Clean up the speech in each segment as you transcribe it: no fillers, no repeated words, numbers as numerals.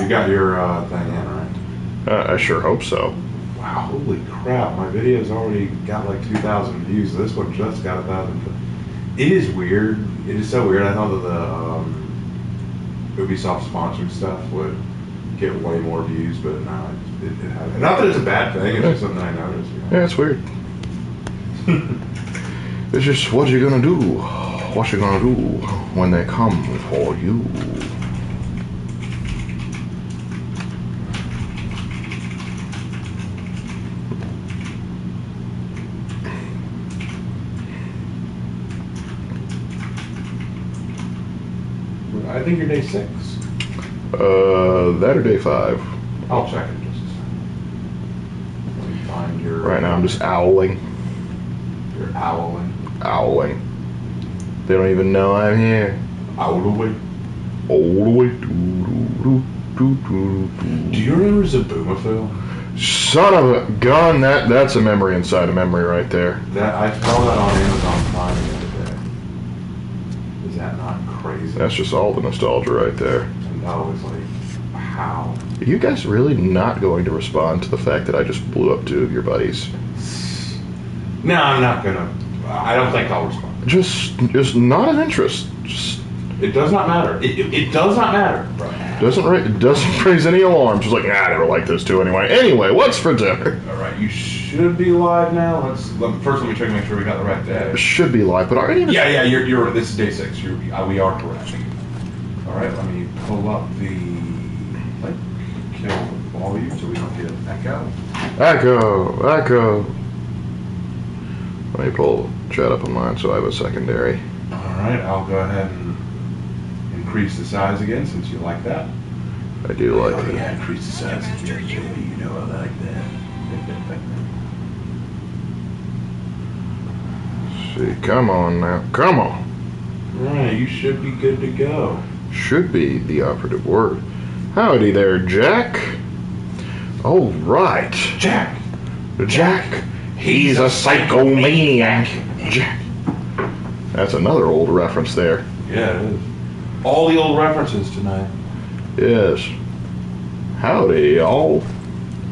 You got your thing in, right? I sure hope so. Wow, holy crap. My video's already got like 2,000 views. This one just got 1,000. It is weird. It is so weird. I thought that the Ubisoft sponsored stuff would get way more views, but no, it hasn't. Not that it's a bad thing, it's just something I noticed. You know? Yeah, it's weird. It's just what you gonna do? What you gonna do when they come for you? I think you're day 6. That or day 5. I'll check it just a second. Let me find your... Right now I'm just owling. You're owling. Owling. They don't even know I'm here. Owling. All the way. Do you remember Zaboomafoo? Son of a gun, that's a memory inside a memory right there. That I saw that on Amazon Prime the other day. Is that not crazy? That's just all the nostalgia right there. And I was like, how? Are you guys really not going to respond to the fact that I just blew up 2 of your buddies? No, I'm not gonna. I don't think I'll respond. Just not of interest. Just It does not matter. It does not matter, bro. doesn't raise any alarms. Just like, nah, I never liked those 2 anyway. Anyway, what's for dinner? All right, you should be live now. First let me check and make sure we got the right day. Should be live, but already. Yeah, you're. This is day 6. We are correct. All right, let me pull up the. Kill the volume so we don't get echo. Echo. Let me pull chat up on mine so I have a secondary. All right, I'll go ahead and increase the size again since you like that. I do like it. Yeah, increase the size again, JB. You know I like that. See, come on now. Come on. All right, you should be good to go. Should be the operative word. Howdy there, Jack. Oh, right. Jack. He's a psychomaniac. Jack. That's another old reference there. Yeah, it is. All the old references tonight. Yes. Howdy, y'all.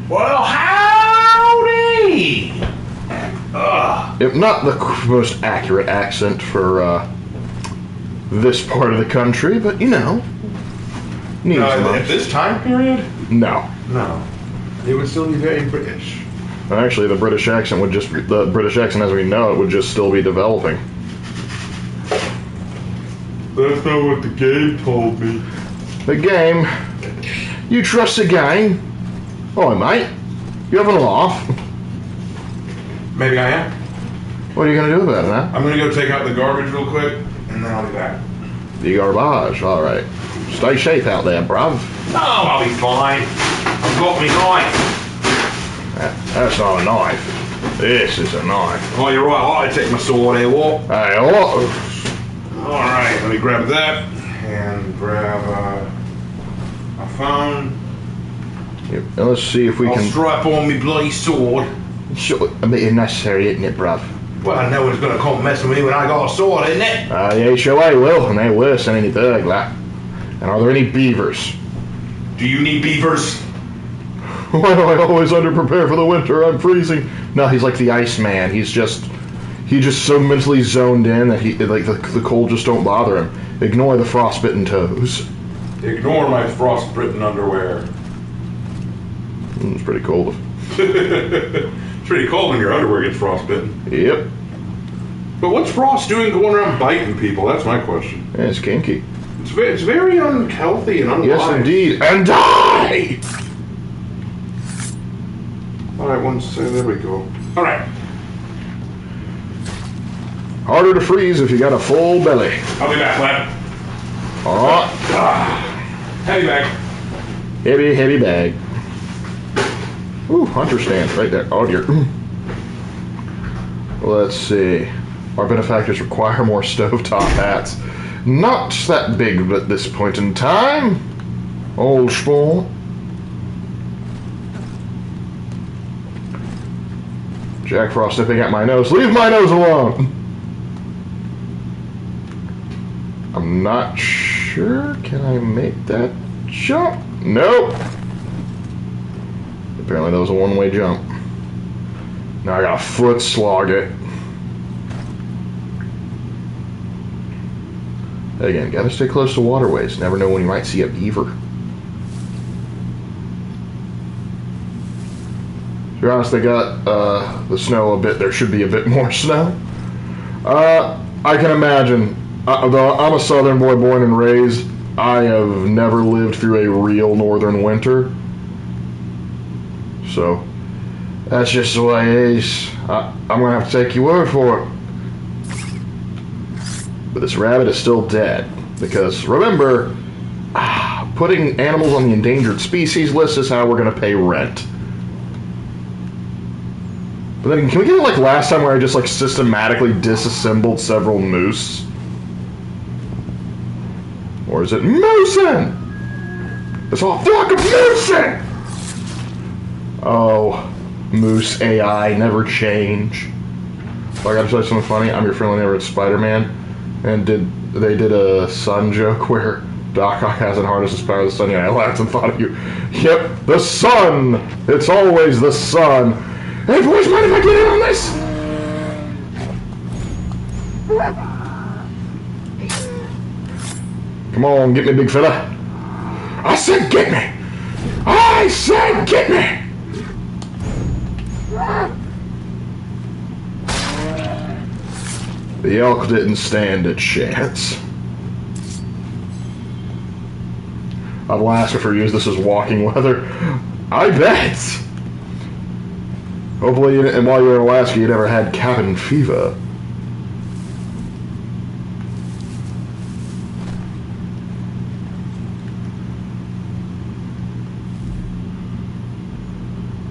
Well, howdy! If not the most accurate accent for this part of the country, but you know. At this time period? No. No. It would still be very British. Actually, the British accent as we know it would just still be developing. That's not what the game told me. The game? You trust the game? Oh, mate. You having a laugh? Maybe I am. What are you going to do about it, man? I'm going to go take out the garbage real quick, and then I'll be back. The garbage, alright. Stay safe out there, bruv. No, I'll be fine. I've got me knife. That's not a knife. This is a knife. Oh, you're right. I'll take my sword here, what? Hey, what? Alright, let me grab that, and grab my phone. Yep. Now let's see if we I'll can... strap on my bloody sword. Sure, a bit unnecessary, isn't it, bruv? Well, no one's going to come mess with me when I got a sword, isn't it? Yeah, sure they will, and they're worse than any burglar. And are there any beavers? Do you need beavers? Why do I always underprepare for the winter? I'm freezing. No, he's like the Iceman. He just so mentally zoned in that the cold just don't bother him. Ignore the frostbitten toes. Ignore my frostbitten underwear. It's pretty cold. It's pretty cold when your underwear gets frostbitten. Yep. But what's Frost doing going around biting people? That's my question. Yeah, it's kinky. It's very unhealthy and unwise. Yes, indeed. And die! Alright, there we go. Alright. Harder to freeze if you got a full belly. I'll be back, lad. Alright. Heavy bag. Heavy bag. Ooh, hunter stand right there. Oh dear. Let's see. Our benefactors require more stovetop hats. Not that big at this point in time. Old spawn. Jack Frost nipping at my nose. Leave my nose alone! I'm not sure. Can I make that jump? Nope. Apparently that was a one-way jump. Now I gotta foot slog it. Again, gotta stay close to waterways. Never know when you might see a beaver. To be honest, they got the snow a bit. There should be a bit more snow. I can imagine. Though I'm a southern boy born and raised, I have never lived through a real northern winter. So, that's just the way it is. I'm going to have to take your word for it. But this rabbit is still dead. Because, remember, putting animals on the endangered species list is how we're going to pay rent. But then, can we get it like last time where I just like systematically disassembled several moose? Or is it moosin'? It's all flock of moosin'! Oh, moose AI never change. So I gotta tell you something funny. I'm your friendly neighborhood Spider-Man, and they did a sun joke where Doc Ock hasn't harnessed his power of the sun yet. I laughed and thought of you. Yep, the sun. It's always the sun. Hey, boys, mind if I get in on this? Come on, get me, big fella. I said get me. I said get me. The elk didn't stand a chance. Alaska for use this as walking weather. I bet. Hopefully, and while you were in Alaska, you never had cabin fever.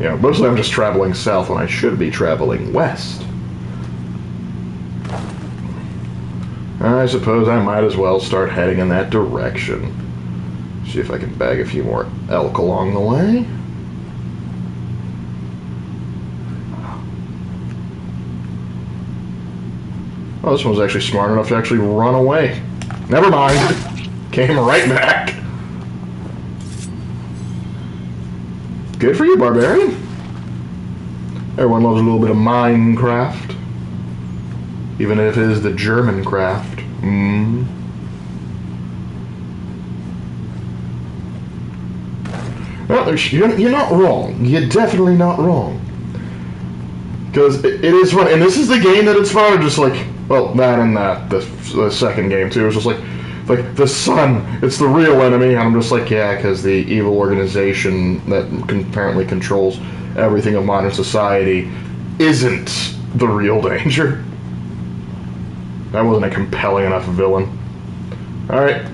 Yeah, mostly I'm just traveling south when I should be traveling west. I suppose I might as well start heading in that direction. See if I can bag a few more elk along the way. Oh, this one was actually smart enough to actually run away. Never mind. Came right back. Good for you, barbarian. Everyone loves a little bit of Minecraft. Even if it is the German craft. Well, you're not wrong. You're definitely not wrong. Because it is fun. And this is the game that inspired just like, well, that and that. The second game, too. It was just like the sun, it's the real enemy. And I'm just like, yeah, because the evil organization that apparently controls everything of modern society isn't the real danger. That wasn't a compelling enough villain. Alright,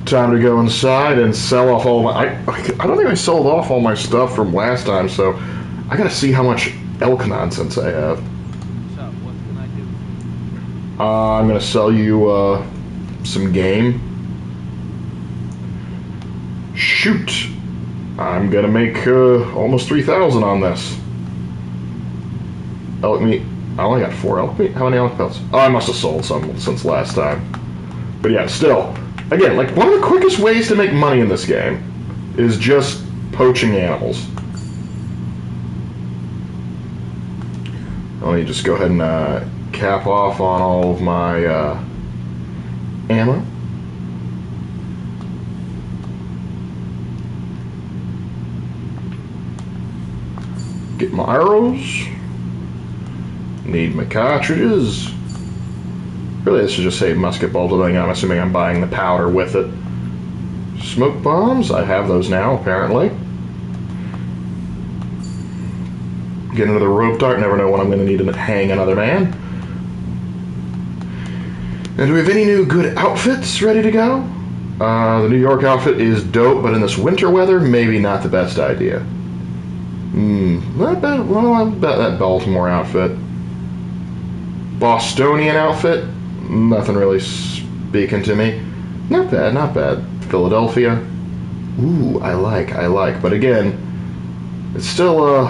time to go inside and sell off all my... I don't think I sold off all my stuff from last time, so I gotta see how much elk nonsense I have. So, what can I do? I'm gonna sell you some game. Shoot! I'm gonna make almost 3,000 on this. Elk meat. I only got 4 elk meat. How many elk pelts? Oh, I must have sold some since last time. But yeah, still. Again, like, one of the quickest ways to make money in this game is just poaching animals. Let me just go ahead and cap off on all of my ammo. Get my arrows. Need my cartridges. Really, this should just say musket balls, but I'm assuming I'm buying the powder with it. Smoke bombs, I have those now, apparently. Get another rope dart, never know when I'm going to need to hang another man. And do we have any new good outfits ready to go? The New York outfit is dope, but in this winter weather, maybe not the best idea. Not bad. Well, I bet that Baltimore outfit. Bostonian outfit, nothing really speaking to me. Not bad, not bad. Philadelphia, ooh, I like. But again, it's still,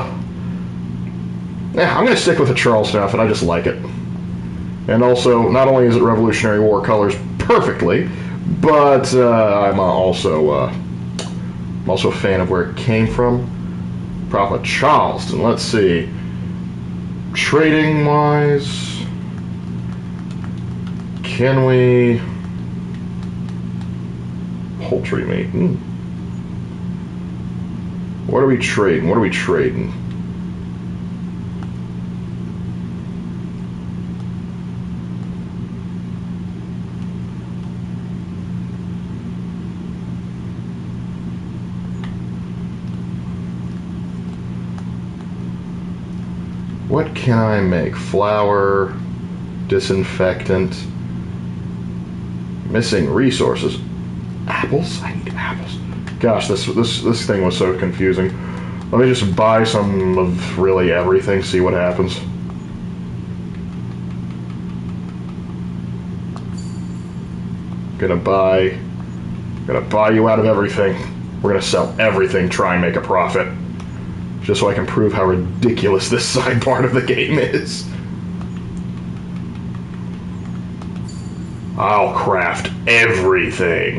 yeah, I'm gonna stick with the Charleston outfit. I just like it. And also, not only is it Revolutionary War colors perfectly, but I'm also I'm also a fan of where it came from. Probably Charleston. Let's see. Trading wise, can we poultry meat? What are we trading? What are we trading? What can I make? Flour, disinfectant, missing resources. Apples? I need apples. Gosh, this thing was so confusing. Let me just buy some of really everything, see what happens. Gonna buy you out of everything. We're gonna sell everything, try and make a profit. Just so I can prove how ridiculous this side part of the game is. I'll craft everything.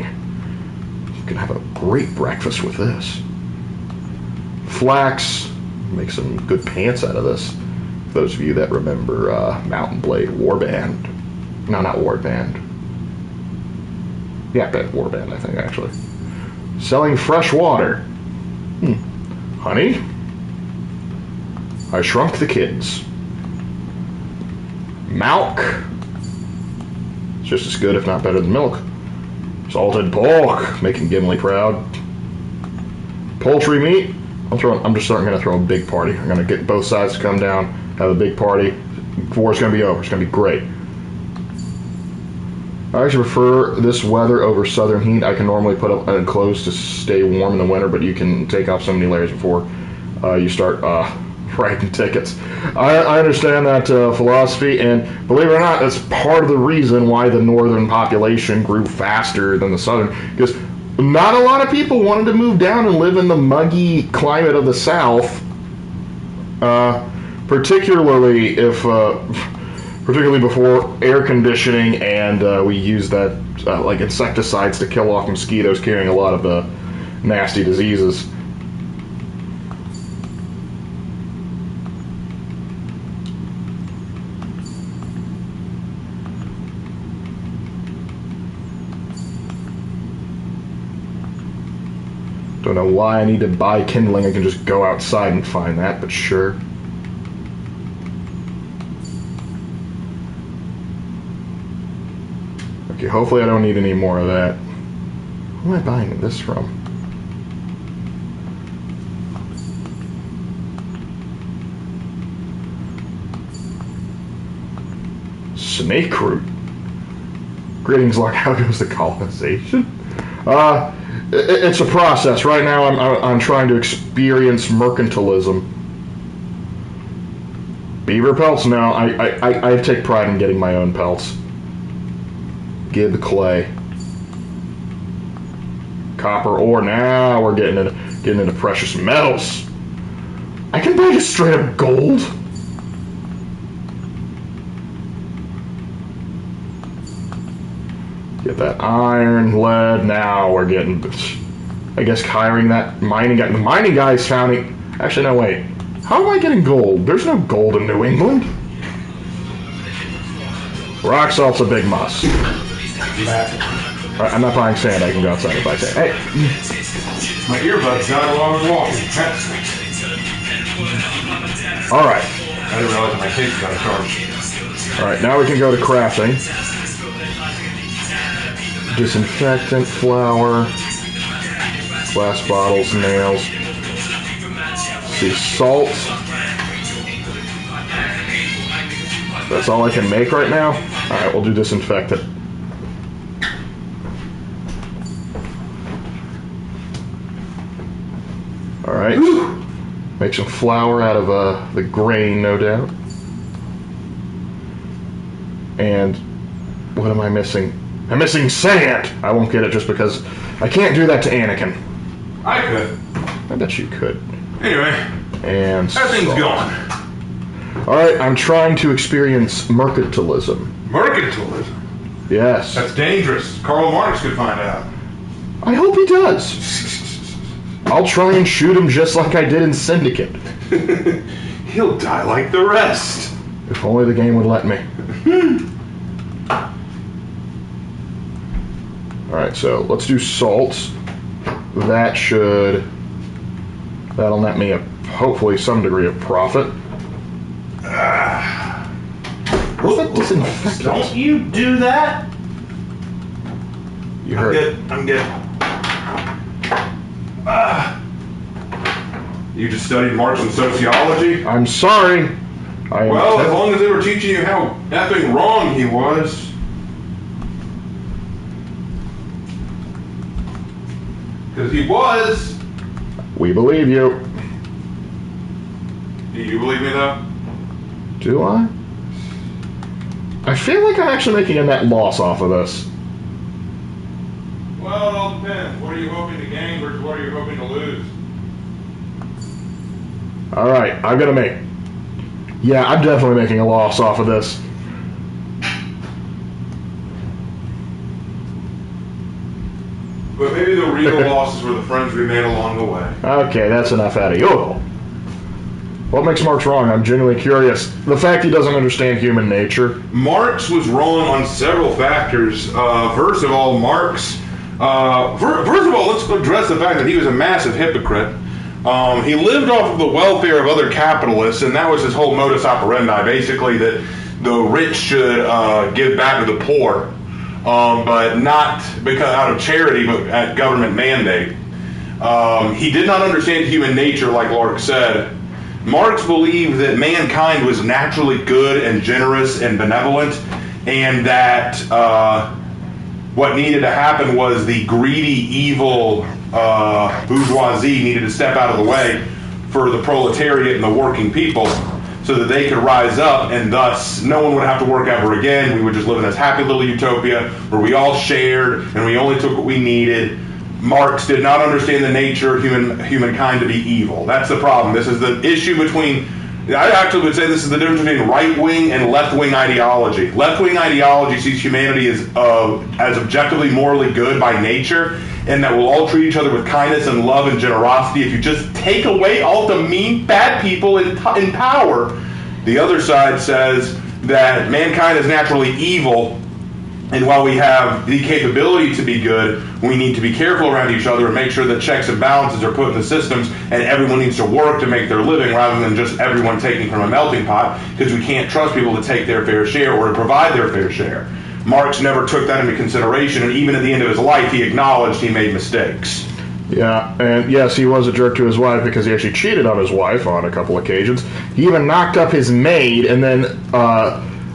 You can have a great breakfast with this. Flax. Make some good pants out of this. For those of you that remember Mountain Blade Warband. No, not Warband. Yeah, Warband, I think, actually. Selling fresh water. Honey. I shrunk the kids. Milk. It's just as good, if not better than milk. Salted pork, making Gimli proud. Poultry meat. I'm just going to throw a big party. I'm going to get both sides to come down, have a big party. War's going to be over. It's going to be great. I actually prefer this weather over southern heat. I can normally put up clothes to stay warm in the winter, but you can take off so many layers before you start writing tickets. I understand that philosophy, and believe it or not, that's part of the reason why the northern population grew faster than the southern, because not a lot of people wanted to move down and live in the muggy climate of the south, particularly before air conditioning, and we used that like insecticides to kill off mosquitoes carrying a lot of nasty diseases. Don't know why I need to buy kindling. I can just go outside and find that, but sure. Okay, hopefully I don't need any more of that. Who am I buying this from? Snake root. Greetings, Lark. How goes the colonization? It's a process. Right now, I'm trying to experience mercantilism. Beaver pelts? No, I take pride in getting my own pelts. Gib clay. Copper ore. Now we're getting into precious metals. I can buy just straight up gold. Get that iron, lead. Now we're getting, I guess, hiring that mining guy. The mining guy's founding. Actually, no, wait. How am I getting gold? There's no gold in New England. Rock salt's a big must. Right, I'm not buying sand. I can go outside and buy sand. Hey. My earbuds got it while I was walking. All right. I didn't realize my case got a charge. All right, now we can go to crafting. Disinfectant, flour, glass bottles, nails. Let's see, salt. That's all I can make right now? Alright, we'll do disinfectant. Alright. Make some flour out of the grain, no doubt. And what am I missing? I'm missing sand! I won't get it just because I can't do that to Anakin. I could. I bet you could. Anyway. And everything's gone. Alright, I'm trying to experience mercantilism. Mercantilism? Yes. That's dangerous. Karl Marx could find out. I hope he does. I'll try and shoot him just like I did in Syndicate. He'll die like the rest. If only the game would let me. Alright, so let's do salts. That'll net me hopefully some degree of profit. What's that disinfectant? Don't you do that? You heard. I'm good. You just studied Marxist sociology? I'm sorry. Well, as long as they were teaching you how effing wrong he was. Because he was. We believe you. Do you believe me, though? Do I? I feel like I'm actually making a net loss off of this. Well, it all depends. What are you hoping to gain versus what are you hoping to lose? Alright, I'm gonna make... Yeah, I'm definitely making a loss off of this. But maybe the real losses were the friends we made along the way. Okay, that's enough out of you. What makes Marx wrong? I'm genuinely curious. The fact he doesn't understand human nature. Marx was wrong on several factors. First of all, let's address the fact that he was a massive hypocrite. He lived off of the welfare of other capitalists, and that was his whole modus operandi, basically that the rich should give back to the poor, but not because out of charity, but at government mandate. He did not understand human nature, like Lark said. Marx believed that mankind was naturally good and generous and benevolent, and that what needed to happen was the greedy, evil bourgeoisie needed to step out of the way for the proletariat and the working people so that they could rise up, and thus no one would have to work ever again. We would just live in this happy little utopia where we all shared and we only took what we needed. Marx did not understand the nature of humankind to be evil. That's the problem. This is the issue between, I actually would say this is the difference between right-wing and left-wing ideology. Left-wing ideology sees humanity as objectively morally good by nature, and that we'll all treat each other with kindness and love and generosity if you just take away all the mean, bad people in power. The other side says that mankind is naturally evil, and while we have the capability to be good, we need to be careful around each other and make sure that checks and balances are put in the systems, and everyone needs to work to make their living rather than just everyone taking from a melting pot, because we can't trust people to take their fair share or to provide their fair share. Marx never took that into consideration, and even at the end of his life, he acknowledged he made mistakes. Yeah, and yes, he was a jerk to his wife because he actually cheated on his wife on a couple occasions. He even knocked up his maid, and then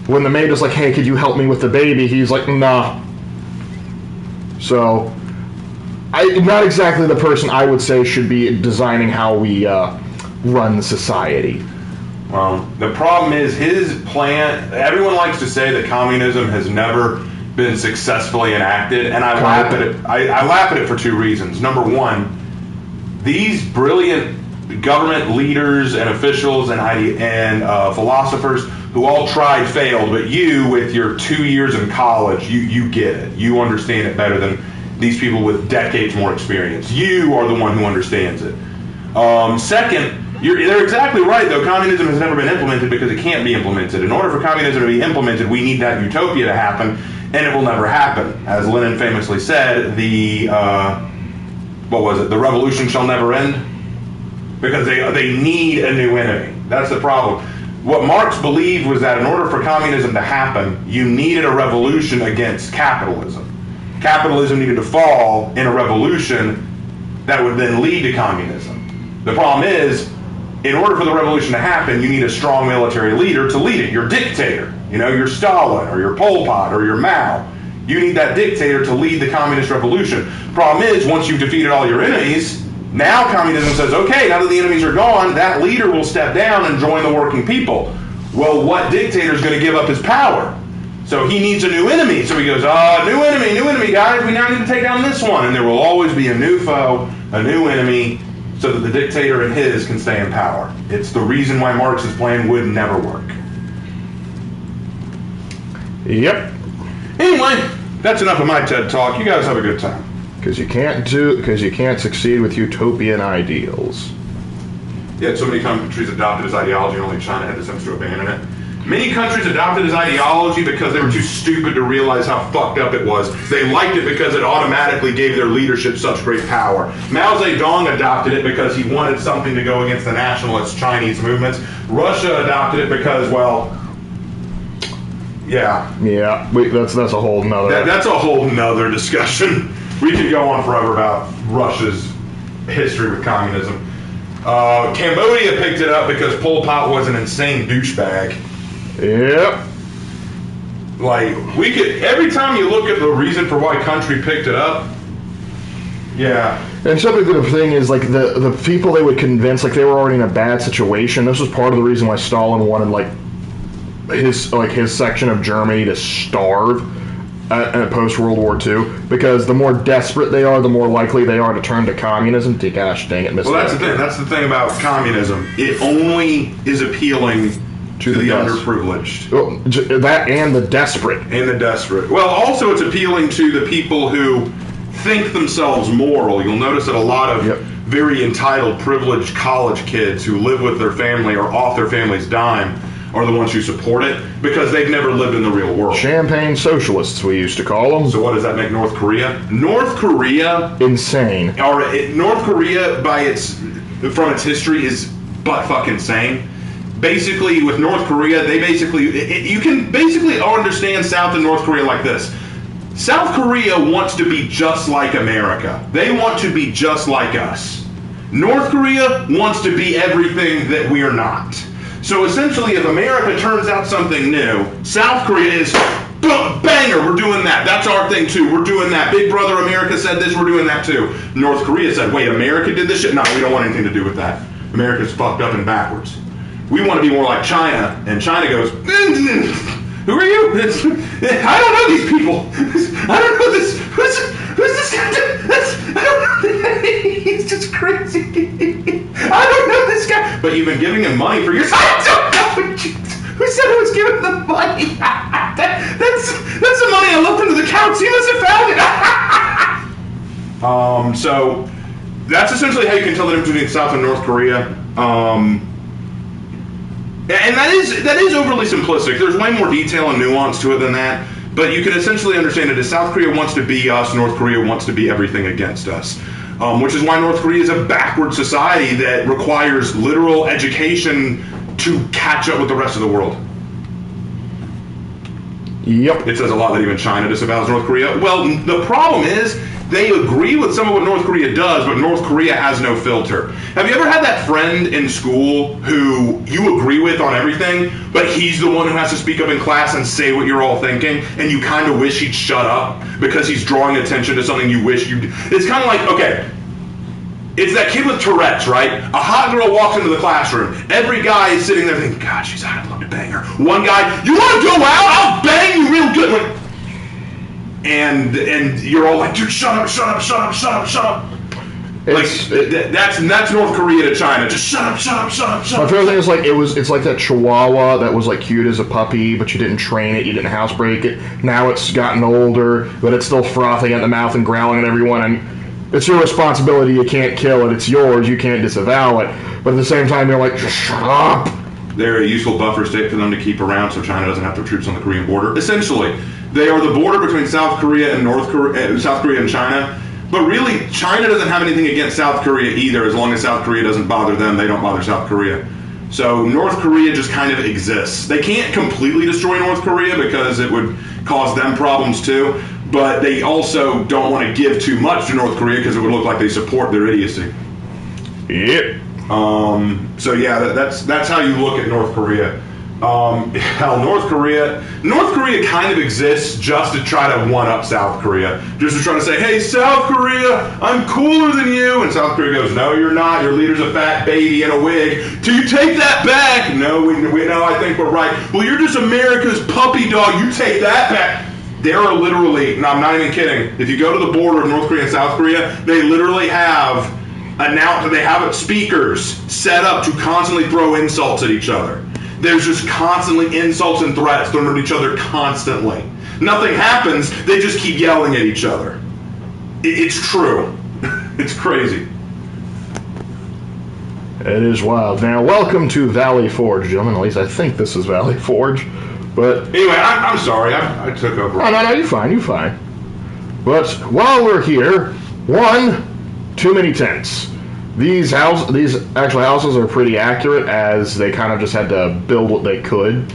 when the maid was like, hey, could you help me with the baby? He's like, nah. So, not exactly the person I would say should be designing how we run society. The problem is his plan, everyone likes to say that communism has never been successfully enacted, and I laugh at it. I laugh at it for two reasons. Number one, these brilliant government leaders and officials and philosophers who all tried failed, but you, with your 2 years in college, you get it. You understand it better than these people with decades more experience. You are the one who understands it. Second, they're exactly right, though. Communism has never been implemented because it can't be implemented. In order for communism to be implemented, we need that utopia to happen, and it will never happen. As Lenin famously said, the revolution shall never end, because they need a new enemy. That's the problem. What Marx believed was that in order for communism to happen, you needed a revolution against capitalism. Capitalism needed to fall in a revolution that would then lead to communism. The problem is, in order for the revolution to happen, you need a strong military leader to lead it. Your dictator, your Stalin or your Pol Pot or your Mao. You need that dictator to lead the communist revolution. Problem is, once you've defeated all your enemies, now communism says, okay, now that the enemies are gone, that leader will step down and join the working people. Well, what dictator is going to give up his power? So he needs a new enemy. So he goes, new enemy, guys. We now need to take down this one. And there will always be a new foe, a new enemy, so that the dictator and his can stay in power. It's the reason why Marx's plan would never work. Yep. Anyway, that's enough of my TED Talk. You guys have a good time. Because you can't succeed with utopian ideals. Yeah, so many countries adopted his ideology, and only China had the sense to abandon it. Many countries adopted his ideology because they were too stupid to realize how fucked up it was. They liked it because it automatically gave their leadership such great power. Mao Zedong adopted it because he wanted something to go against the nationalist Chinese movements. Russia adopted it because, well, yeah. Yeah, that's a whole nother... That's a whole nother discussion. We could go on forever about Russia's history with communism. Cambodia picked it up because Pol Pot was an insane douchebag. Yep. Like, we could, every time you look at the reason for why country picked it up, yeah. And something the thing is, like, the people they would convince, like, they were already in a bad situation. This was part of the reason why Stalin wanted, like his section of Germany to starve at post-World War II, because the more desperate they are, the more likely they are to turn to communism. Gosh dang it, Mr. Well, that's the thing. That's the thing about communism. It only is appealing to the underprivileged. Well, that and the desperate. And the desperate. Well, also it's appealing to the people who think themselves moral. You'll notice that a lot of very entitled, privileged college kids who live with their family or off their family's dime are the ones who support it because they've never lived in the real world. Champagne socialists, we used to call them. So what does that make North Korea? North Korea... Insane. North Korea, from its history, is butt-fucking insane. Basically, with North Korea, you can basically understand South and North Korea like this. South Korea wants to be just like America. They want to be just like us. North Korea wants to be everything that we are not. So essentially, if America turns out something new, South Korea is, banger, we're doing that. That's our thing too. We're doing that. Big Brother America said this, we're doing that too. North Korea said, wait, America did this shit? No, we don't want anything to do with that. America's fucked up and backwards. We want to be more like China, and China goes, who are you? I don't know these people. I don't know this. Who's this guy? I don't know. He's just crazy. I don't know this guy. But you've been giving him money for years. I don't know. Who said I was giving them money? That's the money I left under the couch. He must have found it. So that's essentially how you can tell the difference between South and North Korea. And that is overly simplistic. There's way more detail and nuance to it than that. But you can essentially understand it as South Korea wants to be us, North Korea wants to be everything against us. Which is why North Korea is a backward society that requires literal education to catch up with the rest of the world. Yep. It says a lot that even China disavows North Korea. Well, the problem is they agree with some of what North Korea does, but North Korea has no filter. Have you ever had that friend in school who you agree with on everything, but he's the one who has to speak up in class and say what you're all thinking, and you kind of wish he'd shut up because he's drawing attention to something you wish you'd... It's kind of like, okay, it's that kid with Tourette's, right? A hot girl walks into the classroom. Every guy is sitting there thinking, God, she's hot, I'd love to bang her. One guy, you want to go out? I'll bang you real good. Like, and you're all like, dude, shut up. Like, that's North Korea to China. Just shut up. My favorite thing is like it's like that Chihuahua that was like cute as a puppy, but you didn't train it, you didn't housebreak it. Now it's gotten older, but it's still frothing at the mouth and growling at everyone. And it's your responsibility. You can't kill it. It's yours. You can't disavow it. But at the same time, you're like, just shut up. They're a useful buffer state for them to keep around, so China doesn't have their troops on the Korean border. Essentially, they are the border between South Korea and South Korea and China. But really, China doesn't have anything against South Korea either. As long as South Korea doesn't bother them, they don't bother South Korea. So North Korea just kind of exists. They can't completely destroy North Korea because it would cause them problems too. But they also don't want to give too much to North Korea because it would look like they support their idiocy. Yep. So yeah, that's how you look at North Korea. Hell, North Korea kind of exists just to try to one-up South Korea. Just to try to say, hey, South Korea, I'm cooler than you. And South Korea goes, no, you're not. Your leader's a fat baby in a wig. Do you take that back? No, we know, I think we're right. Well, you're just America's puppy dog. You take that back. There are literally, no, I'm not even kidding. If you go to the border of North Korea and South Korea, they literally have speakers set up to constantly throw insults at each other. There's just constantly insults and threats thrown at each other constantly. Nothing happens, they just keep yelling at each other. It's true. It's crazy. It is wild. Now, welcome to Valley Forge, gentlemen. At least I think this is Valley Forge. But Anyway, I'm sorry. I took over. no, you're fine. You're fine. But while we're here, too many tents. These actual houses are pretty accurate, as they kind of just had to build what they could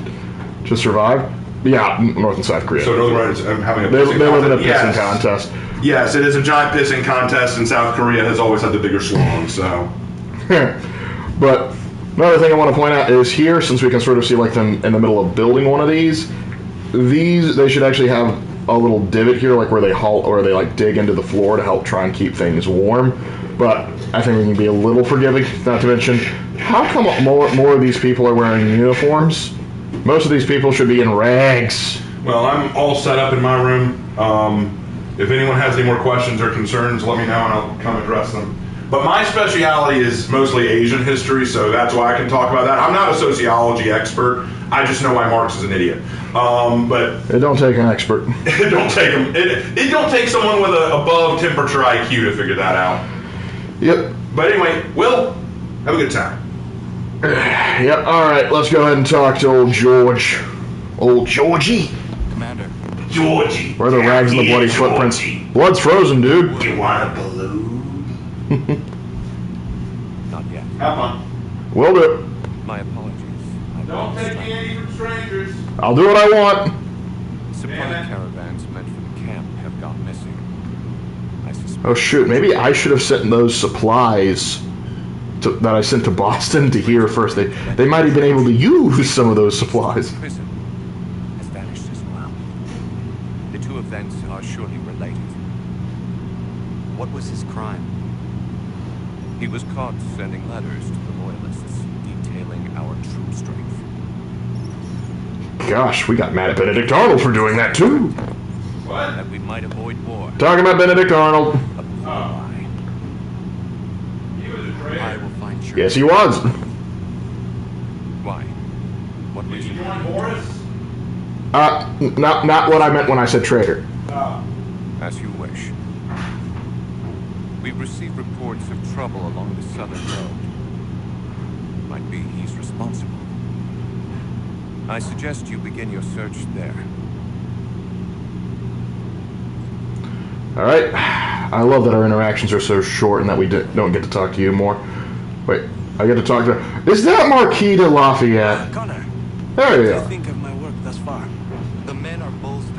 to survive. Yeah, North and South Korea. So Northern Red is having a They pissing live in a contest. pissing contest. Yes, it is a giant pissing contest, and South Korea has always had the bigger swamp. So But another thing I want to point out is here, since we can sort of see like them in the middle of building one of these they should actually have a little divot here, like where they like dig into the floor to help try and keep things warm. But I think we can be a little forgiving. Not to mention, how come more of these people are wearing uniforms? Most of these people should be in rags. well, I'm all set up in my room. If anyone has any more questions or concerns, let me know and I'll come address them. But my speciality is mostly Asian history, so that's why I can talk about that. I'm not a sociology expert. I just know why Marx is an idiot. But It don't take an expert. it don't take him. It don't take someone with a above temperature IQ to figure that out. Yep. But anyway, Will, have a good time. Yep. All right. Let's go ahead and talk to old George. Old Georgie. Commander, Georgie. Where are the rags and the bloody footprints? Georgie. Blood's frozen, dude. You want a balloon? not yet. Have fun. Will do. My apologies. Don't take candy from strangers. I'll do what I want. Supply Damn it. caravans meant for the camp have gone missing. I suspect Oh shoot, maybe I should have sent those supplies that I sent to Boston to here first. They might have been able to use some of those supplies. prison has vanished as well. The two events are surely related. What was his crime? He was caught sending letters to the loyalists detailing our true strength. Gosh, we got mad at Benedict Arnold for doing that too. What? That we might avoid war. Talking about Benedict Arnold. A bold lie. He was a I traitor. will find you. Yes, he was. Why? What Did you reason? join Boris? Not what I meant when I said traitor. Oh. As you wish. We've received reports of trouble along the southern road. Might be he's responsible. I suggest you begin your search there. All right. I love that our interactions are so short and that we don't get to talk to you more. Wait, I get to talk to. Is that Marquis de Lafayette? Connor, There what you do you are. think of my work thus far? The men are bolstered,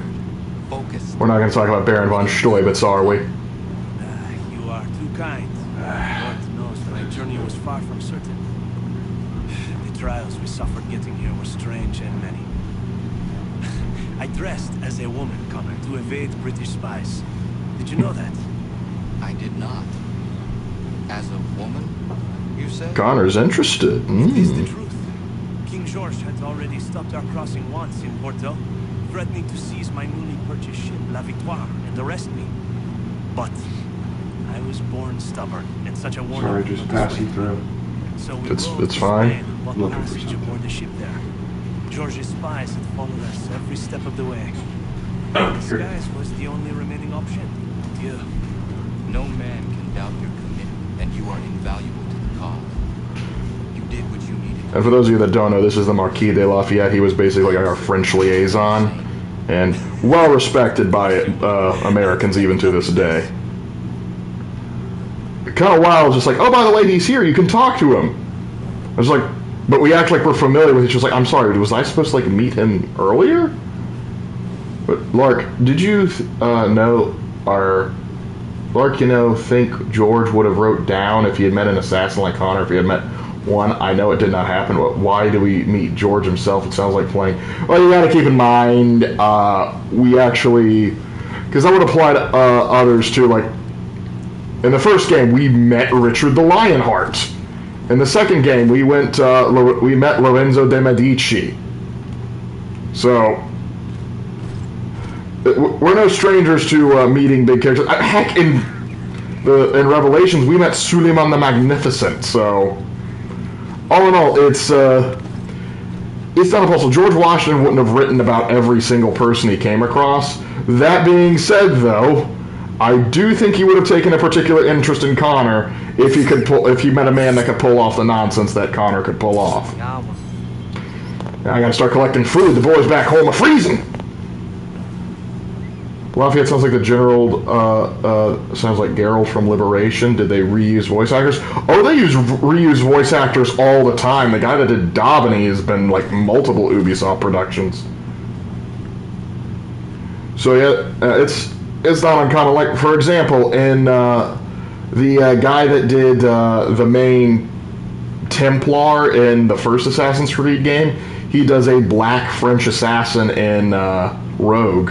focused. We're not going to talk about Baron von Stoibitz, are we? You are too kind. Lord knows my journey was far from certain. The trials we suffered getting here were strange and many. I dressed as a woman, Connor, to evade British spies. Did you know that? I did not. As a woman, you said? Connor's interested. It is the truth. King George had already stopped our crossing once in Bordeaux, threatening to seize my newly purchased ship, La Victoire, and arrest me. But I was born stubborn, and such a warning. Sorry, just passing through. So we It's rowed to fine. Spain and bought Looking for passage something. aboard the ship there. George's spies had followed us every step of the way. Oh, Disguise was the only remaining option. Yeah. No man can doubt your commitment, and you are invaluable to the cause. You did what you needed. And for those of you that don't know, this is the Marquis de Lafayette. He was basically our French liaison, and well respected by Americans even to this day. Kind of wild, just like, oh, by the way, he's here. You can talk to him. I was like, but we act like we're familiar with each other. Like, I'm sorry, was I supposed to like meet him earlier? But Lark, did you know our Lark? Think George would have wrote down if he had met an assassin like Connor, if he had met one. I know it did not happen, but why do we meet George himself? It sounds like playing. Well, you got to keep in mind, we actually, because that would apply to others too. Like in the first game, we met Richard the Lionheart. In the second game, we met Lorenzo de Medici. So we're no strangers to meeting big characters. Heck, in Revelations, we met Suleiman the Magnificent. So all in all, it's not impossible. George Washington wouldn't have written about every single person he came across. That being said, though, I do think he would have taken a particular interest in Connor if he met a man that could pull off the nonsense that Connor could pull off. Now I gotta start collecting food. The boys back home are freezing. Lafayette sounds like the general, sounds like Geralt from Liberation. Did they reuse voice actors? Oh, they reuse voice actors all the time. The guy that did Daubeny has been like multiple Ubisoft productions. So yeah, it's not uncommon. Like, for example, in the guy that did the main Templar in the first Assassin's Creed game, he does a black French assassin in Rogue.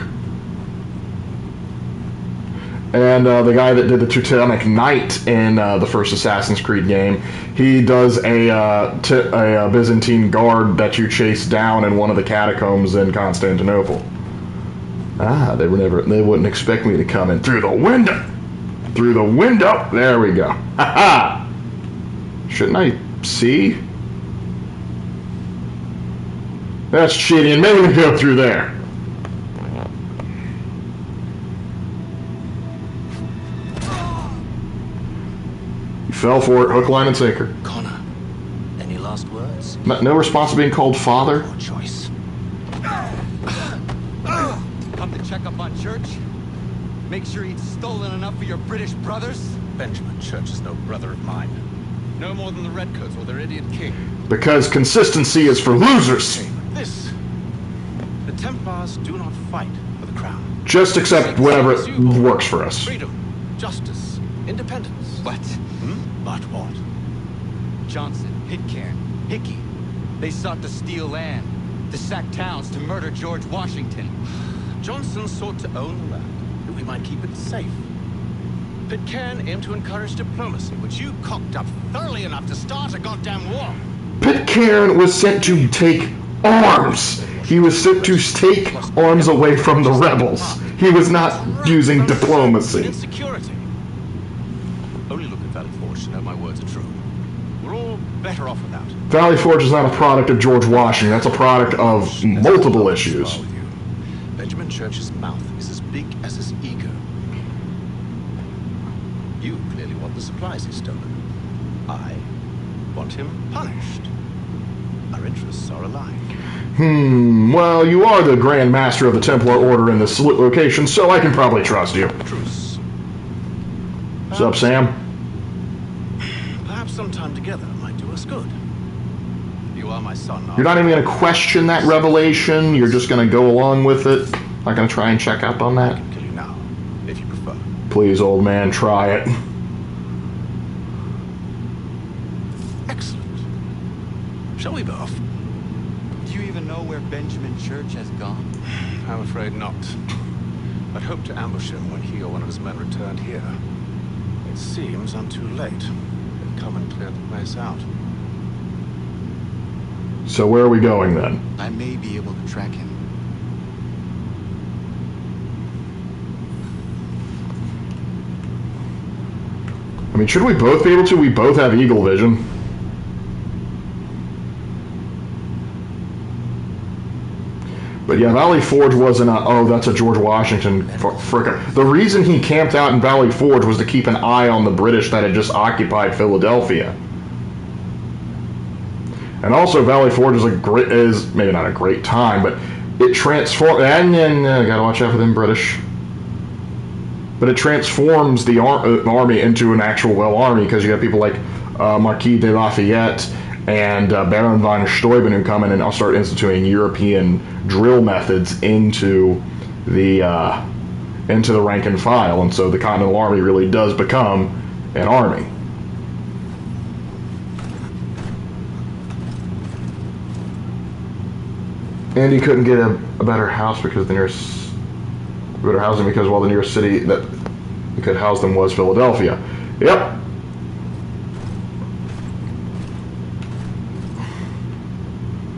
And the guy that did the Teutonic Knight in the first Assassin's Creed game, he does a Byzantine guard that you chase down in one of the catacombs in Constantinople. Ah, they wouldn't expect me to come in through the window. Through the window. There we go. Ha ha. Shouldn't I see? That's cheating. Maybe we go through there. You fell for it, hook, line, and sinker. Connor, any last words? No response to being called father? Poor choice. Come to check up on Church? Make sure he'd stolen enough for your British brothers? Benjamin Church is no brother of mine. No more than the Redcoats or their idiot king. Because consistency is for losers. This. The Templars do not fight for the crown. Just accept whatever works for us. Freedom, justice, independence. What? But what? Johnson, Pitcairn, Hickey. They sought to steal land, to sack towns, to murder George Washington. Johnson sought to own the land, that we might keep it safe. Pitcairn aimed to encourage diplomacy, which you cocked up thoroughly enough to start a goddamn war. Pitcairn was sent to take arms. He was sent to take arms away from the rebels. He was not using diplomacy. Insecurity. Only look at Valley Forge to know my words are true. We're all better off without it. Valley Forge is not a product of George Washington. That's a product of multiple issues. Benjamin Church's mouth is as big as his ego. You clearly want the supplies he's stolen. I want him punished. Our interests are aligned. Well, you are the Grand Master of the Templar Order in this location, so I can probably trust you. Truce. What's up, Sam? Perhaps some time together might do us good. You are my son. You're not even going to question that revelation? You're just going to go along with it? Not going to try and check up on that? I can kill you now, if you prefer. Please, old man, try it. Excellent. Shall we both? Do you even know where Benjamin Church has gone? I'm afraid not. I'd hoped to ambush him when he or one of his men returned here. It seems I'm too late. They've come and cleared the place out. So where are we going, then? I may be able to track him. I mean, should we both be able to? We both have eagle vision. But yeah, Valley Forge wasn't a, oh, that's a George Washington fricker. The reason he camped out in Valley Forge was to keep an eye on the British that had just occupied Philadelphia. And also, Valley Forge is maybe not a great time, but it transformed, and gotta watch out for them British. But it transforms the army into an actual army, because you have people like Marquis de Lafayette and Baron von Steuben who come in and start instituting European drill methods into the rank and file, and so the Continental Army really does become an army. And he couldn't get a better house because the nearest better housing because the nearest city that could house them was Philadelphia. Yep.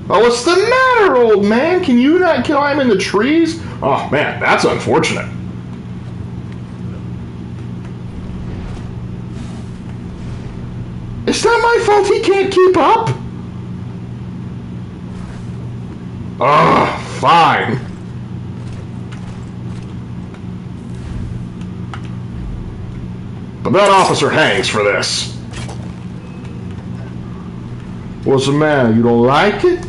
Oh, what's the matter, old man? Can you not climb in the trees? Oh, man, that's unfortunate. It's not my fault he can't keep up. Ugh, fine. But that officer hangs for this. What's the matter? You don't like it?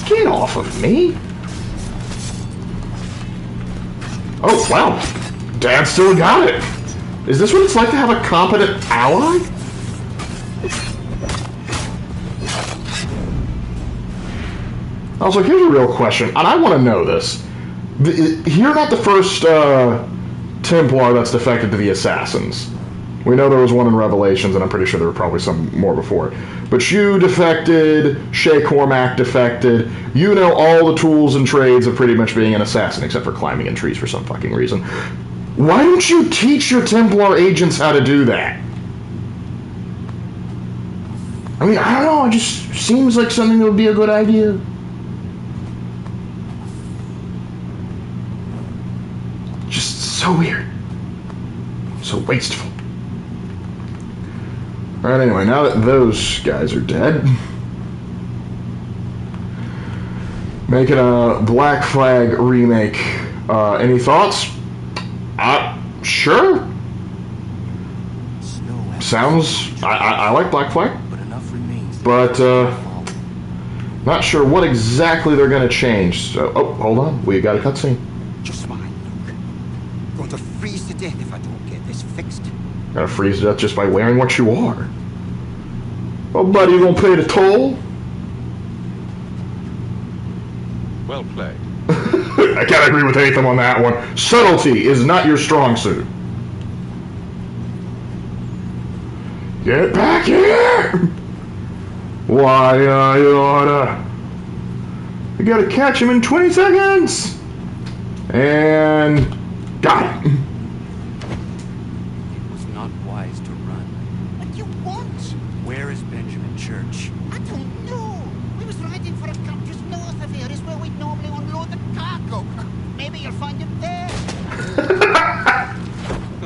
Get off of me! Oh, wow. Dad still got it. Is this what it's like to have a competent ally? Also, here's a real question, and I want to know this. You're not the first Templar that's defected to the Assassins. We know there was one in Revelations, and I'm pretty sure there were probably some more before it. But you defected, Shay Cormac defected. You know all the tools and trades of pretty much being an assassin, except for climbing in trees for some fucking reason. Why don't you teach your Templar agents how to do that? I mean, I don't know, it just seems like something that would be a good idea. Just so weird. So wasteful. Alright, anyway, now that those guys are dead, making a Black Flag remake. Any thoughts? Sure. Sounds. I like Black Flag, but not sure what exactly they're going to change. So, oh, hold on, we got a cutscene. Just mine, Luke. Going to freeze to death if I don't get this fixed. Gotta freeze to death just by wearing what you are. Oh, buddy, you gonna pay the toll? Well played. I can't agree with Hatham on that one. Subtlety is not your strong suit. Get back here! Why, you oughta... You gotta catch him in 20 seconds! And... got him. It was not wise to run. What do you want? Where is Benjamin Church? I don't know. We was riding for a camp just north of here, is where we'd normally unload the cargo. Maybe you'll find him there.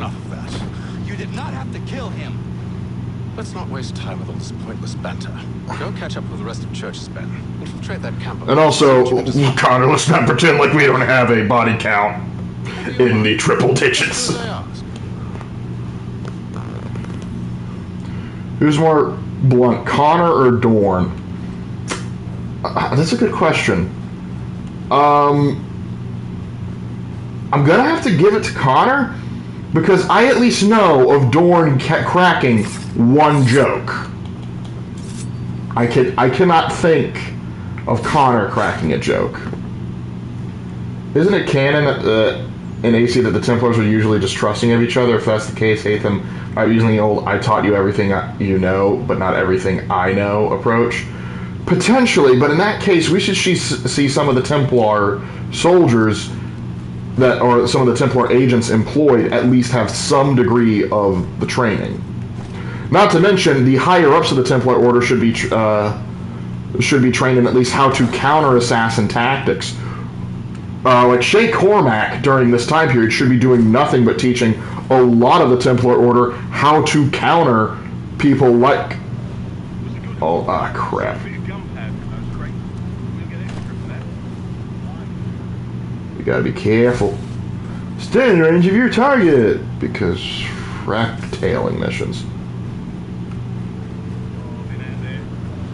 Oh, that. You did not have to kill him. Let's not waste time with all this pointless banter. Go catch up with the rest of Church's men. Infiltrate that camp. And also, Connor, let's not pretend like we don't have a body count in the triple digits. Who's more blunt, Connor or Dorn? That's a good question. I'm gonna have to give it to Connor because I at least know of Dorn cracking one joke. I cannot think of Connor cracking a joke. Isn't it canon that in AC that the Templars are usually distrusting of each other? If that's the case, Hatham, I'm using the old "I taught you everything you know, but not everything I know" approach. Potentially, but in that case, we should see some of the Templar soldiers that, or some of the Templar agents employed, at least have some degree of the training. Not to mention, the higher ups of the Templar Order should be trained in at least how to counter assassin tactics. Like Shay Cormac during this time period should be doing nothing but teaching a lot of the Templar Order how to counter people like... Oh, crap. You gotta be careful. Stay in range of your target, because fractaling missions.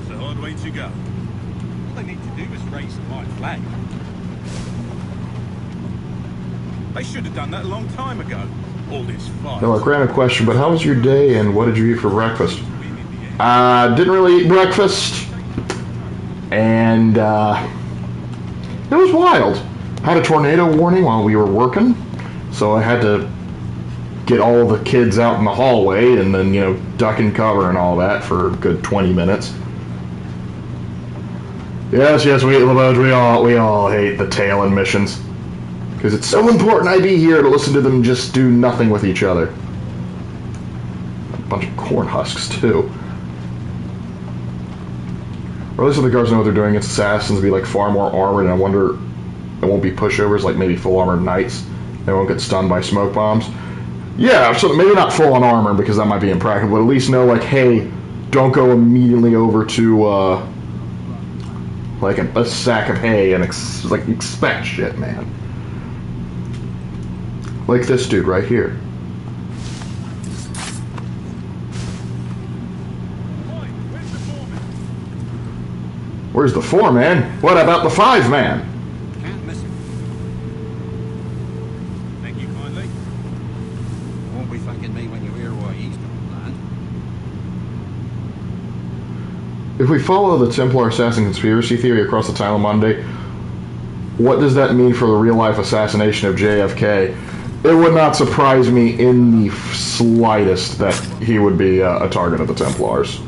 It's a hard way to go. All they need to do is raise the white flag. They should have done that a long time ago. All this fight. Now, look, random question, but how was your day and what did you eat for breakfast? Didn't really eat breakfast. And, it was wild. Had a tornado warning while we were working, so I had to get all the kids out in the hallway and then, you know, duck and cover and all that for a good 20 minutes. Yes, we all hate the tail-end missions. Because it's so important I be here to listen to them just do nothing with each other. A bunch of corn husks, too. Or at least if the guards know what they're doing, it's assassins be like far more armored, and I wonder it won't be pushovers like maybe full armored knights. They won't get stunned by smoke bombs. Yeah, so maybe not full on armor because that might be impractical, but at least know like, hey, don't go immediately over to like a sack of hay and expect shit, man. Like this dude right here. Where's the 4-man? What about the 5-man? Can't miss it. Thank you kindly. Won't be thanking me when you hear why he's doing that. If we follow the Templar assassin conspiracy theory across the time of Monday, what does that mean for the real-life assassination of JFK? It would not surprise me in the slightest that he would be a target of the Templars.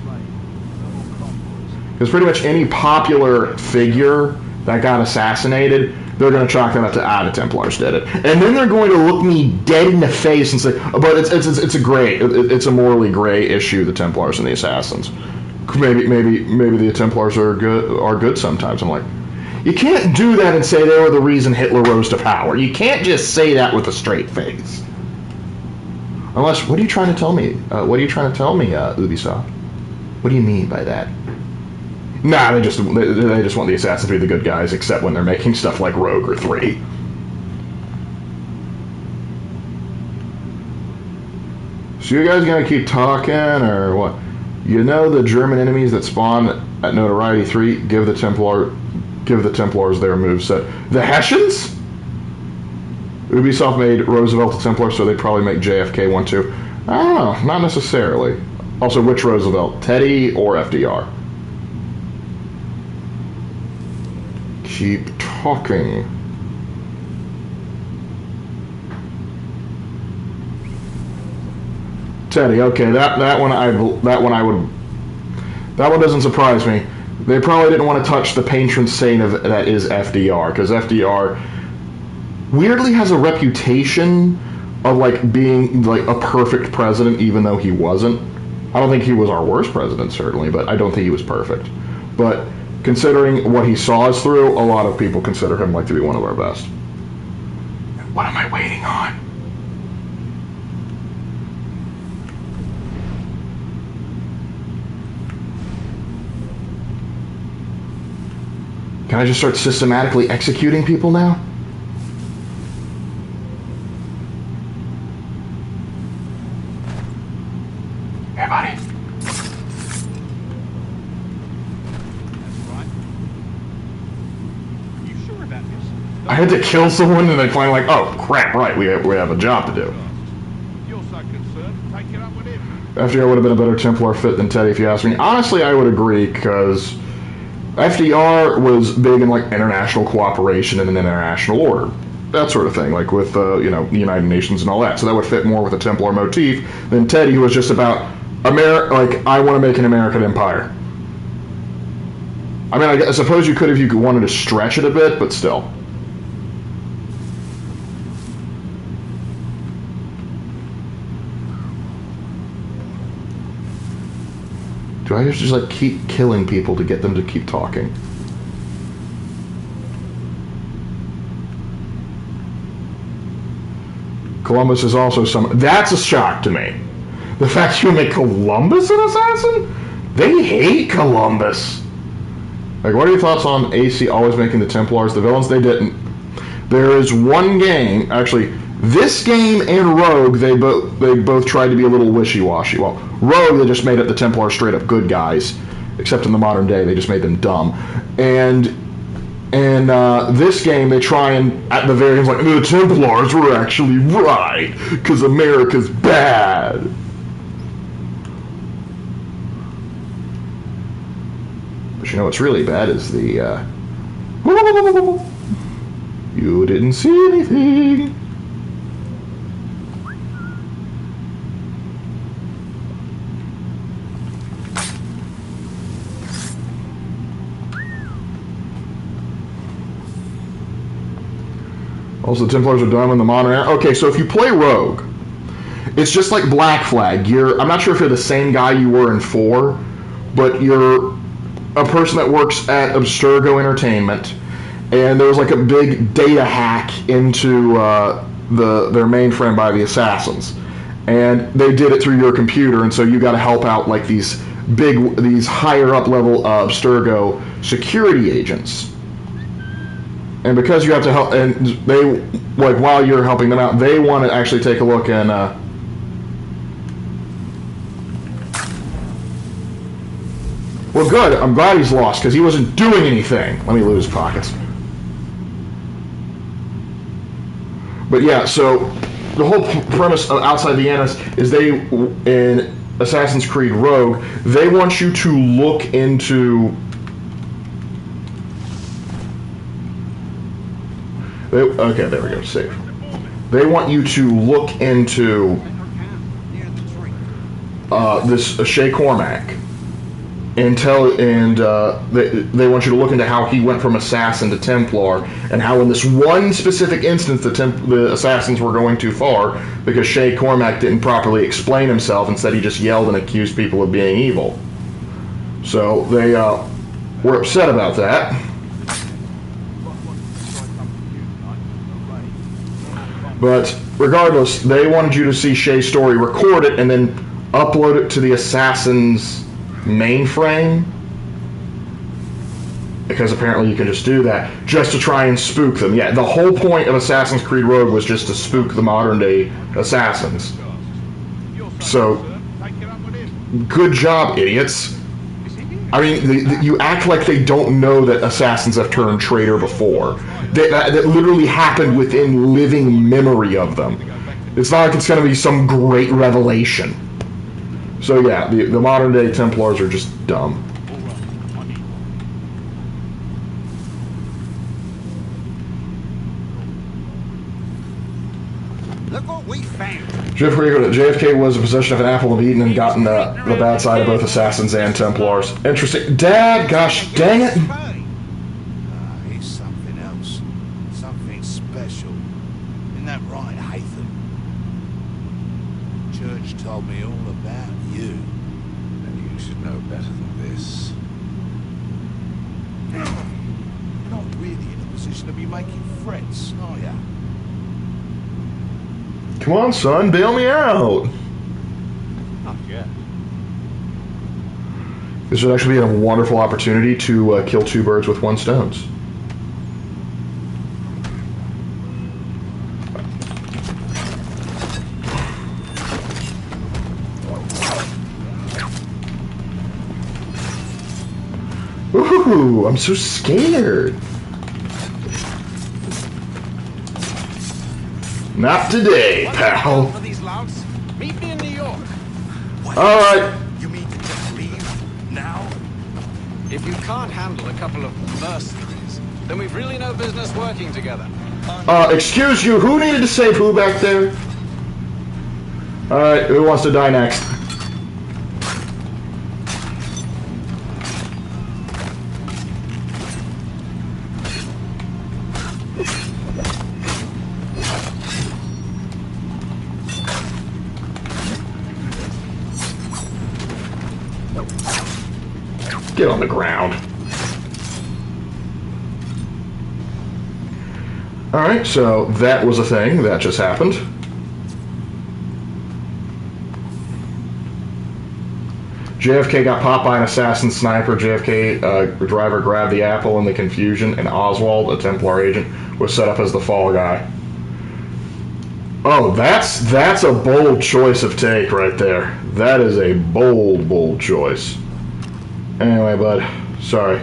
Because pretty much any popular figure that got assassinated, they're going to chalk that up to, the Templars did it. And then they're going to look me dead in the face and say, but it's a morally gray issue, the Templars and the assassins. Maybe the Templars are good sometimes. I'm like, you can't do that and say they were the reason Hitler rose to power. You can't just say that with a straight face. Unless, what are you trying to tell me? Ubisoft? What do you mean by that? Nah, they just want the assassins to be the good guys, except when they're making stuff like Rogue or 3. So you guys gonna keep talking, or what? You know the German enemies that spawn at Notoriety 3 give the Templars their moveset. The Hessians? Ubisoft made Roosevelt a Templar, so they'd probably make JFK one too. I don't know, not necessarily. Also, which Roosevelt? Teddy or FDR? Keep talking. Teddy, okay, that one doesn't surprise me. They probably didn't want to touch the patron saint that is FDR, because FDR weirdly has a reputation of being a perfect president, even though he wasn't. I don't think he was our worst president, certainly, but I don't think he was perfect. But considering what he saw us through, a lot of people consider him to be one of our best. What am I waiting on? Can I just start systematically executing people now? Hey, buddy. I had to kill someone and then finally oh crap, right, we have a job to do. You're so concerned, take it up with him. FDR would have been a better Templar fit than Teddy if you ask me. Honestly, I would agree, because FDR was big in international cooperation and an international order. That sort of thing, with the United Nations and all that. So that would fit more with a Templar motif than Teddy, who was just about I want to make an American empire. I mean, I suppose you could if you wanted to stretch it a bit, but still. Do I just keep killing people to get them to keep talking? Columbus is also that's a shock to me. The fact you make Columbus an assassin? They hate Columbus. What are your thoughts on AC always making the Templars the villains? They didn't. There is one game, actually, this game and Rogue, they both tried to be a little wishy-washy. Well, Rogue, they just made it the Templars straight up good guys, except in the modern day, they just made them dumb. And this game, they try and, at the very end, the Templars were actually right, because America's bad. But you know what's really bad is the, you didn't see anything. Also, the Templars are dumb in the modern era. Okay, so if you play Rogue, it's just like Black Flag. I'm not sure if you're the same guy you were in 4, but you're a person that works at Abstergo Entertainment, and there was a big data hack into their mainframe by the assassins, and they did it through your computer, and so you got to help out these these higher up level Abstergo security agents. And because you have to help, and they, like, while you're helping them out, they want to actually take a look and, well, good. I'm glad he's lost, because he wasn't doing anything. Let me lose pockets. But yeah, so the whole premise of Outside the Annis is in Assassin's Creed Rogue, they want you to look into... okay, there we go, save. They want you to look into this Shay Cormac. They want you to look into how he went from assassin to Templar, and how in this one specific instance the assassins were going too far because Shay Cormac didn't properly explain himself. Instead, he just yelled and accused people of being evil. So they were upset about that. But regardless, they wanted you to see Shay's story, record it, and then upload it to the assassin's mainframe, because apparently you can just do that, just to try and spook them. Yeah, the whole point of Assassin's Creed Rogue was just to spook the modern day assassins. So, good job, idiots. I mean, you act like they don't know that assassins have turned traitor before. That literally happened within living memory of them. It's not like it's going to be some great revelation. So yeah, the modern day Templars are just dumb. Look what we found. JFK was in possession of an apple of Eden and gotten the bad side of both assassins and Templars. Interesting. Dad, gosh dang it! He's something else. Something special. Isn't that right, Haytham? Church told me all about you. And you should know better than this. You're not really in a position to be making threats, are ya? Come on, son, bail me out. Not yet. This would actually be a wonderful opportunity to kill two birds with one stone. Ooh, I'm so scared. Not today, pal. For these louts? Meet me in New York. All right. You mean to just leave now? If you can't handle a couple of mercenaries, then we've really no business working together. Excuse you, who needed to save who back there? All right, who wants to die next? Get on the ground. Alright, so that was a thing. That just happened. JFK got popped by an assassin sniper. JFK driver grabbed the apple in the confusion, and Oswald, a Templar agent, was set up as the fall guy. Oh, that's a bold choice of take right there. That is a bold choice. Anyway, bud, sorry.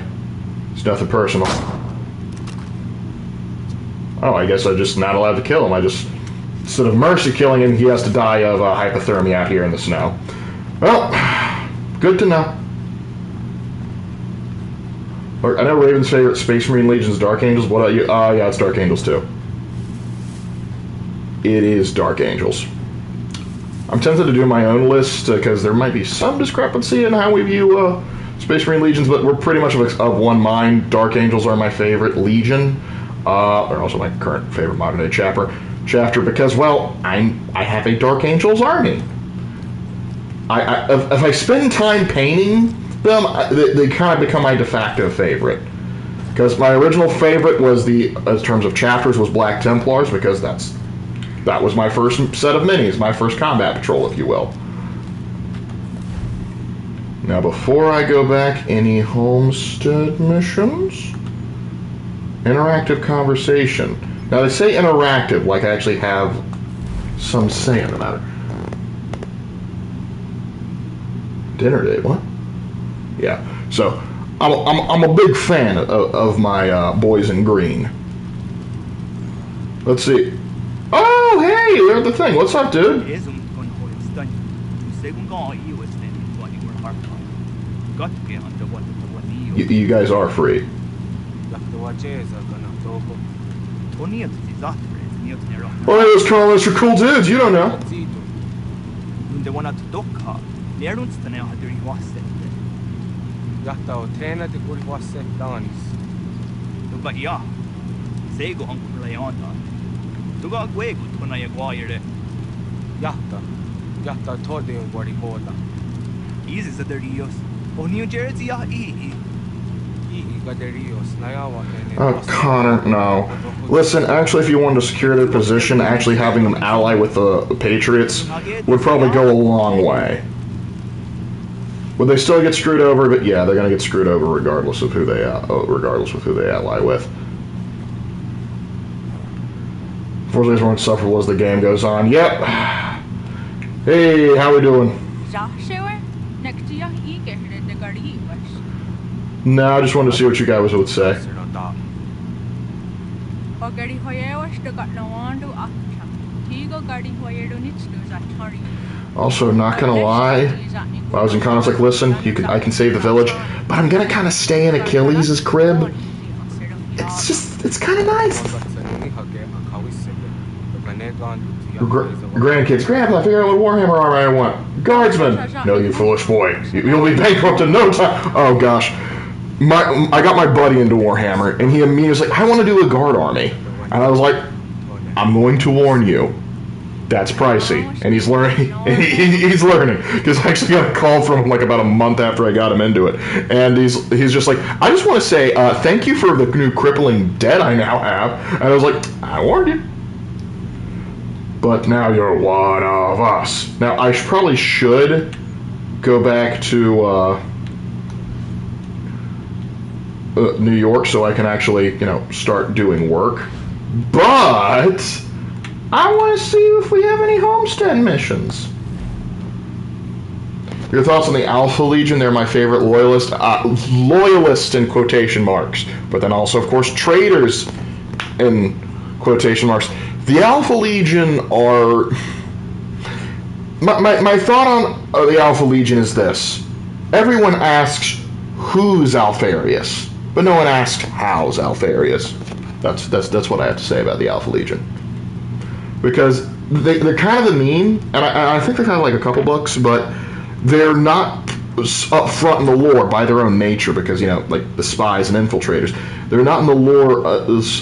It's nothing personal. Oh, I guess I'm just not allowed to kill him. I just, instead of mercy killing him, he has to die of hypothermia out here in the snow. Well, good to know. I know Raven's favorite Space Marine Legion is Dark Angels. What about you? Yeah, it's Dark Angels too. It is Dark Angels. I'm tempted to do my own list because there might be some discrepancy in how we view Space Marine Legions, but we're pretty much of one mind. Dark Angels are my favorite Legion. They're also my current favorite modern day chapter because, well, I have a Dark Angels army. If I spend time painting them, they kind of become my de facto favorite. Because my original favorite was in terms of chapters, was Black Templars, because that was my first set of minis, my first combat patrol, if you will. Now, before I go back, any homestead missions? Interactive conversation. Now, they say interactive, like I actually have some say in the matter. Dinner date, what? Yeah, so I'm a big fan of my boys in green. Let's see. Oh, hey, they're at the thing. What's up, dude? You guys are free. Oh, hey, those colonists are cool dudes. You don't know. Oh, Connor, no. Listen, actually, if you wanted to secure their position, actually having them ally with the Patriots would probably go a long way. Would they still get screwed over? But yeah, they're gonna get screwed over regardless of who they ally with. Unfortunately, it's more insufferable as the game goes on. Yep. Hey, how we doing? No, I just wanted to see what you guys would say. Also, not gonna lie, when I was in con, I was like, listen, I can save the village, but I'm gonna kind of stay in Achilles' crib. It's kind of nice. Grandkids, Grandpa, figure out what Warhammer armor I want. Guardsman. No, you foolish boy. You'll be bankrupt in no time. Oh gosh. I got my buddy into Warhammer, and he immediately was like, I want to do a guard army. And I was like, I'm going to warn you. That's pricey. And he's learning. He's learning. Because I actually got a call from him like about a month after I got him into it. And he's just like, I just want to say, thank you for the new crippling debt I now have. And I was like, I warned you. But now you're one of us. Now, I probably should go back to New York so I can actually, start doing work. But I want to see if we have any homestead missions. Your thoughts on the Alpha Legion? They're my favorite loyalist in quotation marks. But then also, of course, traitors in quotation marks. The Alpha Legion are... My thought on the Alpha Legion is this. Everyone asks, who's Alpharius? But no one asks, how's Alpharius? That's what I have to say about the Alpha Legion. Because they're kind of a meme, and I think they've had like a couple books, but they're not up front in the lore by their own nature, because like the spies and infiltrators, they're not in the lore.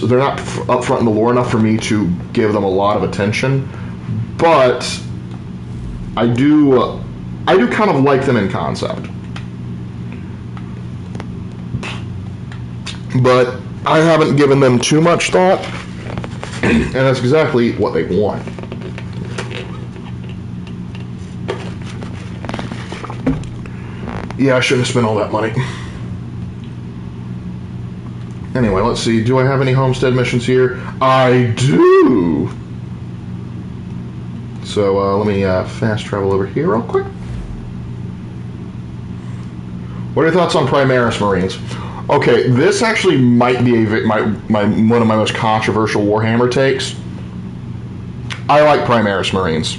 They're not up front in the lore enough for me to give them a lot of attention. But I do kind of like them in concept. But I haven't given them too much thought, and that's exactly what they want. Yeah, I shouldn't have spent all that money. Anyway, let's see. Do I have any homestead missions here? I do! So, let me fast travel over here real quick. What are your thoughts on Primaris Marines? Okay, this actually might be one of my most controversial Warhammer takes. I like Primaris Marines.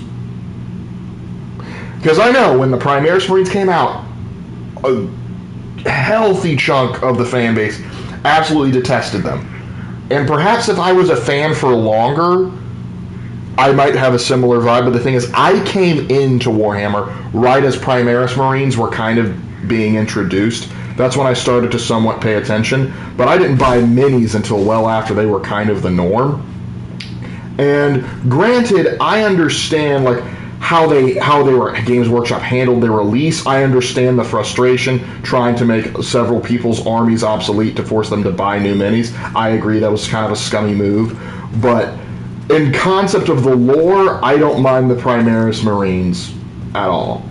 Because I know when the Primaris Marines came out, a healthy chunk of the fan base absolutely detested them. And perhaps if I was a fan for longer, I might have a similar vibe. But the thing is, I came into Warhammer right as Primaris Marines were kind of being introduced. That's when I started to somewhat pay attention. But I didn't buy minis until well after they were kind of the norm. And granted, I understand how Games Workshop handled their release. I understand the frustration trying to make several people's armies obsolete to force them to buy new minis. I agree that was kind of a scummy move. But in concept of the lore, I don't mind the Primaris Marines at all.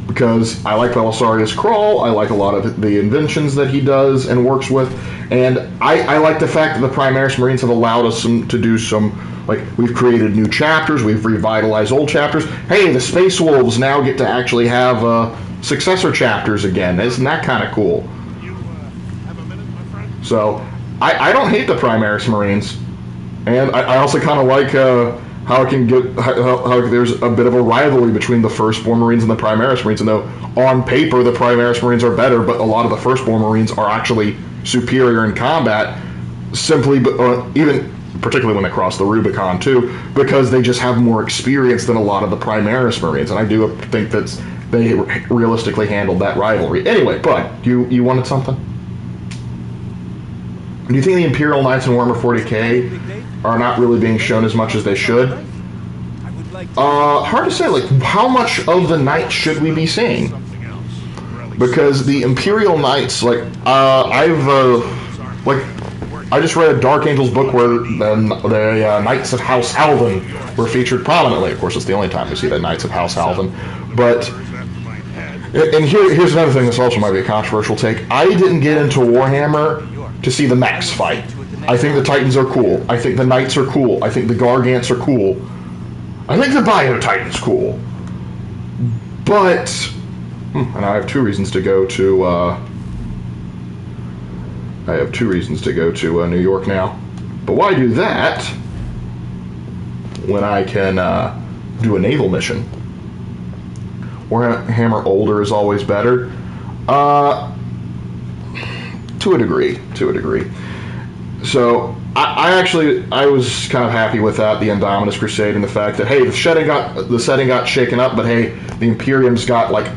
because I like Belisarius' crawl, I like a lot of the inventions that he does and works with, and I like the fact that the Primaris Marines have allowed us to do some, like, we've created new chapters, we've revitalized old chapters. Hey, the Space Wolves now get to actually have successor chapters again. Isn't that kind of cool? So, I don't hate the Primaris Marines, and I also kind of like how it can get how there's a bit of a rivalry between the Firstborn Marines and the Primaris Marines. And though on paper the Primaris Marines are better, but a lot of the Firstborn Marines are actually superior in combat, simply even particularly when they cross the Rubicon too, because they just have more experience than a lot of the Primaris Marines. And I do think that they realistically handled that rivalry. Anyway, but you wanted something? Do you think the Imperial Knights in Warhammer 40k are not really being shown as much as they should? Hard to say. Like, how much of the Knights should we be seeing? Because the Imperial Knights, like, I just read a Dark Angels book where the Knights of House Alvin were featured prominently. Of course, it's the only time we see the Knights of House Alvin. But, and here's another thing. This also might be a controversial take. I didn't get into Warhammer to see the mechs fight. I think the Titans are cool. I think the Knights are cool. I think the Gargants are cool. I think the Bio-Titan's cool. But, and I have two reasons to go to, New York now. But why do that when I can do a naval mission? Warhammer Older is always better. To a degree. So I was kind of happy with that, the Indominus Crusade, and the fact that, hey, the setting got shaken up, but hey, the Imperium's got, like,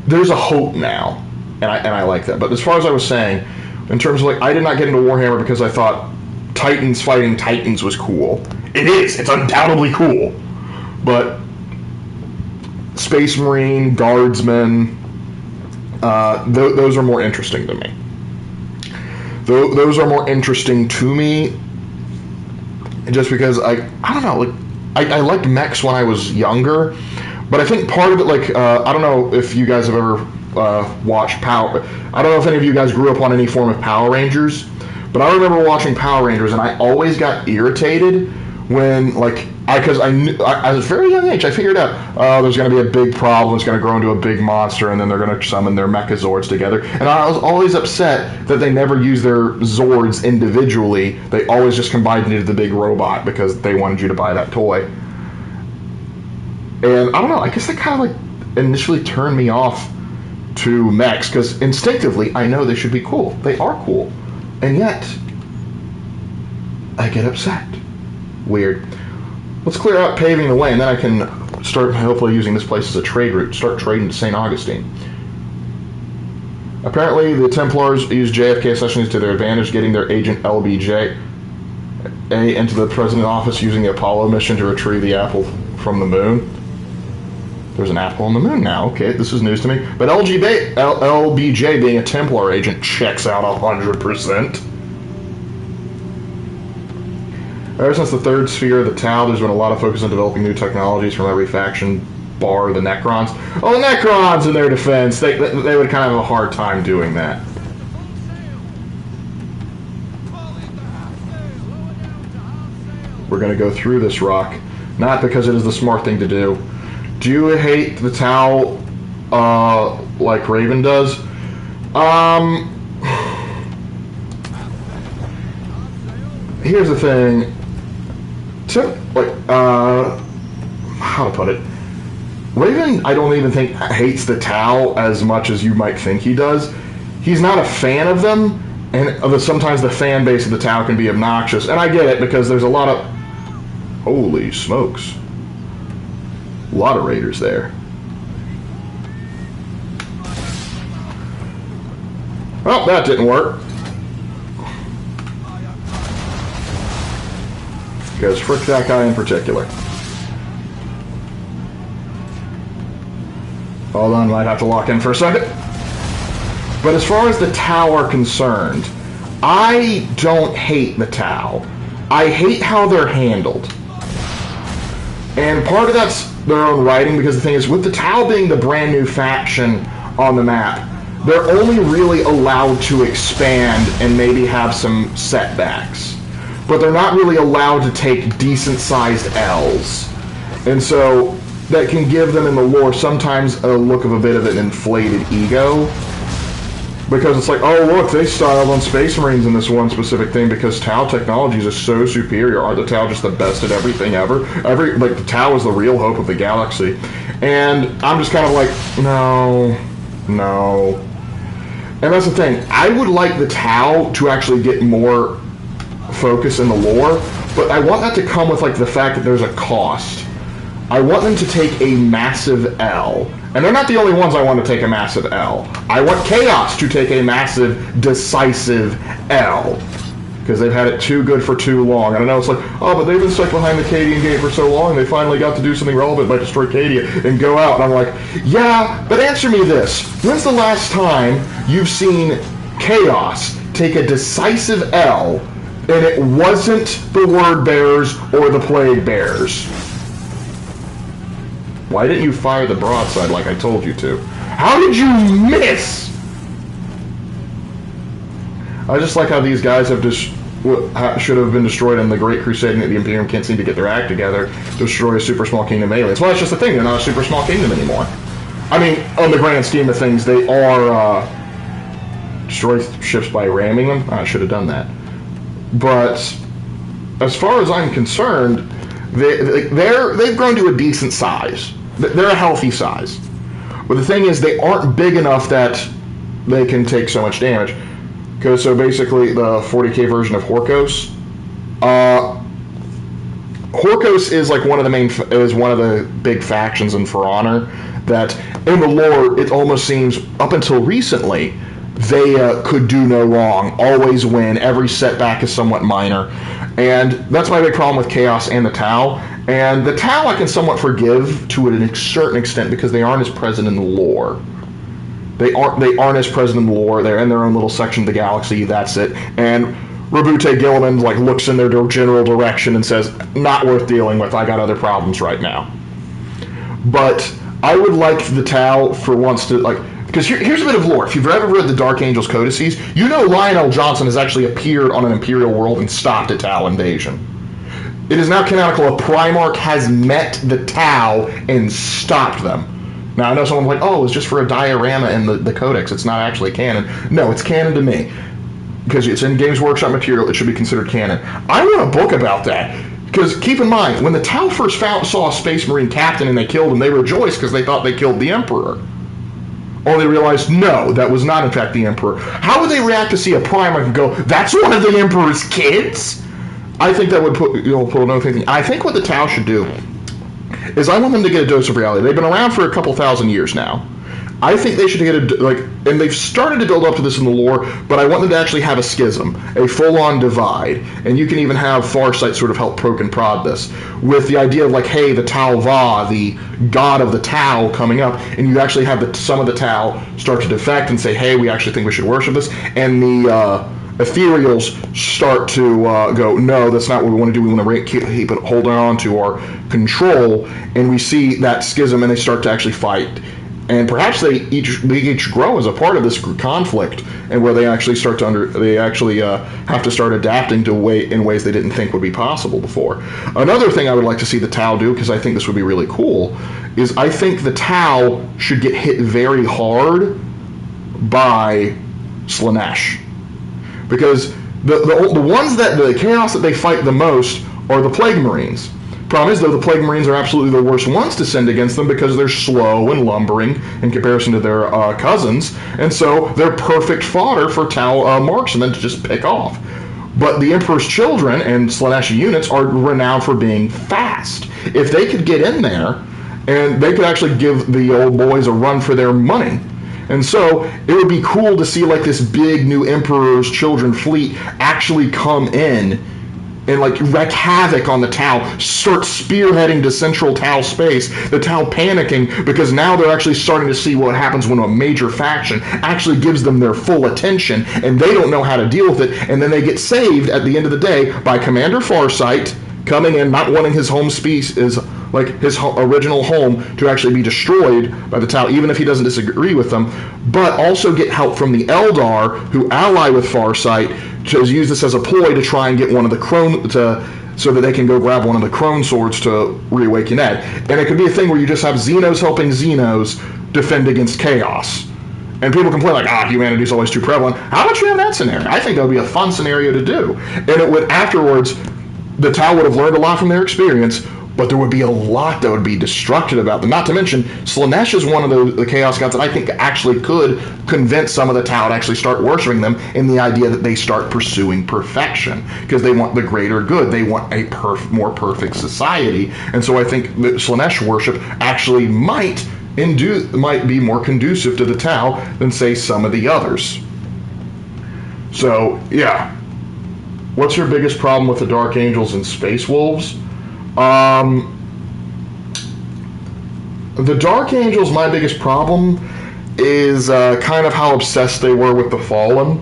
there's a hope now, and I like that. But as far as I was saying, in terms of, like, I did not get into Warhammer because I thought Titans fighting Titans was cool. It is. It's undoubtedly cool. But Space Marine, Guardsmen, those are more interesting to me. Those are more interesting to me just because I don't know, like, I liked mechs when I was younger, but I think part of it, like, I don't know if you guys have ever watched I don't know if any of you guys grew up on any form of Power Rangers, but I remember watching Power Rangers and I always got irritated when, like, because I knew, at a very young age, I figured out, there's going to be a big problem, it's going to grow into a big monster, and then they're going to summon their Mechazords together. And I was always upset that they never used their Zords individually. They always just combined into the big robot because they wanted you to buy that toy. And I don't know, I guess that kind of, like, initially turned me off to mechs, because instinctively, I know they should be cool. They are cool. And yet, I get upset. Weird. Let's clear out paving the way, and then I can start hopefully using this place as a trade route. Start trading to St. Augustine. Apparently, the Templars use JFK sessions to their advantage, getting their agent LBJ into the president's office using the Apollo mission to retrieve the apple from the moon. There's an apple on the moon now. Okay, this is news to me. But LBJ being a Templar agent checks out 100%. Ever since the third sphere of the Tau, there's been a lot of focus on developing new technologies from every faction, bar the Necrons. Oh, the Necrons, in their defense, they would kind of have a hard time doing that. We're going to go through this rock, not because it is the smart thing to do. Do you hate the Tau like Raven does? Here's the thing. How to put it? Raven, I don't even think hates the Tau as much as you might think he does. He's not a fan of them, and sometimes the fan base of the Tau can be obnoxious, and I get it because there's a lot of... Holy smokes. A lot of raiders there. Well, that didn't work. Because frick that guy in particular. Hold on, might have to lock in for a second. But as far as the Tau are concerned, I don't hate the Tau. I hate how they're handled. And part of that's their own writing, because the thing is, with the Tau being the brand new faction on the map, they're only really allowed to expand and maybe have some setbacks. But they're not really allowed to take decent-sized L's. And so that can give them in the lore sometimes a look of a bit of an inflated ego. Because it's like, oh look, they styled on Space Marines in this one specific thing because Tau technologies are so superior. Are the Tau just the best at everything ever? Like, the Tau is the real hope of the galaxy. And I'm just kind of like, no. And that's the thing. I would like the Tau to actually get more focus in the lore, but I want that to come with, like, the fact that there's a cost. I want them to take a massive L. And they're not the only ones I want to take a massive L. I want Chaos to take a massive, decisive L. Because they've had it too good for too long. And I know it's like, oh, but they've been stuck behind the Cadian Gate for so long, they finally got to do something relevant by destroy Cadia and go out. And I'm like, yeah, but answer me this. When's the last time you've seen Chaos take a decisive L and it wasn't the Word Bearers or the Plague Bearers? Why didn't you fire the broadside like I told you to? How did you miss? I just like how these guys have should have been destroyed in the Great Crusade, and the Imperium can't seem to get their act together to destroy a super small kingdom of aliens. Well, that's just the thing. They're not a super small kingdom anymore. I mean, on the grand scheme of things, they are destroy ships by ramming them. I should have done that. But as far as I'm concerned, they've grown to a decent size. They're a healthy size. But the thing is, they aren't big enough that they can take so much damage. Because so basically, the 40k version of Horkos, Horkos is like one of the big factions in For Honor that, in the lore, it almost seems up until recently they could do no wrong, always win. Every setback is somewhat minor, and that's my big problem with Chaos and the Tau. And the Tau I can somewhat forgive to a certain extent because they aren't as present in the lore. They aren't as present in the lore. They're in their own little section of the galaxy. That's it. And Rabute Gilliman looks in their general direction and says, "Not worth dealing with. I got other problems right now." But I would like the Tau for once to because here's a bit of lore. If you've ever read the Dark Angels codices, you know Lionel Johnson has actually appeared on an Imperial world and stopped a Tau invasion. It is now canonical. A Primarch has met the Tau and stopped them. Now, I know someone's like, oh, it's just for a diorama in the codex. It's not actually canon. No, it's canon to me. Because it's in Games Workshop material, it should be considered canon. I wrote a book about that. Because keep in mind, when the Tau first saw a Space Marine captain and they killed him, they rejoiced because they thought they killed the Emperor. Only realized, no, that was not in fact the Emperor. How would they react to see a Primarch and go, that's one of the Emperor's kids? I think that would put another thing. I think what the Tau should do is I want them to get a dose of reality. They've been around for a couple thousand years now. I think they should get and they've started to build up to this in the lore, but I want them to actually have a schism, a full-on divide, and you can even have Farsight sort of help poke and prod this, with the idea of hey, the Tau Va, the god of the Tau, coming up, and you actually have some of the Tau start to defect and say, hey, we actually think we should worship this, and the Ethereals start to go, no, that's not what we want to do. We want to keep it, holding on to our control, and we see that schism, and they start to actually fight. And perhaps they each grow as a part of this conflict, and where they actually have to start adapting to in ways they didn't think would be possible before. Another thing I would like to see the Tau do, because I think this would be really cool, is I think the Tau should get hit very hard by Slaanesh. Because the ones the Chaos that they fight the most are the Plague Marines. Problem is, though, the Plague Marines are absolutely the worst ones to send against them because they're slow and lumbering in comparison to their cousins, and so they're perfect fodder for Tau marksmen to just pick off. But the Emperor's Children and Slaaneshi units are renowned for being fast. If they could get in there, and they could actually give the old boys a run for their money. And so it would be cool to see this big new Emperor's Children fleet actually come in and wreak havoc on the Tau, start spearheading to central Tau space, the Tau panicking because now they're actually starting to see what happens when a major faction actually gives them their full attention, and they don't know how to deal with it, and then they get saved at the end of the day by Commander Farsight coming in, not wanting his home like his original home to actually be destroyed by the Tau, even if he doesn't disagree with them, but also get help from the Eldar, who ally with Farsight, to use this as a ploy to try and get one of the Crone so that they can go grab one of the Crone swords to reawaken Ed. And it could be a thing where you just have Xenos helping Xenos defend against Chaos. And people complain like, humanity's always too prevalent. How about you have that scenario? I think that would be a fun scenario to do. And it would, afterwards, the Tau would have learned a lot from their experience, but there would be a lot that would be destructive about them. Not to mention, Slaanesh is one of the Chaos Gods that I think actually could convince some of the Tau to actually start worshiping them in the idea that they start pursuing perfection. Because they want the greater good. They want a more perfect society. And so I think that Slaanesh worship actually might be more conducive to the Tau than, say, some of the others. So, yeah. What's your biggest problem with the Dark Angels and Space Wolves? The Dark Angels, my biggest problem is kind of how obsessed they were with the Fallen.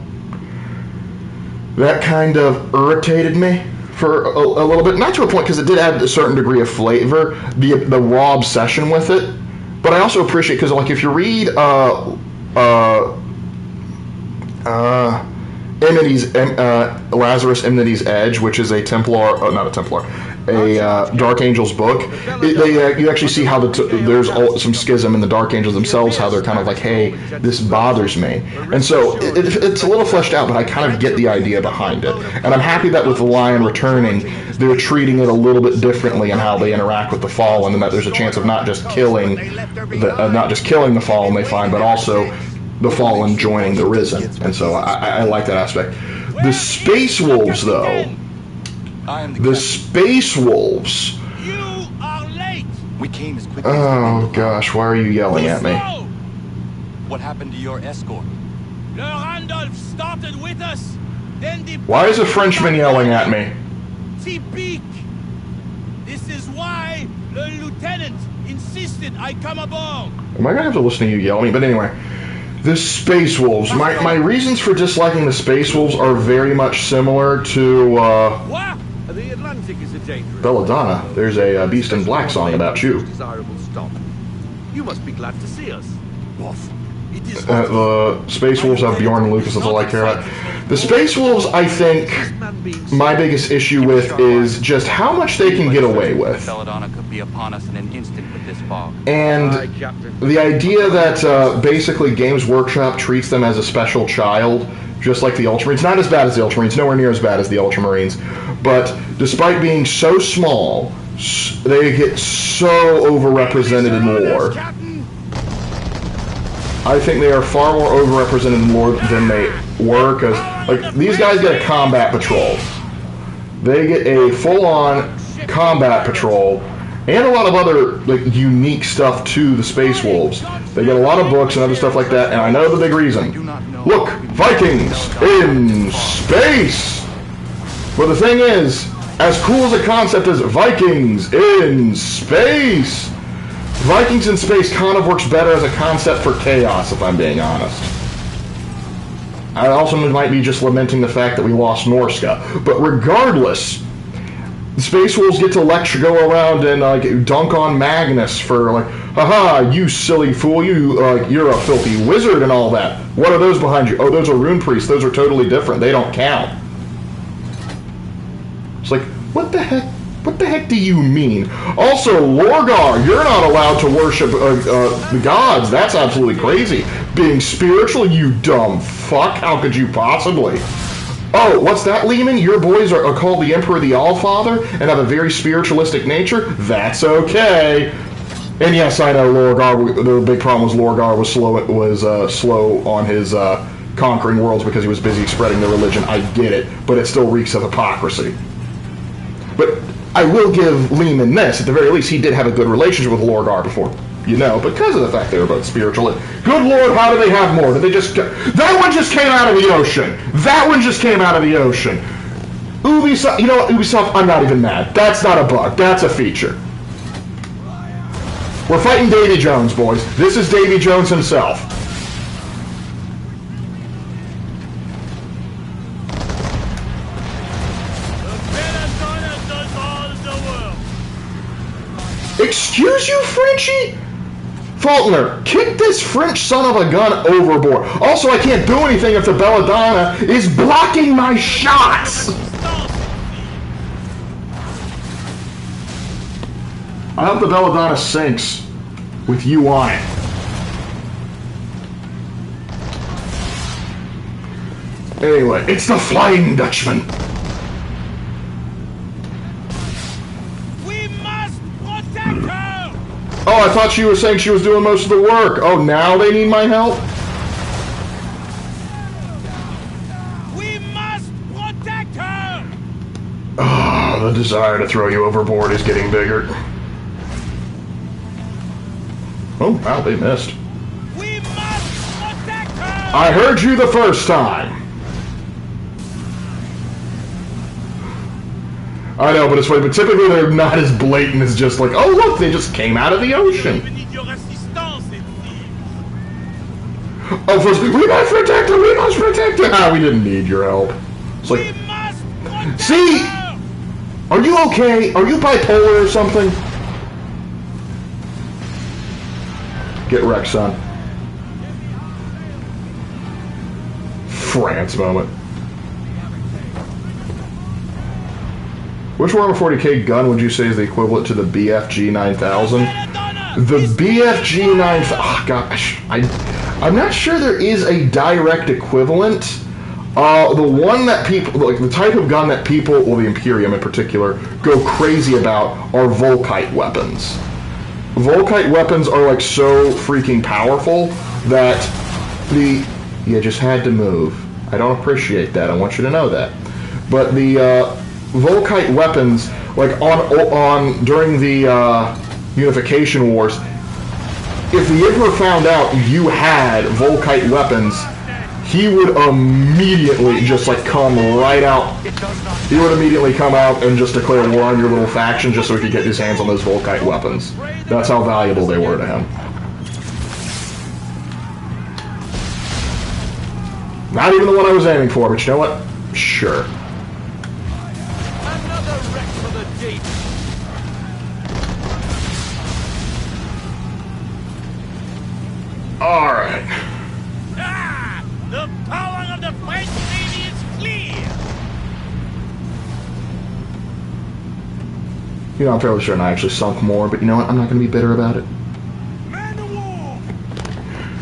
That kind of irritated me for a little bit. Not to a point, because it did add a certain degree of flavor, the raw obsession with it. But I also appreciate, because like if you read Lazarus Enmity's Edge, which is a Dark Angels book, you actually see how there's some schism in the Dark Angels themselves, how they're kind of like, hey, this bothers me. And so it's a little fleshed out, but I kind of get the idea behind it. And I'm happy that with the Lion returning, they're treating it a little bit differently in how they interact with the Fallen, and that there's a chance of not just killing the Fallen they find, but also the Fallen joining the Risen. And so I like that aspect. The Space Wolves, though. The Space Wolves. You are late. We came as quickly Oh gosh, why are you yelling at me? What happened to your escort? Le Randolph started with us. Then the Why is a Frenchman yelling at me? Typique. This is why the lieutenant insisted I come aboard. Am I gonna have to listen to you yell at me? But anyway, the Space Wolves. My reasons for disliking the Space Wolves are very much similar to What? The Atlantic is a dangerous. Belladonna. There's a Beast in Black song about you. Desirable stop. You must be glad to see us. Wolf. It is The Space Wolves have Bjorn and Lucas, that's all I care about. The Space Wolves, I think, my biggest issue with is just how much they can get away with. Belladonna could be upon us in an instant with this fog. And the idea that basically Games Workshop treats them as a special child, just like the Ultramarines. Not as bad as the Ultramarines, nowhere near as bad as the Ultramarines. But despite being so small, they get so overrepresented in war. I think they are far more overrepresented in war than they were, because like these guys get a combat patrol. They get a full-on combat patrol and a lot of other like unique stuff to the Space Wolves. They get a lot of books and other stuff like that, and I know the big reason. Look, Vikings in space! But the thing is, as cool as a concept as Vikings in space, Vikings in space kind of works better as a concept for Chaos, if I'm being honest. I also might be just lamenting the fact that we lost Norska. But regardless, the Space Wolves get to go around and dunk on Magnus for like, haha, you silly fool, you're a filthy wizard and all that. What are those behind you? Oh, those are rune priests. Those are totally different. They don't count. It's like, what the heck? What the heck do you mean? Also, Lorgar, you're not allowed to worship the gods. That's absolutely crazy. Being spiritual, you dumb fuck. How could you possibly? Oh, what's that, Lehman? Your boys are called the Emperor the Allfather and have a very spiritualistic nature? That's okay. And yes, I know Lorgar. The big problem was Lorgar was slow on his conquering worlds because he was busy spreading the religion. I get it, but it still reeks of hypocrisy. But I will give Lehman this. At the very least, he did have a good relationship with Lorgar before, because of the fact they were both spiritual. Good Lord, how do they have more? Did they just... That one just came out of the ocean. That one just came out of the ocean. Ubisoft, Ubisoft, I'm not even mad. That's not a bug. That's a feature. We're fighting Davy Jones, boys. This is Davy Jones himself. Excuse you, Frenchie? Faulkner, kick this French son of a gun overboard. Also, I can't do anything if the Belladonna is blocking my shots. I hope the Belladonna sinks with you on it. Anyway, it's the Flying Dutchman. We must protect her! Oh, I thought she was saying she was doing most of the work. Oh, now they need my help? We must protect her! Oh, the desire to throw you overboard is getting bigger. Oh, wow, they missed. We must protect her! I heard you the first time. I know, but it's funny, but typically they're not as blatant as just like, oh, look, they just came out of the ocean. We need your assistance, it seems. Oh, first, we must protect her, we must protect her. Ah, we didn't need your help. It's like, We must protect see? her! Are you okay? Are you bipolar or something? Get wrecked, son. France moment. Which Warhammer 40k gun would you say is the equivalent to the BFG 9000? The BFG 9000... Oh, gosh. I'm not sure there is a direct equivalent. The one that people... Like, the type of gun that people, well, the Imperium in particular, go crazy about are Volkite weapons. Volkite weapons are, like, so freaking powerful that the... You just had to move. I don't appreciate that. I want you to know that. But the, Volkite weapons, like on during the Unification Wars, if the Emperor found out you had Volkite weapons, he would immediately just like come right out. He would immediately come out and just declare war on your little faction just so he could get his hands on those Volkite weapons. That's how valuable they were to him. Not even the one I was aiming for, but you know what? Sure. Alright. Ah! The power of the French Navy is clear! You know, I'm fairly certain I actually sunk more, but you know what? I'm not going to be bitter about it. Man of war!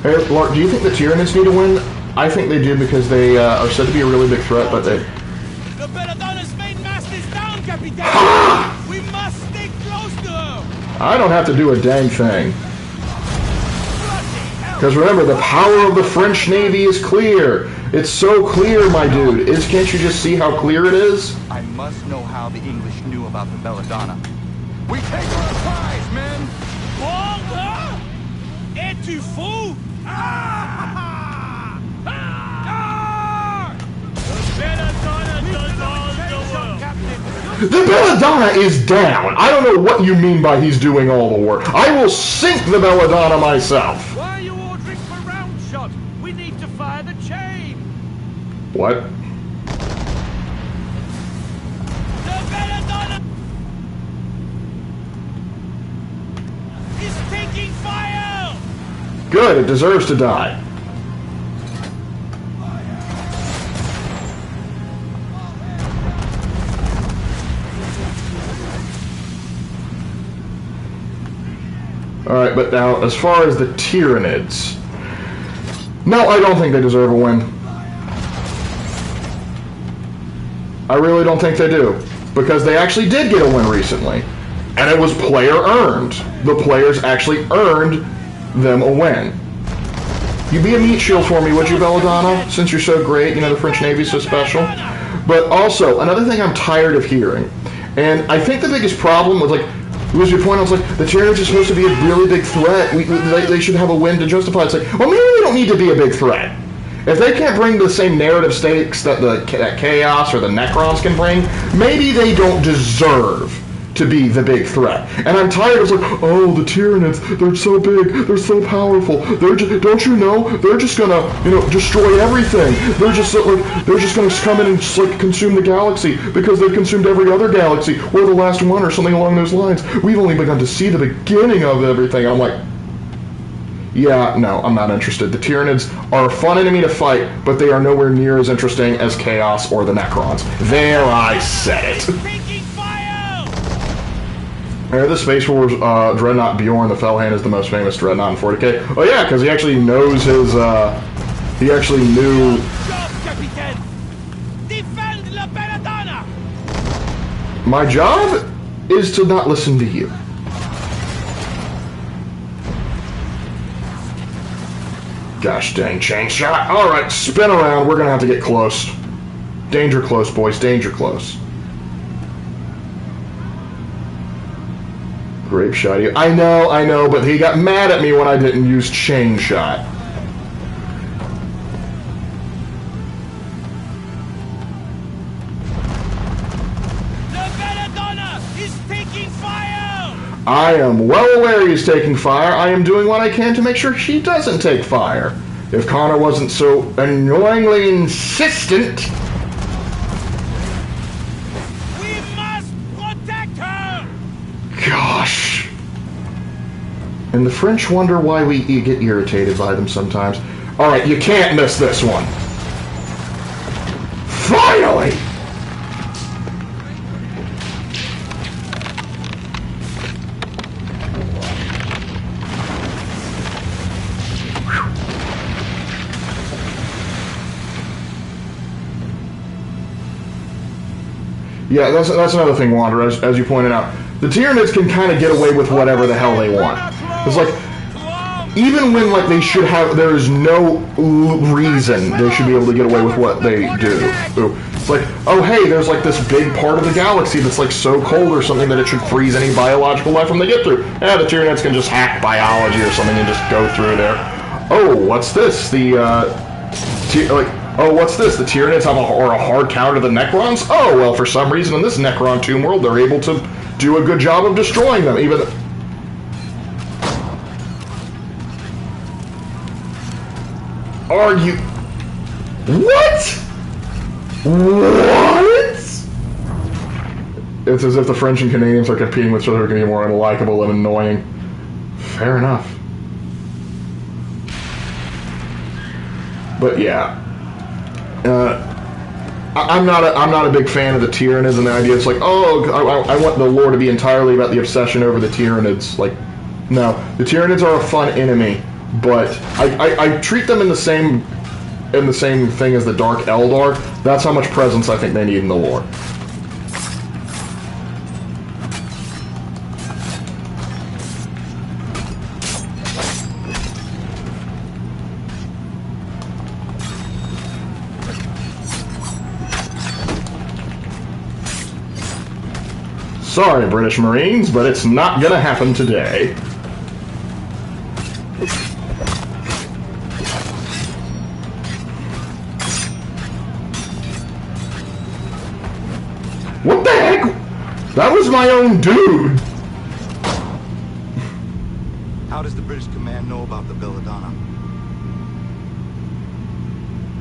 Hey, Lark, do you think the Tyranids need to win? I think they do because they are said to be a really big threat, but they... The Belladonna's main mast is down, Capitan! We must stay close to her! I don't have to do a dang thing. Because remember, the power of the French Navy is clear. It's so clear, my dude. Can't you just see how clear it is? I must know how the English knew about the Belladonna. We take her as prize, men! Hold her! Es-tu fou? Ah! The Belladonna does all the work! The Belladonna is down. I don't know what you mean by he's doing all the work. I will sink the Belladonna myself. Why are you ordering for round shot? We need to fire the chain! What? The Belladonna is taking fire! Good, it deserves to die. Alright, but now, as far as the Tyranids... No, I don't think they deserve a win. I really don't think they do. Because they actually did get a win recently. And it was player-earned. The players actually earned them a win. You be a meat shield for me, would you, Belladonna? Since you're so great, you know, the French Navy's so special. But also, another thing I'm tired of hearing, and I think the biggest problem was, like, was your point? I was like, the Tyranids are supposed to be a really big threat. They should have a win to justify it. It's like, well, maybe they don't need to be a big threat. If they can't bring the same narrative stakes that that Chaos or the Necrons can bring, maybe they don't deserve to be the big threat. And I'm tired of like, oh, the Tyranids, they're so big, they're so powerful. They're just, don't you know? They're just gonna, destroy everything. They're just gonna come in and just like consume the galaxy because they've consumed every other galaxy. We're the last one or something along those lines. We've only begun to see the beginning of everything. I'm like, yeah, no, I'm not interested. The Tyranids are a fun enemy to fight, but they are nowhere near as interesting as Chaos or the Necrons. There, I said it. Taking fire! The Space Wars Dreadnought Bjorn, the Fellhand, is the most famous Dreadnought in 40k. Oh yeah, because he actually knows his, he actually knew... Job, Captain! Defend La Belladonna! My job is to not listen to you. Gosh dang, chain shot. Alright, spin around. We're gonna have to get close. Danger close, boys. Danger close. Grape shot. I know, but he got mad at me when I didn't use chain shot. La Belladonna is taking fire! I am well aware he's taking fire. I am doing what I can to make sure she doesn't take fire. If Connor wasn't so annoyingly insistent... We must protect her! Gosh. And the French wonder why we get irritated by them sometimes. Alright, you can't miss this one. Finally! Yeah, that's another thing, Wander, as you pointed out. The Tyranids can kind of get away with whatever the hell they want. It's like, even when like they should have, there is no reason they should be able to get away with what they do. It's like, oh hey, there's like this big part of the galaxy that's like so cold or something that it should freeze any biological life when they get through. Yeah, the Tyranids can just hack biology or something and just go through there. Oh, what's this? Oh, what's this? The Tyranids have a hard counter to the Necrons? Oh, well, for some reason in this Necron Tomb world, they're able to do a good job of destroying them, even... Are you... What? What? It's as if the French and Canadians are competing with each other to be more unlikable and annoying. Fair enough. But yeah. I'm not a big fan of the Tyranids and the idea. It's like, oh, I want the lore to be entirely about the obsession over the Tyranids. Like, no, the Tyranids are a fun enemy, but I treat them in the same thing as the Dark Eldar. That's how much presence I think they need in the lore. Sorry, British Marines, but it's not gonna happen today. What the heck? That was my own dude! How does the British command know about the Belladonna?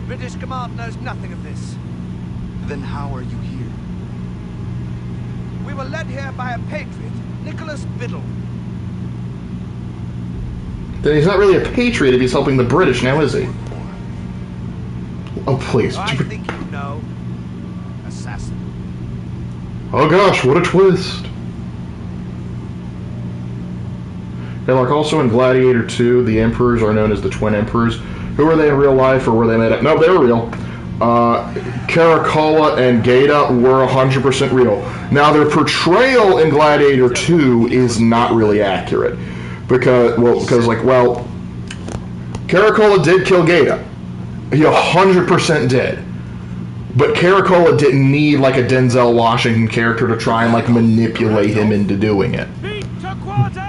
British command knows nothing of this. Then how are you here? We were led here by a patriot, Nicholas Biddle. Then he's not really a patriot if he's helping the British now, is he? Oh, please. I think you know. Assassin. Oh gosh, what a twist. Hey, Lark, also in Gladiator 2, the Emperors are known as the Twin Emperors. Who are they in real life, or were they made up? No, they were real. Caracolla and Gaeta were 100% real. Now, their portrayal in Gladiator 2 is not really accurate. Because Caracolla did kill Gaeta. He 100% did. But Caracolla didn't need, like, a Denzel Washington character to try and, like, manipulate him into doing it.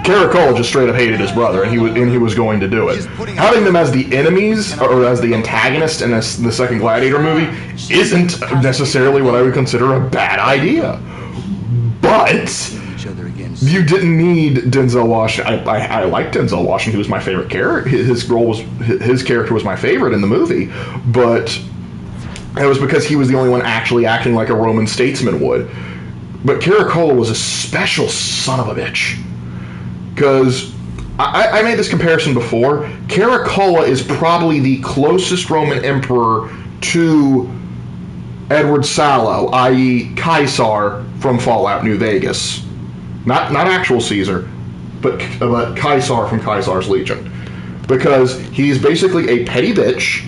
Caracolla just straight up hated his brother, and he was going to do it. Having them as the enemies, or as the antagonist in the second Gladiator movie, isn't necessarily what I would consider a bad idea. but each other again. you didn't need Denzel Washington. I liked Denzel Washington. He was my favorite character. His character was my favorite in the movie, but it was because he was the only one actually acting like a Roman statesman would. But Caracola was a special son of a bitch. Because I made this comparison before. Caracola is probably the closest Roman emperor to Edward Sallow, i.e. Caesar from Fallout New Vegas. Not actual Caesar, but Caesar from Caesar's Legion. Because he's basically a petty bitch.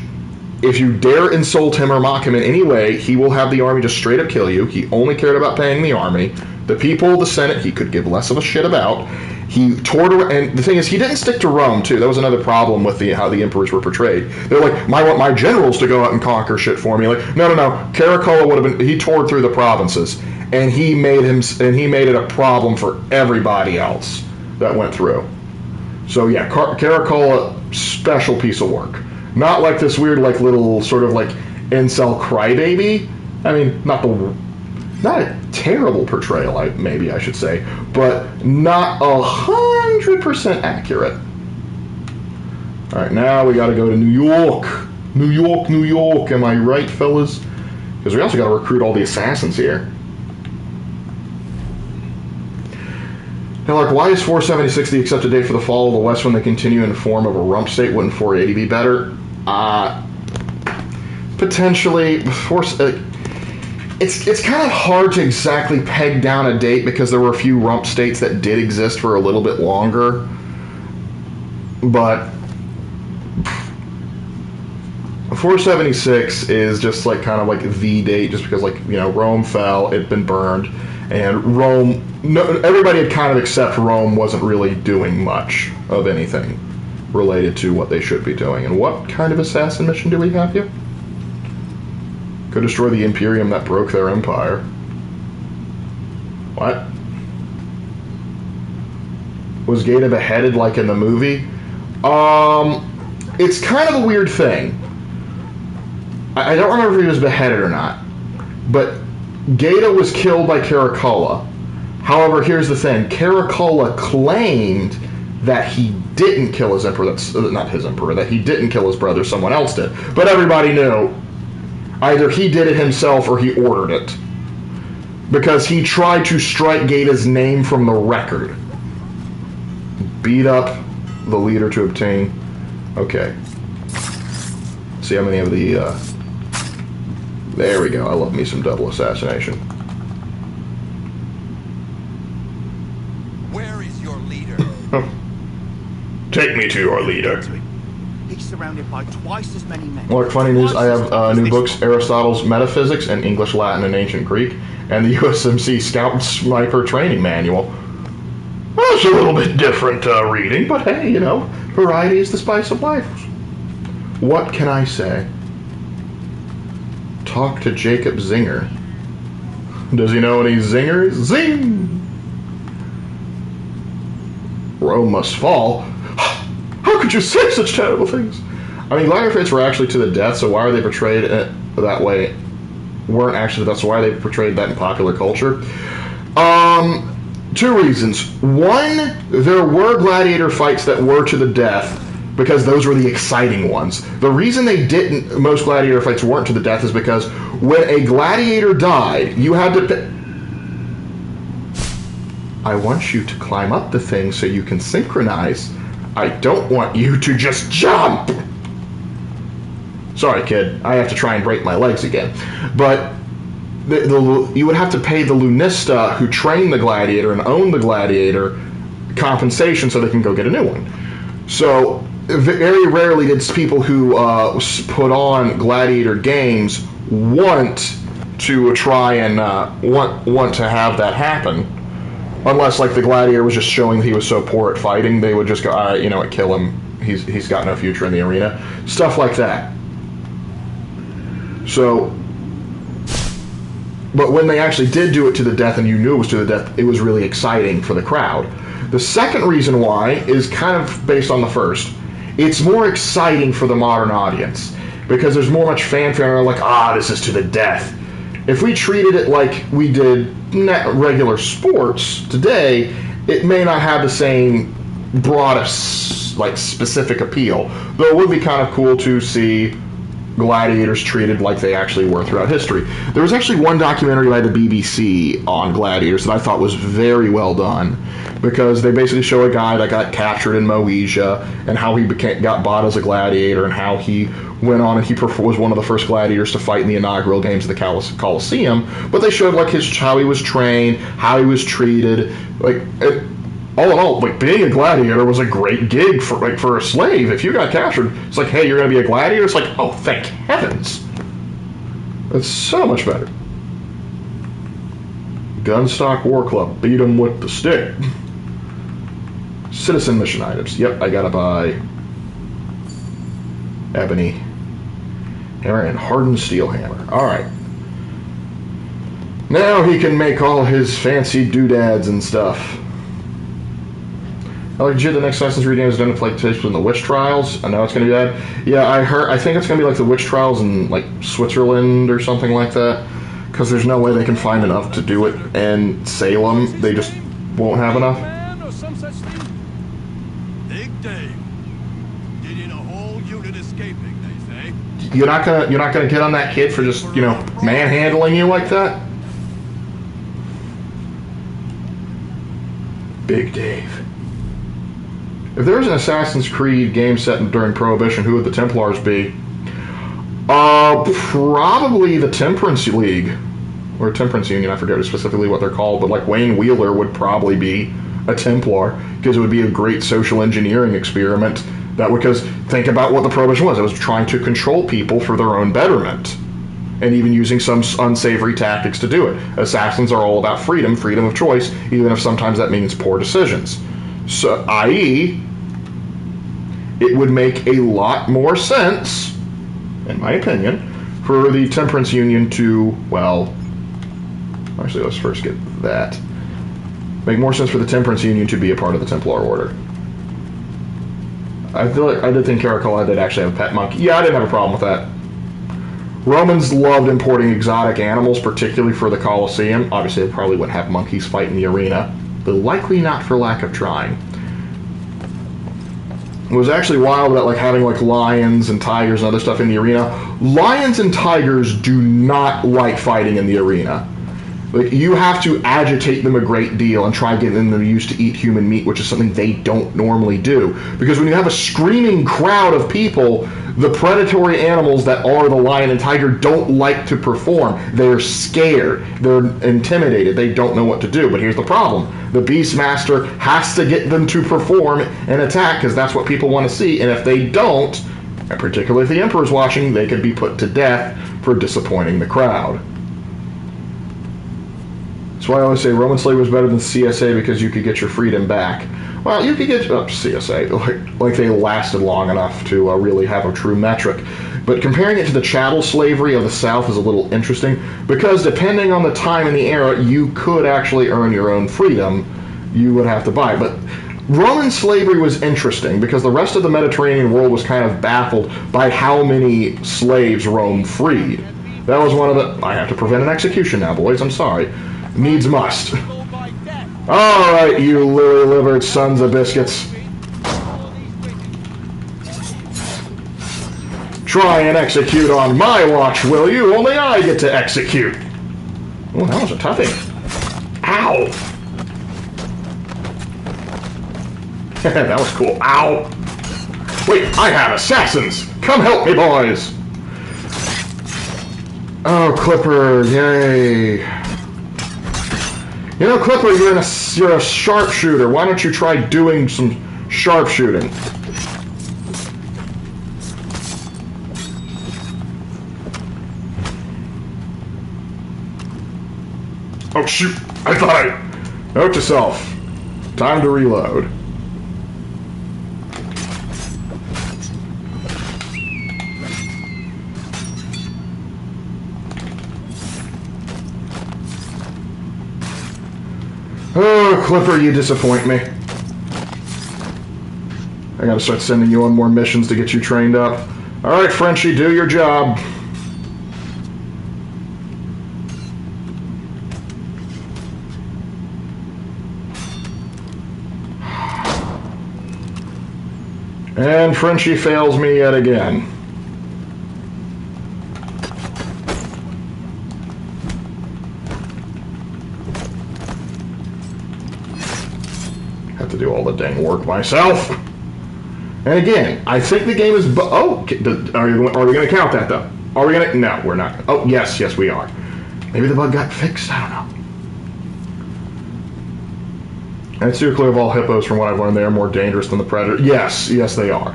If you dare insult him or mock him in any way, he will have the army just straight up kill you. He only cared about paying the army. The people, the Senate, he could give less of a shit about. He toured, and the thing is, he didn't stick to Rome too. That was another problem with how the emperors were portrayed. They're like, I want my generals to go out and conquer shit for me. Like, no. Caracola would have been. He toured through the provinces, and he made it a problem for everybody else that went through. So yeah, Caracola, special piece of work. Not like this weird, like little sort of like incel crybaby. I mean, not a terrible portrayal, maybe I should say, but not 100% accurate. All right, now we got to go to New York. New York. Am I right, fellas? Because we also got to recruit all the assassins here. Now, Lark, why is 476 the accepted date for the fall of the West when they continue in the form of a rump state? Wouldn't 480 be better? Potentially. It's kind of hard to exactly peg down a date because there were a few rump states that did exist for a little bit longer. But 476 is just like kind of like the date, just because Rome fell, it'd been burned, and Rome. No, everybody had kind of accept Rome wasn't really doing much of anything related to what they should be doing. And what kind of assassin mission do we have here? Could destroy the Imperium that broke their empire. What? Was Gaeta beheaded like in the movie? It's kind of a weird thing. I don't remember if he was beheaded or not. But Gaeta was killed by Caracola. However, here's the thing. Caracola claimed that he didn't kill his emperor. That's not his emperor. That he didn't kill his brother. Someone else did. But everybody knew either he did it himself or he ordered it. Because he tried to strike Gaeta's name from the record. Beat up the leader to obtain... Okay. See how many of the... There we go. I love me some double assassination. Where is your leader? Take me to your leader. He's surrounded by twice as many men. Lark, funny news, I have new books, Aristotle's Metaphysics and English, Latin, and Ancient Greek, and the USMC Scout Sniper Training Manual. Well, it's a little bit different reading, but hey, variety is the spice of life. What can I say? Talk to Jacob Zinger. Does he know any zingers? Zing! Rome must fall. How could you say such terrible things? I mean, gladiators were actually to the death, so why are they portrayed that way? Weren't actually the death, so why are they portrayed that in popular culture? Two reasons. One, there were gladiator fights that were to the death, because those were the exciting ones. The reason most gladiator fights weren't to the death is because when a gladiator died, you had to... I want you to climb up the thing so you can synchronize. I don't want you to just jump! Sorry, kid. I have to try and break my legs again. But you would have to pay the Lunista who trained the gladiator and owned the gladiator compensation so they can go get a new one. So very rarely did people who put on gladiator games want to try and want to have that happen. Unless, like, the gladiator was just showing that he was so poor at fighting, they would just go, all right, you know what, kill him. He's got no future in the arena. Stuff like that. So, but when they actually did do it to the death and you knew it was to the death, it was really exciting for the crowd. The second reason why is kind of based on the first. It's more exciting for the modern audience because there's much fanfare and they're like, this is to the death. If we treated it like we did regular sports today, it may not have the same broadest, like, specific appeal. Though it would be kind of cool to see gladiators treated like they actually were throughout history. There was actually one documentary by the BBC on gladiators that I thought was very well done, because they basically show a guy that got captured in Moesia and how he got bought as a gladiator, and how he went on and he was one of the first gladiators to fight in the inaugural games of the Colosseum. But they showed like how he was trained, how he was treated, like. All in all, like, being a gladiator was a great gig for a slave. If you got captured, it's like, hey, you're going to be a gladiator? It's like, oh, thank heavens. It's so much better. Gunstock War Club. Beat 'em with the stick. Citizen mission items. Yep, I got to buy ebony hammer and hardened steel hammer. All right. Now he can make all his fancy doodads and stuff. Oh, legit, the next Assassin's Creed game is going to take place in the witch trials. I know it's going to be bad. Yeah, I think it's going to be like the witch trials in like Switzerland or something like that. Because there's no way they can find enough to do it in Salem. They just won't have enough. Big Dave. Did in a whole unit escaping, they say. You're not gonna get on that kid for just, manhandling you like that? Big Dave. If there was an Assassin's Creed game set during Prohibition, who would the Templars be? Probably the Temperance League. Or Temperance Union, I forget specifically what they're called, but like Wayne Wheeler would probably be a Templar, because it would be a great social engineering experiment. Because think about what the Prohibition was. It was trying to control people for their own betterment, and even using some unsavory tactics to do it. Assassins are all about freedom of choice, even if sometimes that means poor decisions. So, i.e., it would make a lot more sense, in my opinion, for the Temperance Union to, well, actually, let's first get that. Make more sense for the Temperance Union to be a part of the Templar Order. I feel like I did think Caracola did actually have a pet monkey. Yeah, I didn't have a problem with that. Romans loved importing exotic animals, particularly for the Colosseum. Obviously, they probably wouldn't have monkeys fight in the arena, but likely not for lack of trying. It was actually wild about having lions and tigers and other stuff in the arena. Lions and tigers do not like fighting in the arena. You have to agitate them a great deal and try getting them used to eat human meat, which is something they don't normally do. Because when you have a screaming crowd of people, the predatory animals that are the lion and tiger don't like to perform. They're scared. They're intimidated. They don't know what to do. But here's the problem. The Beastmaster has to get them to perform and attack, because that's what people want to see. And if they don't, and particularly if the Emperor's watching, they could be put to death for disappointing the crowd. That's why I always say Roman slavery was better than CSA, because you could get your freedom back. Well, you could get CSA, like they lasted long enough to really have a true metric. But comparing it to the chattel slavery of the South is a little interesting, because depending on the time and the era, you could actually earn your own freedom. You would have to buy. But Roman slavery was interesting, because the rest of the Mediterranean world was kind of baffled by how many slaves Rome freed. That was one of the... I have to prevent an execution now, boys. I'm sorry. Needs must. Alright, you lily-livered sons of biscuits. Try and execute on my watch, will you? Only I get to execute. Oh, that was a toughie. Ow! That was cool. Ow! Wait, I have assassins! Come help me, boys! Oh, Clipper, yay. You know, Clipper, you're a sharpshooter. Why don't you try doing some sharpshooting? Oh, shoot. I thought I... Note to self. Time to reload. Oh, Clipper, you disappoint me. I gotta start sending you on more missions to get you trained up. Alright, Frenchie, do your job. And Frenchie fails me yet again. Have to do all the dang work myself. And again, I think the game is... are we going to count that, though? Are we going to... No, we're not. Oh, yes, we are. Maybe the bug got fixed? I don't know. And steer clear of all hippos, from what I've learned. They are more dangerous than the predator. Yes, they are.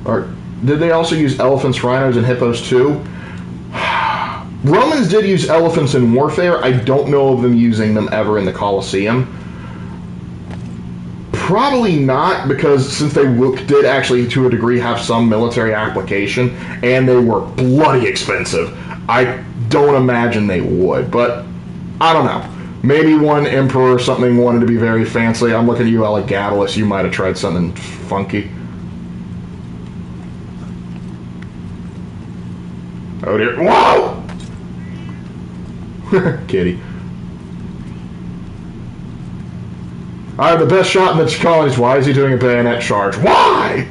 Or, did they also use elephants, rhinos, and hippos, too? Romans did use elephants in warfare. I don't know of them using them ever in the Colosseum. Probably not, because since they did actually, to a degree, have some military application, and they were bloody expensive, I don't imagine they would. But, I don't know. Maybe one emperor or something wanted to be very fancy. I'm looking at you, Elagabalus. You might have tried something funky. Oh dear. Whoa! Kitty. I have the best shot in the colonies. Why is he doing a bayonet charge? Why?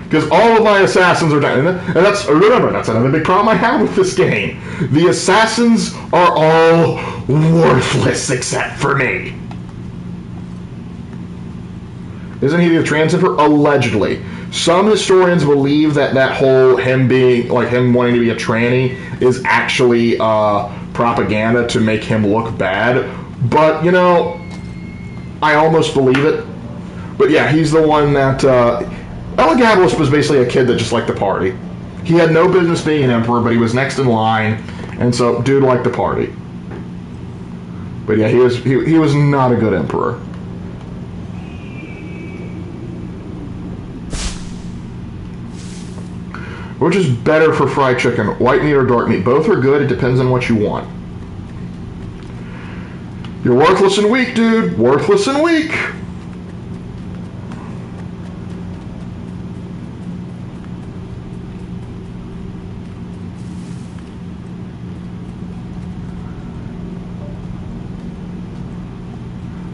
Because all of my assassins are down. And that's another big problem I have with this game. The assassins are all worthless except for me. Isn't he the transiver? Allegedly. Some historians believe that whole him wanting to be a tranny is actually propaganda to make him look bad. But, I almost believe it. But yeah, he's the one that... Elagabalus was basically a kid that just liked to party. He had no business being an emperor, but he was next in line, and so dude liked to party. But yeah, he was not a good emperor. Which is better for fried chicken, white meat or dark meat? Both are good, it depends on what you want. You're worthless and weak, dude. Worthless and weak.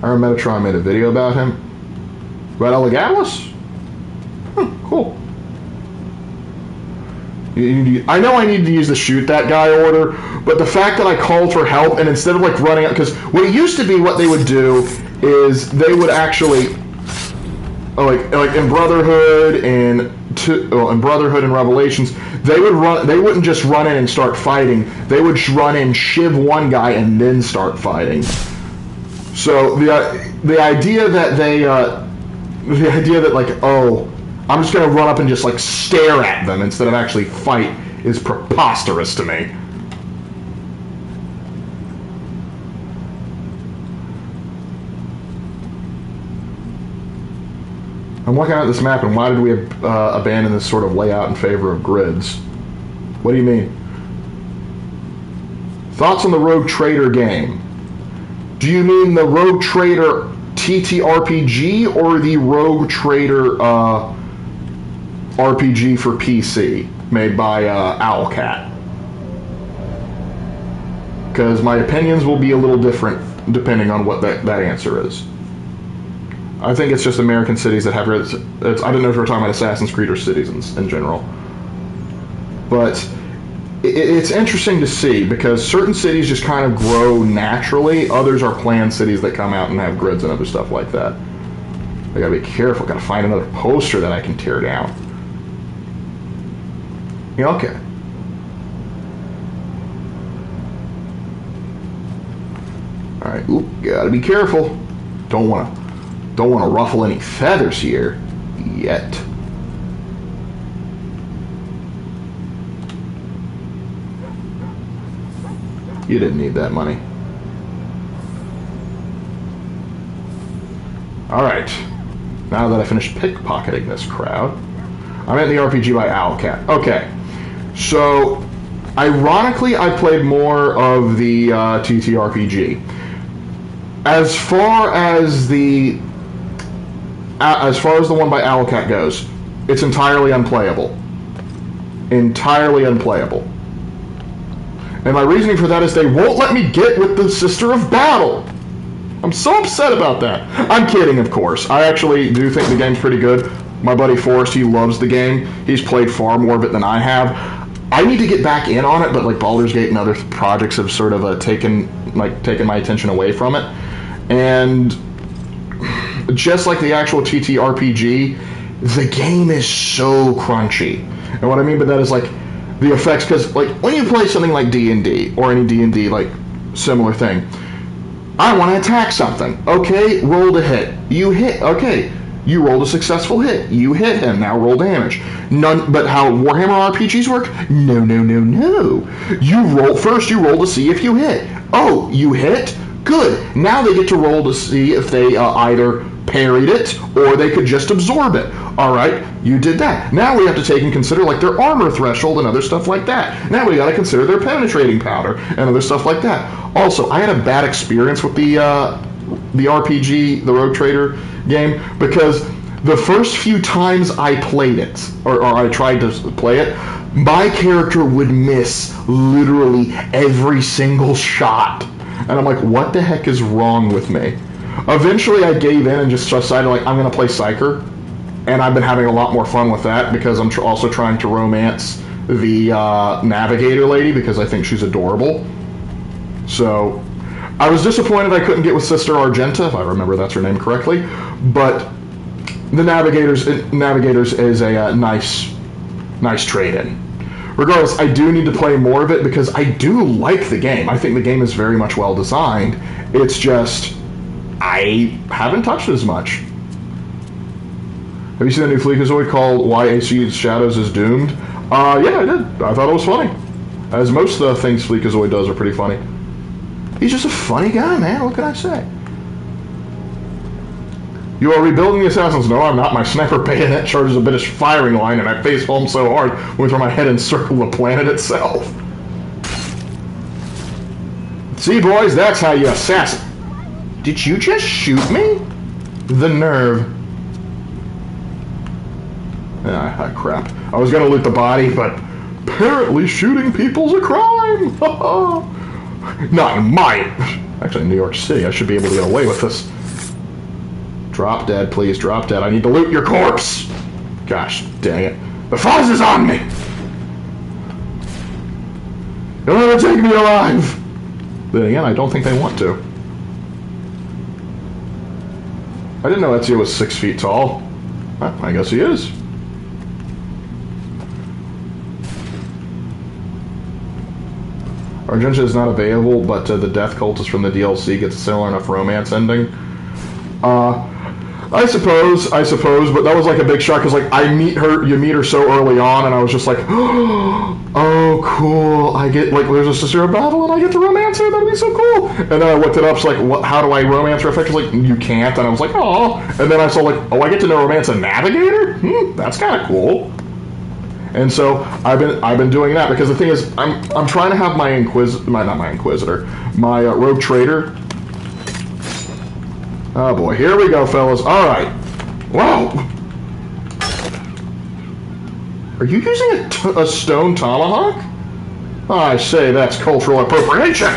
I remember Metatron made a video about him. About Elagabalus? Cool. I know I need to use the shoot that guy order, but the fact that I called for help and instead of running out, because what it used to be, what they would do is they would actually, like in Brotherhood and in Brotherhood and Revelations, they wouldn't just run in and start fighting. They would run in, shiv one guy, and then start fighting. So the idea that I'm just going to run up and just stare at them instead of actually fight is preposterous to me. I'm looking at this map, and why did we abandon this sort of layout in favor of grids? What do you mean? Thoughts on the Rogue Trader game? Do you mean the Rogue Trader TTRPG or the Rogue Trader RPG for PC made by Owlcat? Because my opinions will be a little different depending on what that answer is. I think it's just American cities that have grids. I don't know if we're talking about Assassin's Creed or cities in general. But it's interesting to see because certain cities just kind of grow naturally. Others are planned cities that come out and have grids and other stuff like that. I gotta be careful. Gotta find another poster that I can tear down. Yeah, okay. All right. Oop, gotta be careful. Don't wanna ruffle any feathers here yet. You didn't need that money. Alright. Now that I finished pickpocketing this crowd, I'm at the RPG by Owlcat. Okay. So, ironically, I played more of the TTRPG. As far as the one by Owlcat goes, it's entirely unplayable. Entirely unplayable. And my reasoning for that is they won't let me get with the Sister of Battle. I'm so upset about that. I'm kidding, of course. I actually do think the game's pretty good. My buddy Forrest, he loves the game. He's played far more of it than I have. I need to get back in on it, but like Baldur's Gate and other projects have sort of taken my attention away from it. And just like the actual TTRPG, the game is so crunchy. And what I mean by that is like the effects, because like when you play something like D&D or any D&D like similar thing, I want to attack something. Okay, roll to hit. You hit. Okay, you rolled a successful hit. You hit him. Now roll damage. None. But how Warhammer RPGs work? No, no, no, no. You roll first. You roll to see if you hit. Oh, you hit. Good. Now they get to roll to see if they either parried it or they could just absorb it. All right, you did that. Now we have to take and consider like their armor threshold and other stuff like that. Now we got to consider their penetrating powder and other stuff like that. Also, I had a bad experience with the RPG, the Rogue Trader game, because the first few times I played it, or I tried to play it, my character would miss literally every single shot. And I'm like, what the heck is wrong with me? Eventually I gave in and just decided like, I'm going to play Psyker. And I've been having a lot more fun with that because I'm also trying to romance the Navigator lady because I think she's adorable. So I was disappointed I couldn't get with Sister Argenta, if I remember that's her name correctly. But the Navigators is a nice trade-in. Regardless, I do need to play more of it because I do like the game. I think the game is very much well designed. It's just I haven't touched it as much. Have you seen the new Freakazoid called Why AC Shadows is Doomed? Yeah, I did. I thought it was funny. As most of the things Freakazoid does are pretty funny. He's just a funny guy, man. What can I say? You are rebuilding the assassins. No, I'm not. My sniper bayonet charges a bit of firing line, and I face home so hard, went through my head and circled the planet itself. See, boys, that's how you assassin. Did you just shoot me? The nerve. Ah, crap. I was gonna loot the body, but apparently shooting people's a crime! Not in my... Actually, in New York City, I should be able to get away with this. Drop dead, please, drop dead. I need to loot your corpse! Gosh, dang it. The fuzz is on me! You'll never take me alive! Then again, I don't think they want to. I didn't know Ezio was 6 feet tall. Well, I guess he is. Argenta is not available, but the Death Cultist from the DLC gets a similar enough romance ending. I suppose, but that was like a big shock because like you meet her so early on, and I was just like, oh, cool. I get like there's a sister battle, and I get to romance her. That'd be so cool. And then I looked it up, so like, how do I romance her effectively? Like, you can't. And I was like, oh. And then I saw like, oh, I get to know romance a Navigator. That's kind of cool. And so I've been doing that because the thing is, I'm trying to have my Rogue Trader. Oh boy, here we go, fellas. All right. Whoa. Are you using a stone tomahawk? I say that's cultural appropriation.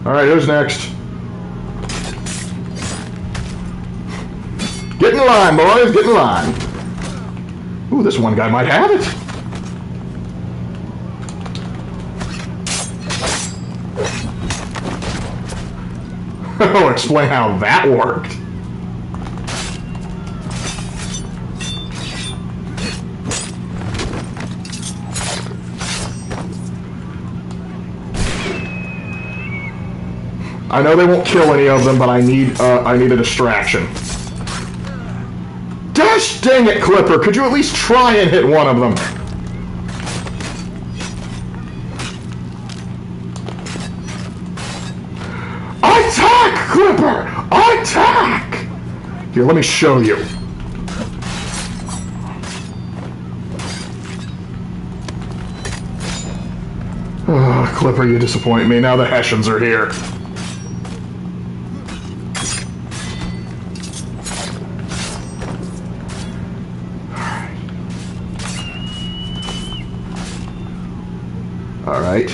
All right, who's next? Get in line, boys, get in line. Ooh, this one guy might have it. I'll explain how that worked. I know they won't kill any of them, but I need a distraction. Gosh dang it, Clipper! Could you at least try and hit one of them? Attack, Clipper! Attack! Here, let me show you. Oh, Clipper, you disappoint me. Now the Hessians are here. Alright,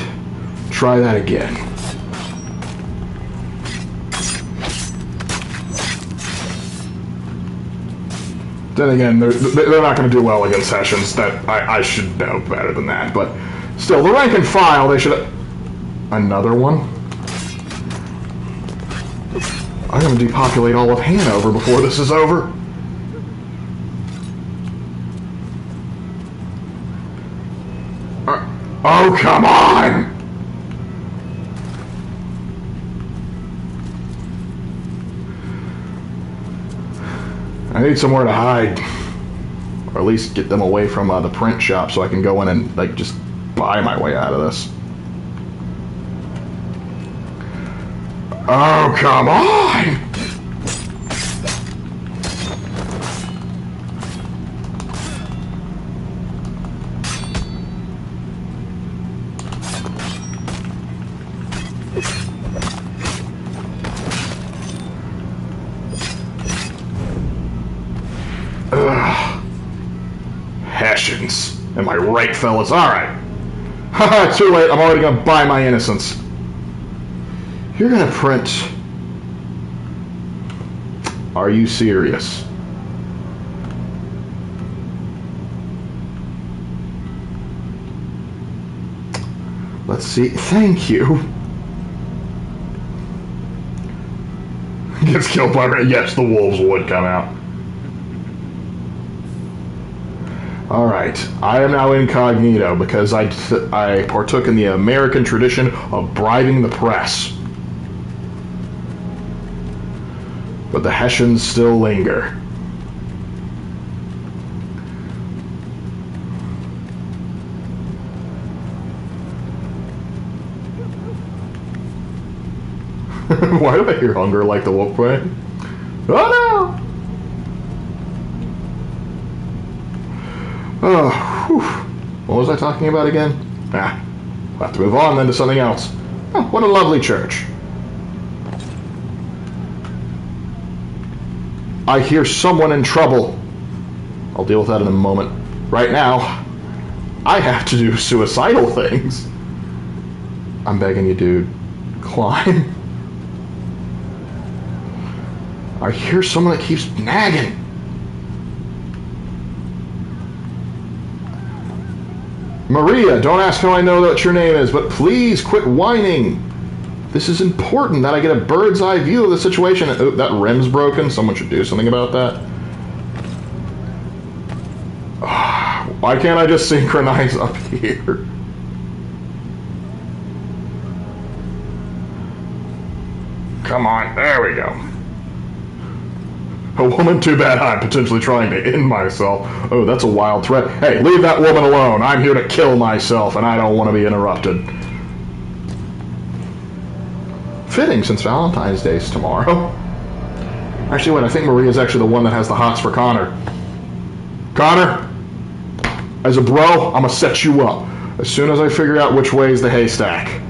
try that again. Then again, they're not going to do well against Hessians. That I should know better than that. But still, the rank and file, they should... Another one? I'm going to depopulate all of Hanover before this is over. Oh, come on! I need somewhere to hide. Or at least get them away from the print shop so I can go in and, like, just buy my way out of this. Oh, come on! Hessians. Am I right, fellas? Alright. Haha, too late. I'm already gonna buy my innocence. You're gonna print... Are you serious? Let's see. Thank you. Gets killed by... Yes, the wolves would come out. Alright, I am now incognito because I partook in the American tradition of bribing the press. But the Hessians still linger. Why do I hear hunger like the wolf playing? Oh no! Oh, whew. What was I talking about again? Ah, we'll have to move on then to something else. Oh, what a lovely church. I hear someone in trouble. I'll deal with that in a moment. Right now, I have to do suicidal things. I'm begging you, dude. Climb. I hear someone that keeps nagging. Maria, don't ask how I know what your name is, but please quit whining. This is important that I get a bird's eye view of the situation. Oh, that rim's broken. Someone should do something about that. Why can't I just synchronize up here? Come on, there we go. A woman, too bad I'm potentially trying to end myself. Oh, that's a wild threat. Hey, leave that woman alone. I'm here to kill myself, and I don't want to be interrupted. Fitting, since Valentine's Day is tomorrow. Actually, wait, I think Maria's actually the one that has the hots for Connor. Connor, as a bro, I'm gonna set you up as soon as I figure out which way is the haystack.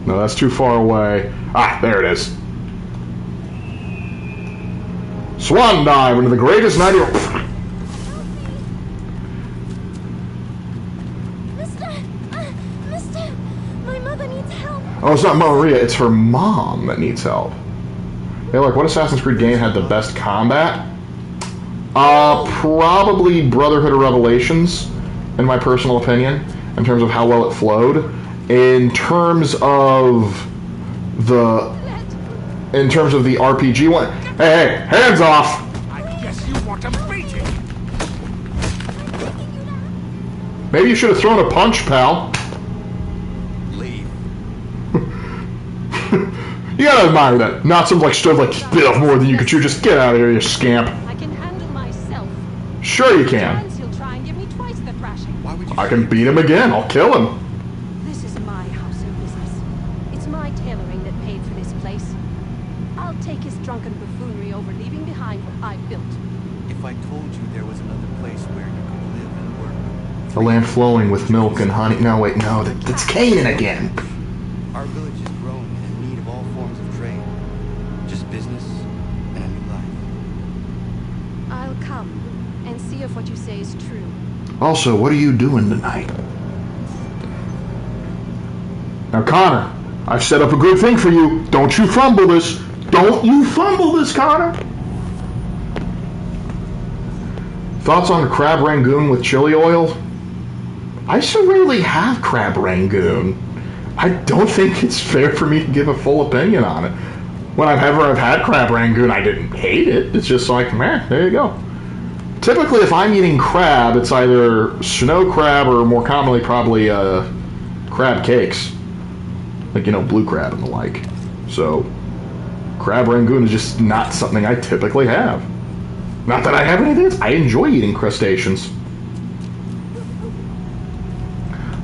No, that's too far away. Ah, there it is. Swan dive into the greatest night of... Mister, my mother needs help. Oh, it's not Maria, it's her mom that needs help. Hey, look, what Assassin's Creed game had the best combat? Probably Brotherhood of Revelations, in my personal opinion, in terms of how well it flowed. In terms of the RPG one... Hey, hands off! I guess you want a beating. Maybe you should have thrown a punch, pal. Leave. You gotta admire that. Not some, like, stood, like, bit off more than you could chew. Just get out of here, you scamp. I can handle myself. Sure you can. Chance he'll try and give me twice the thrashing. Why would you I can beat him again. I'll kill him. This is my house and business. It's my tailoring that paid for this place. I'll take his drunken buffoonery over leaving behind what I built. If I told you there was another place where you could live and work. A land flowing with milk and honey. No, wait, no. That's Canaan again. Our village is grown and in need of all forms of trade. Just business and a new life. I'll come and see if what you say is true. Also, what are you doing tonight? Now, Connor, I've set up a good thing for you. Don't you fumble this. Don't you fumble this, Connor. Thoughts on crab rangoon with chili oil? I so rarely have crab rangoon. I don't think it's fair for me to give a full opinion on it. Whenever I've had crab rangoon, I didn't hate it. It's just like, meh, there you go. Typically, if I'm eating crab, it's either snow crab or more commonly probably crab cakes. Like, you know, blue crab and the like. So, crab rangoon is just not something I typically have. Not that I have anything else. I enjoy eating crustaceans.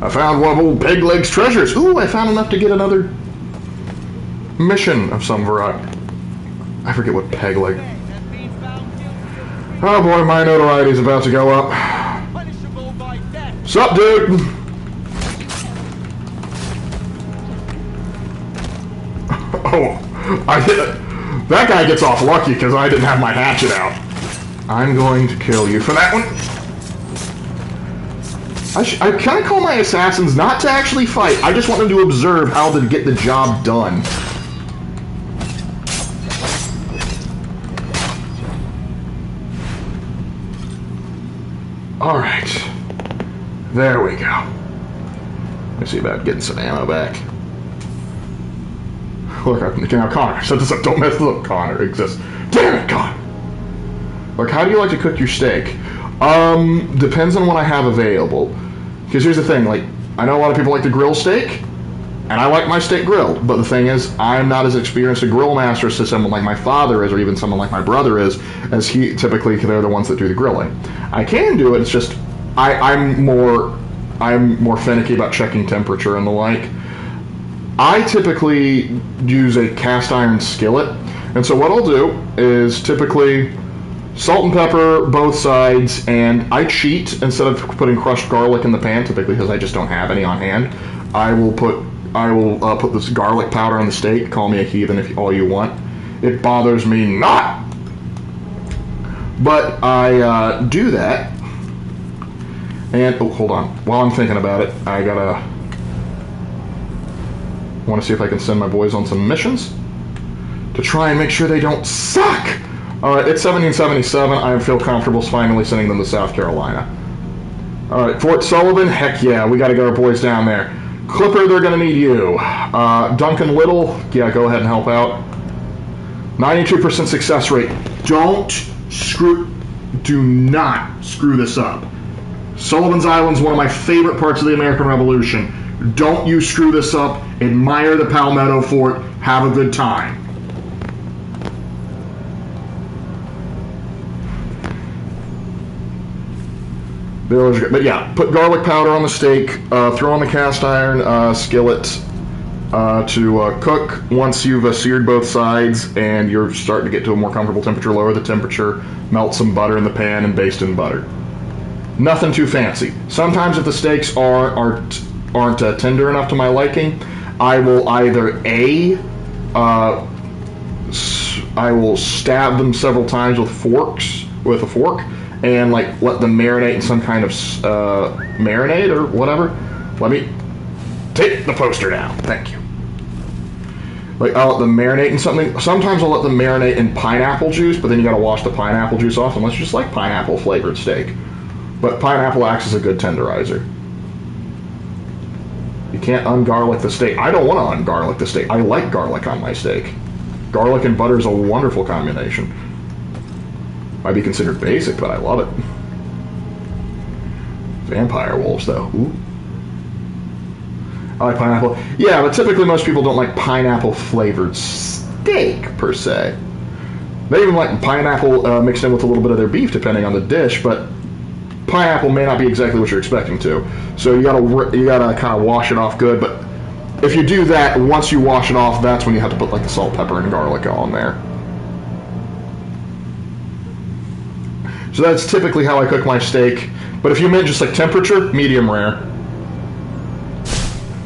I found one of old Peg Leg's treasures. Ooh, I found enough to get another mission of some variety. I forget what Peg Leg. Oh boy, my notoriety is about to go up. Sup, dude? Oh, I did. That guy gets off lucky because I didn't have my hatchet out. I'm going to kill you for that one. I kind of call my assassins not to actually fight. I just want them to observe how to get the job done. Alright. There we go. Let me see about getting some ammo back. Look, now Connor, I set this up. Don't mess this up, Connor. Exists. Damn it, Connor! Look, how do you like to cook your steak? Depends on what I have available. Because here's the thing, like, I know a lot of people like to grill steak, and I like my steak grilled, but the thing is, I'm not as experienced a grill master as someone like my father is, or even someone like my brother is, as he, typically, they're the ones that do the grilling. I can do it, it's just, I'm more finicky about checking temperature and the like. I typically use a cast iron skillet, and so what I'll do is typically salt and pepper both sides, and I cheat. Instead of putting crushed garlic in the pan, typically because I just don't have any on hand, I will put this garlic powder on the steak. Call me a heathen if all you want. It bothers me not. But I do that, and oh, hold on. While I'm thinking about it, I want to see if I can send my boys on some missions to try and make sure they don't suck. Alright, it's 1777. I feel comfortable finally sending them to South Carolina. Alright, Fort Sullivan, heck yeah, we gotta get our boys down there. Clipper, they're gonna need you. Duncan Little, yeah, go ahead and help out. 92% success rate. Do not screw this up. Sullivan's Island's one of my favorite parts of the American Revolution. Don't you screw this up. Admire the Palmetto Fort. Have a good time. But yeah, put garlic powder on the steak, throw on the cast iron skillet to cook. Once you've seared both sides and you're starting to get to a more comfortable temperature, lower the temperature, melt some butter in the pan, and baste in butter. Nothing too fancy. Sometimes if the steaks aren't tender enough to my liking, I will either I will stab them several times with a fork, and like let them marinate in some kind of marinade or whatever. Let me take the poster down. Thank you. Like I'll let them marinate in something. Sometimes I'll let them marinate in pineapple juice, but then you got to wash the pineapple juice off unless you just like pineapple flavored steak. But pineapple acts as a good tenderizer. You can't ungarlic the steak. I don't want to ungarlic the steak. I like garlic on my steak. Garlic and butter is a wonderful combination. Might be considered basic, but I love it. Vampire wolves, though. Ooh. I like pineapple. Yeah, but typically most people don't like pineapple-flavored steak, per se. They even like pineapple mixed in with a little bit of their beef, depending on the dish, but pineapple may not be exactly what you're expecting to. So you gotta kind of wash it off good, but if you do that, once you wash it off, that's when you have to put like the salt, pepper, and garlic on there. So that's typically how I cook my steak. But if you meant just like temperature, medium rare.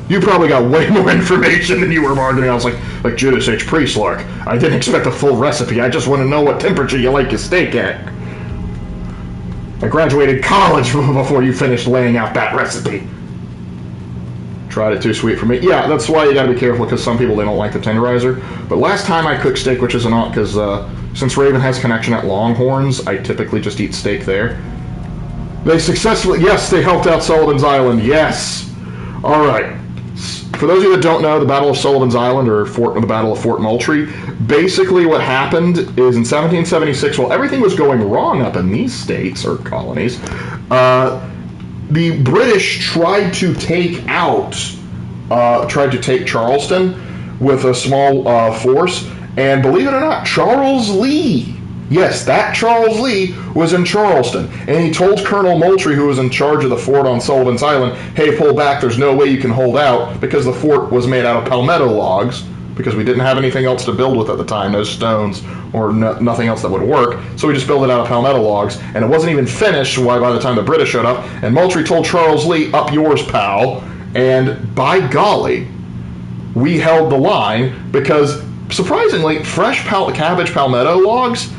You probably got way more information than you were bargaining. I was like Judas H. Priest, Lark. I didn't expect a full recipe. I just want to know what temperature you like your steak at. I graduated college before you finished laying out that recipe. Tried it too sweet for me. Yeah, that's why you gotta be careful, because some people, they don't like the tenderizer. But last time I cooked steak, which isn't all, because since Raven has connection at Longhorns, I typically just eat steak there. They successfully, yes, they helped out Sullivan's Island, yes. All right. For those of you that don't know, the Battle of Sullivan's Island, or the Battle of Fort Moultrie, basically what happened is in 1776, while everything was going wrong up in these states, or colonies, the British tried to take Charleston with a small force, and believe it or not, Charles Lee, yes, that Charles Lee was in Charleston, and he told Colonel Moultrie, who was in charge of the fort on Sullivan's Island, hey, pull back, there's no way you can hold out, because the fort was made out of palmetto logs, because we didn't have anything else to build with at the time, no stones or nothing else that would work, so we just built it out of palmetto logs, and it wasn't even finished by the time the British showed up, and Moultrie told Charles Lee, up yours, pal, and by golly, we held the line, because surprisingly, fresh cabbage palmetto logs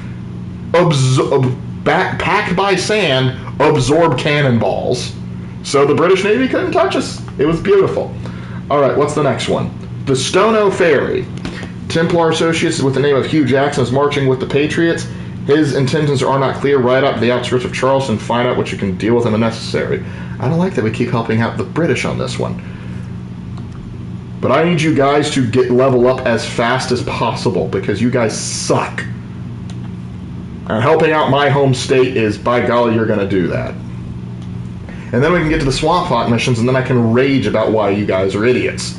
packed by sand absorb cannonballs. So the British Navy couldn't touch us. It was beautiful. All right, what's the next one? The Stono Ferry. Templar associates with the name of Hugh Jackson is marching with the Patriots. His intentions are not clear. Ride up to the outskirts of Charleston, find out what you can deal with him if necessary. I don't like that we keep helping out the British on this one. But I need you guys to level up as fast as possible because you guys suck. And helping out my home state is, by golly, you're going to do that. And then we can get to the Swamp Hawk missions, and then I can rage about why you guys are idiots.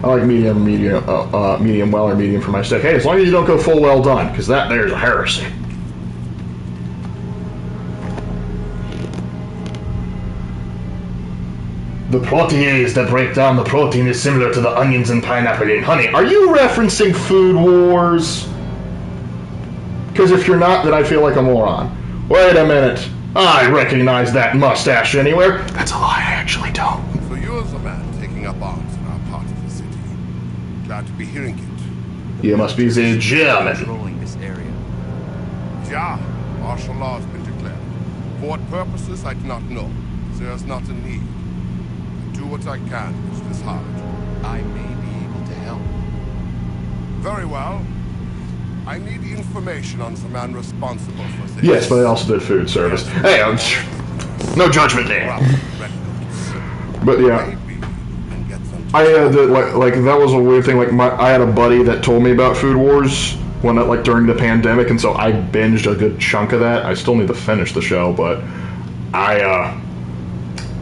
I like medium well or medium for my steak. Hey, as long as you don't go full well done, because that there's a heresy. The protease that break down the protein is similar to the onions and pineapple in honey. Are you referencing Food Wars? Because if you're not, then I feel like a moron. Wait a minute. I recognize that mustache anywhere. That's a lie, I actually don't. So you're the man taking up arms in our part of the city. Glad to be hearing it. You must be the German. Controlling this area. Yeah, martial law has been declared. For what purposes, I do not know. There's not a need. Do what I can, which is hard. I may be able to help. Very well. I need information on the man responsible for this. Yes, but I also did food service. Hey, no judgment there. But yeah, I had like that was a weird thing. Like I had a buddy that told me about Food Wars during the pandemic, and so I binged a good chunk of that. I still need to finish the show, but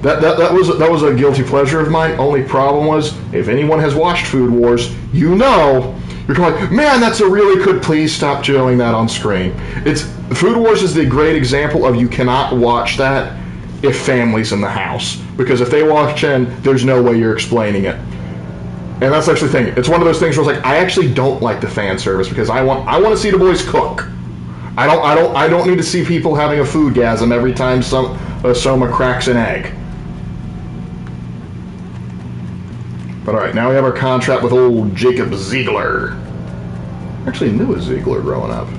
That was a guilty pleasure of mine. Only problem was, if anyone has watched Food Wars, you know, you're kind of like, man, that's a really good. Please stop doing that on screen. Food Wars is the great example of you cannot watch that if family's in the house, because if they watch in, there's no way you're explaining it. And that's actually the thing. It's one of those things where it's like, I actually don't like the fan service because I want to see the boys cook. I don't need to see people having a foodgasm every time Soma cracks an egg. But alright, now we have our contract with old Jacob Ziegler. I actually knew a Ziegler growing up.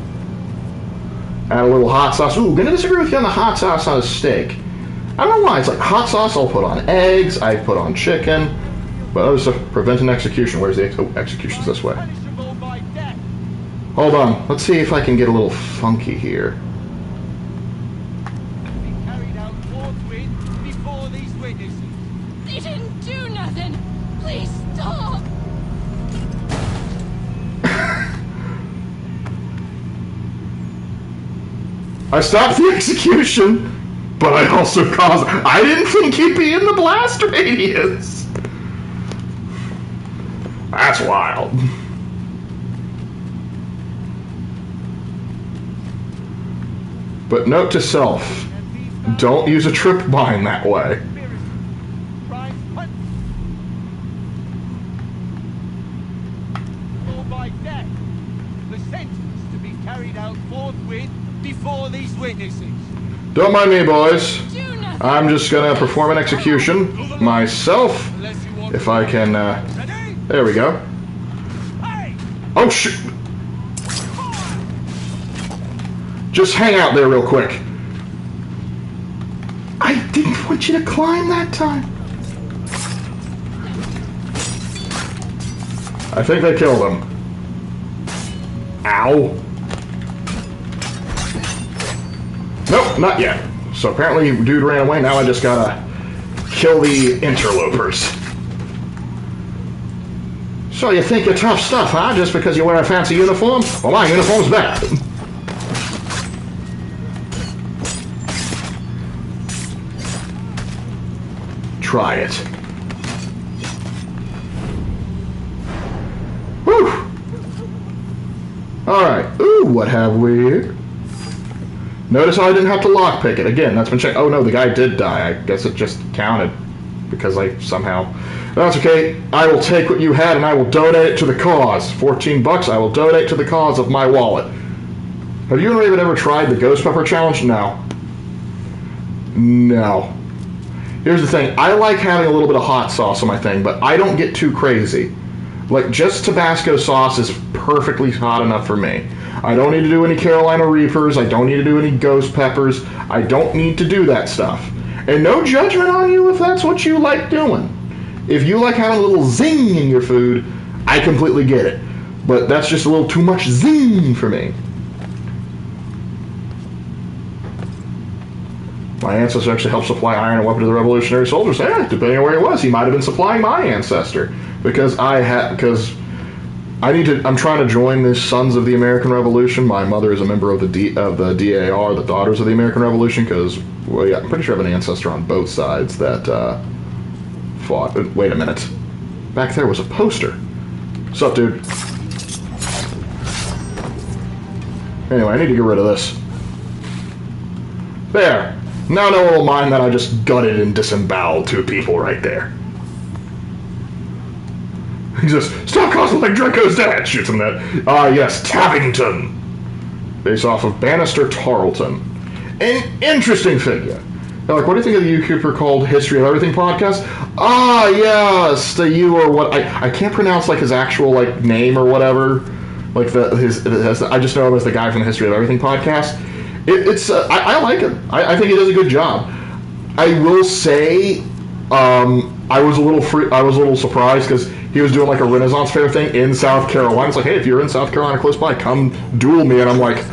Add a little hot sauce. Ooh, gonna disagree with you on the hot sauce on a steak. I don't know why. It's like hot sauce I'll put on eggs, I put on chicken. But other stuff, prevent an execution. Where's the execution's this way. Hold on. Let's see if I can get a little funky here. They didn't do nothing. Please stop. I stopped the execution, but I also caused... I didn't think he'd be in the blast radius. That's wild. But note to self, don't use a trip mine that way. Don't mind me, boys. I'm just gonna perform an execution myself. If I can, there we go. Oh, shoot. Just hang out there real quick. I didn't want you to climb that time. I think they killed him. Ow. not yet. So apparently dude ran away, now I just gotta kill the interlopers. So you think you're tough stuff, huh? Just because you wear a fancy uniform? Well, my uniform's bad. Try it. Whew! Alright. Ooh, what have we here? Notice how I didn't have to lockpick it. Again, that's been checked. Oh no, the guy did die. I guess it just counted. Because I somehow... That's okay. I will take what you had and I will donate it to the cause. $14 I will donate to the cause of my wallet. Have you and Raven ever tried the Ghost Pepper Challenge? No. No. Here's the thing. I like having a little bit of hot sauce on my thing, but I don't get too crazy. Like, just Tabasco sauce is perfectly hot enough for me. I don't need to do any Carolina Reapers. I don't need to do any Ghost Peppers. I don't need to do that stuff. And no judgment on you if that's what you like doing. If you like having a little zing in your food, I completely get it. But that's just a little too much zing for me. My ancestor actually helped supply iron and weapon to the revolutionary soldiers. Depending on where he was, he might have been supplying my ancestor. Because I'm trying to join the Sons of the American Revolution. My mother is a member of the DAR, the Daughters of the American Revolution, because, well, yeah, I'm pretty sure I have an ancestor on both sides that fought. Wait a minute. Back there was a poster. What's up, dude? Anyway, I need to get rid of this. There. Now no one will mind that I just gutted and disemboweled 2 people right there. He just, stop causing like Draco's dad! Shoots him that. Yes, Tappington! Based off of Bannister Tarleton. An interesting figure. Now, like, what do you think of the YouTuber called History of Everything podcast? Yes, the you or what, I can't pronounce like his actual like name or whatever. Like I just know him as the guy from the History of Everything podcast. I like him. I think he does a good job. I will say, I was a little surprised because he was doing like a Renaissance Fair thing in South Carolina. It's like, hey, if you're in South Carolina close by, come duel me. And I'm like,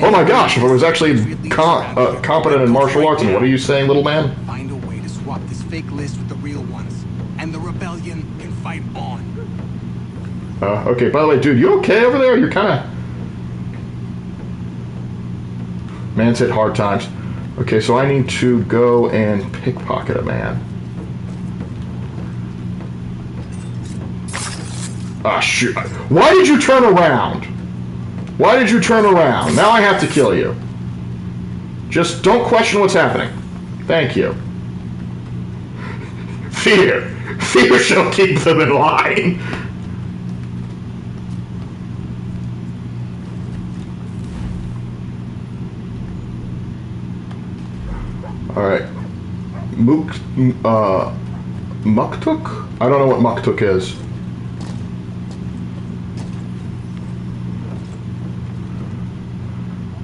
oh my gosh, if I was actually competent in martial arts, and what are you saying, little man? Find a way to swap this fake list with the real ones, and the rebellion can fight on. Okay, by the way, dude, you okay over there? You're kind of... Man's hit hard times. Okay, so I need to go and pickpocket a man. Ah, shoot. Why did you turn around? Why did you turn around? Now I have to kill you. Just don't question what's happening. Thank you. Fear. Fear shall keep them in line. Alright. Muktuk? I don't know what Muktuk is.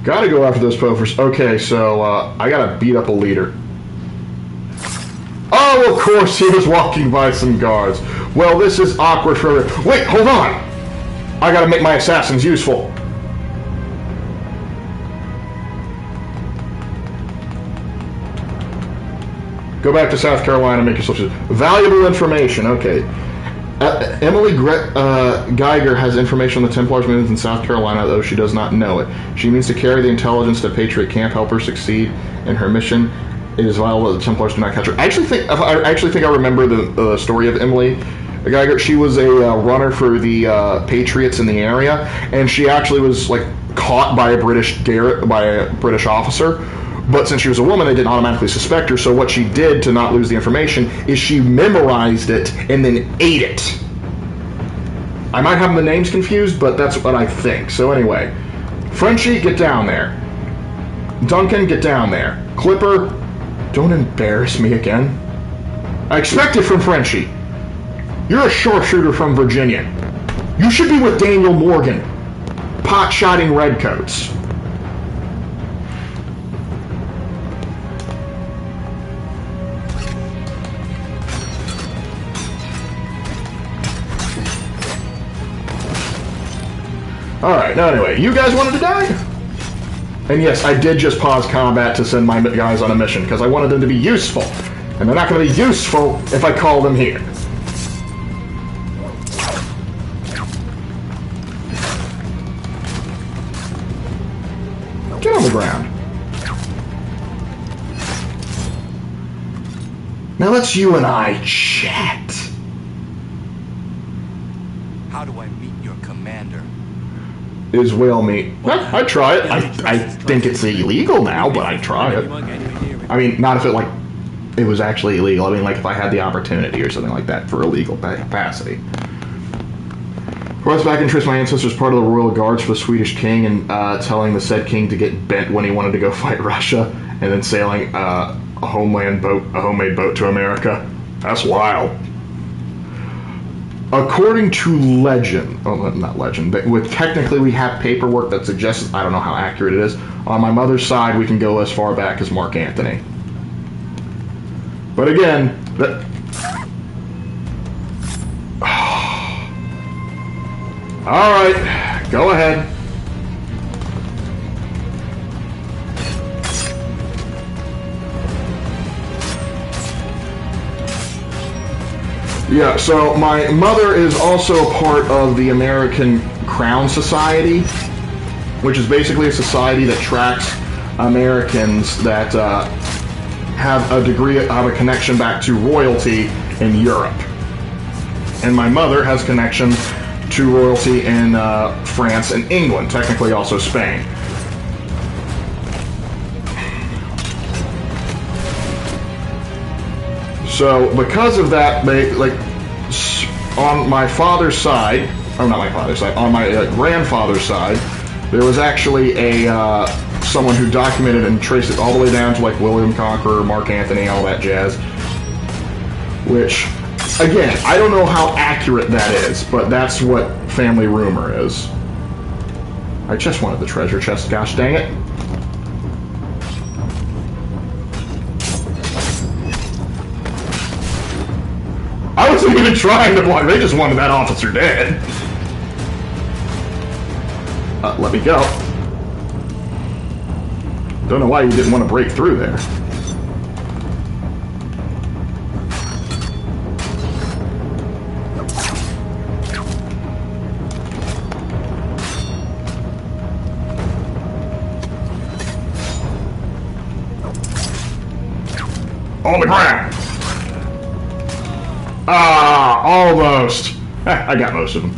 Gotta go after those pofers. Okay, so, I gotta beat up a leader. Oh, of course, he was walking by some guards. Well, this is awkward for... Wait, hold on! I gotta make my assassins useful. Go back to South Carolina, make yourself... Valuable information, okay. Emily Geiger has information on the Templars movements in South Carolina, though she does not know it. She needs to carry the intelligence to Patriot Camp, help her succeed in her mission. It is vital that the Templars do not catch her. I actually think I remember the story of Emily Geiger. She was a runner for the Patriots in the area, and she actually was like caught by a British officer. But since she was a woman, they didn't automatically suspect her, so what she did to not lose the information is she memorized it and then ate it. I might have the names confused, but that's what I think. So anyway, Frenchie, get down there. Duncan, get down there. Clipper, don't embarrass me again. I expect it from Frenchie. You're a sharpshooter from Virginia. You should be with Daniel Morgan, pot-shotting redcoats. Alright, now anyway, you guys wanted to die? And yes, I did just pause combat to send my guys on a mission, because I wanted them to be useful. And they're not going to be useful if I call them here. Get on the ground. Now let's you and I chat. How do I meet your commander? Is whale meat. Well, I'd try it. I think it's illegal now, but I'd try it. I mean, not if it was actually illegal. I mean, like if I had the opportunity or something like that for illegal capacity. Once back and trace my ancestors part of the royal guards for the Swedish king, and telling the said king to get bent when he wanted to go fight Russia, and then sailing a homemade boat to America. That's wild. According to legend, oh, not legend, but technically we have paperwork that suggests, I don't know how accurate it is, on my mother's side we can go as far back as Mark Antony. But again, alright, go ahead. Yeah, so my mother is also a part of the American Crown Society, which is basically a society that tracks Americans that have a degree of a connection back to royalty in Europe. And my mother has connections to royalty in France and England, technically also Spain. So, because of that, they, like, on my father's side, oh, not my father's side, on my grandfather's side, there was actually a, someone who documented and traced it all the way down to, like, William Conqueror, Mark Antony, all that jazz. Which, again, I don't know how accurate that is, but that's what family rumor is. I just wanted the treasure chest, gosh dang it. I wasn't even trying to block, they just wanted that officer dead. Let me go. Don't know why you didn't want to break through there. On the ground! Ah, almost. I got most of them.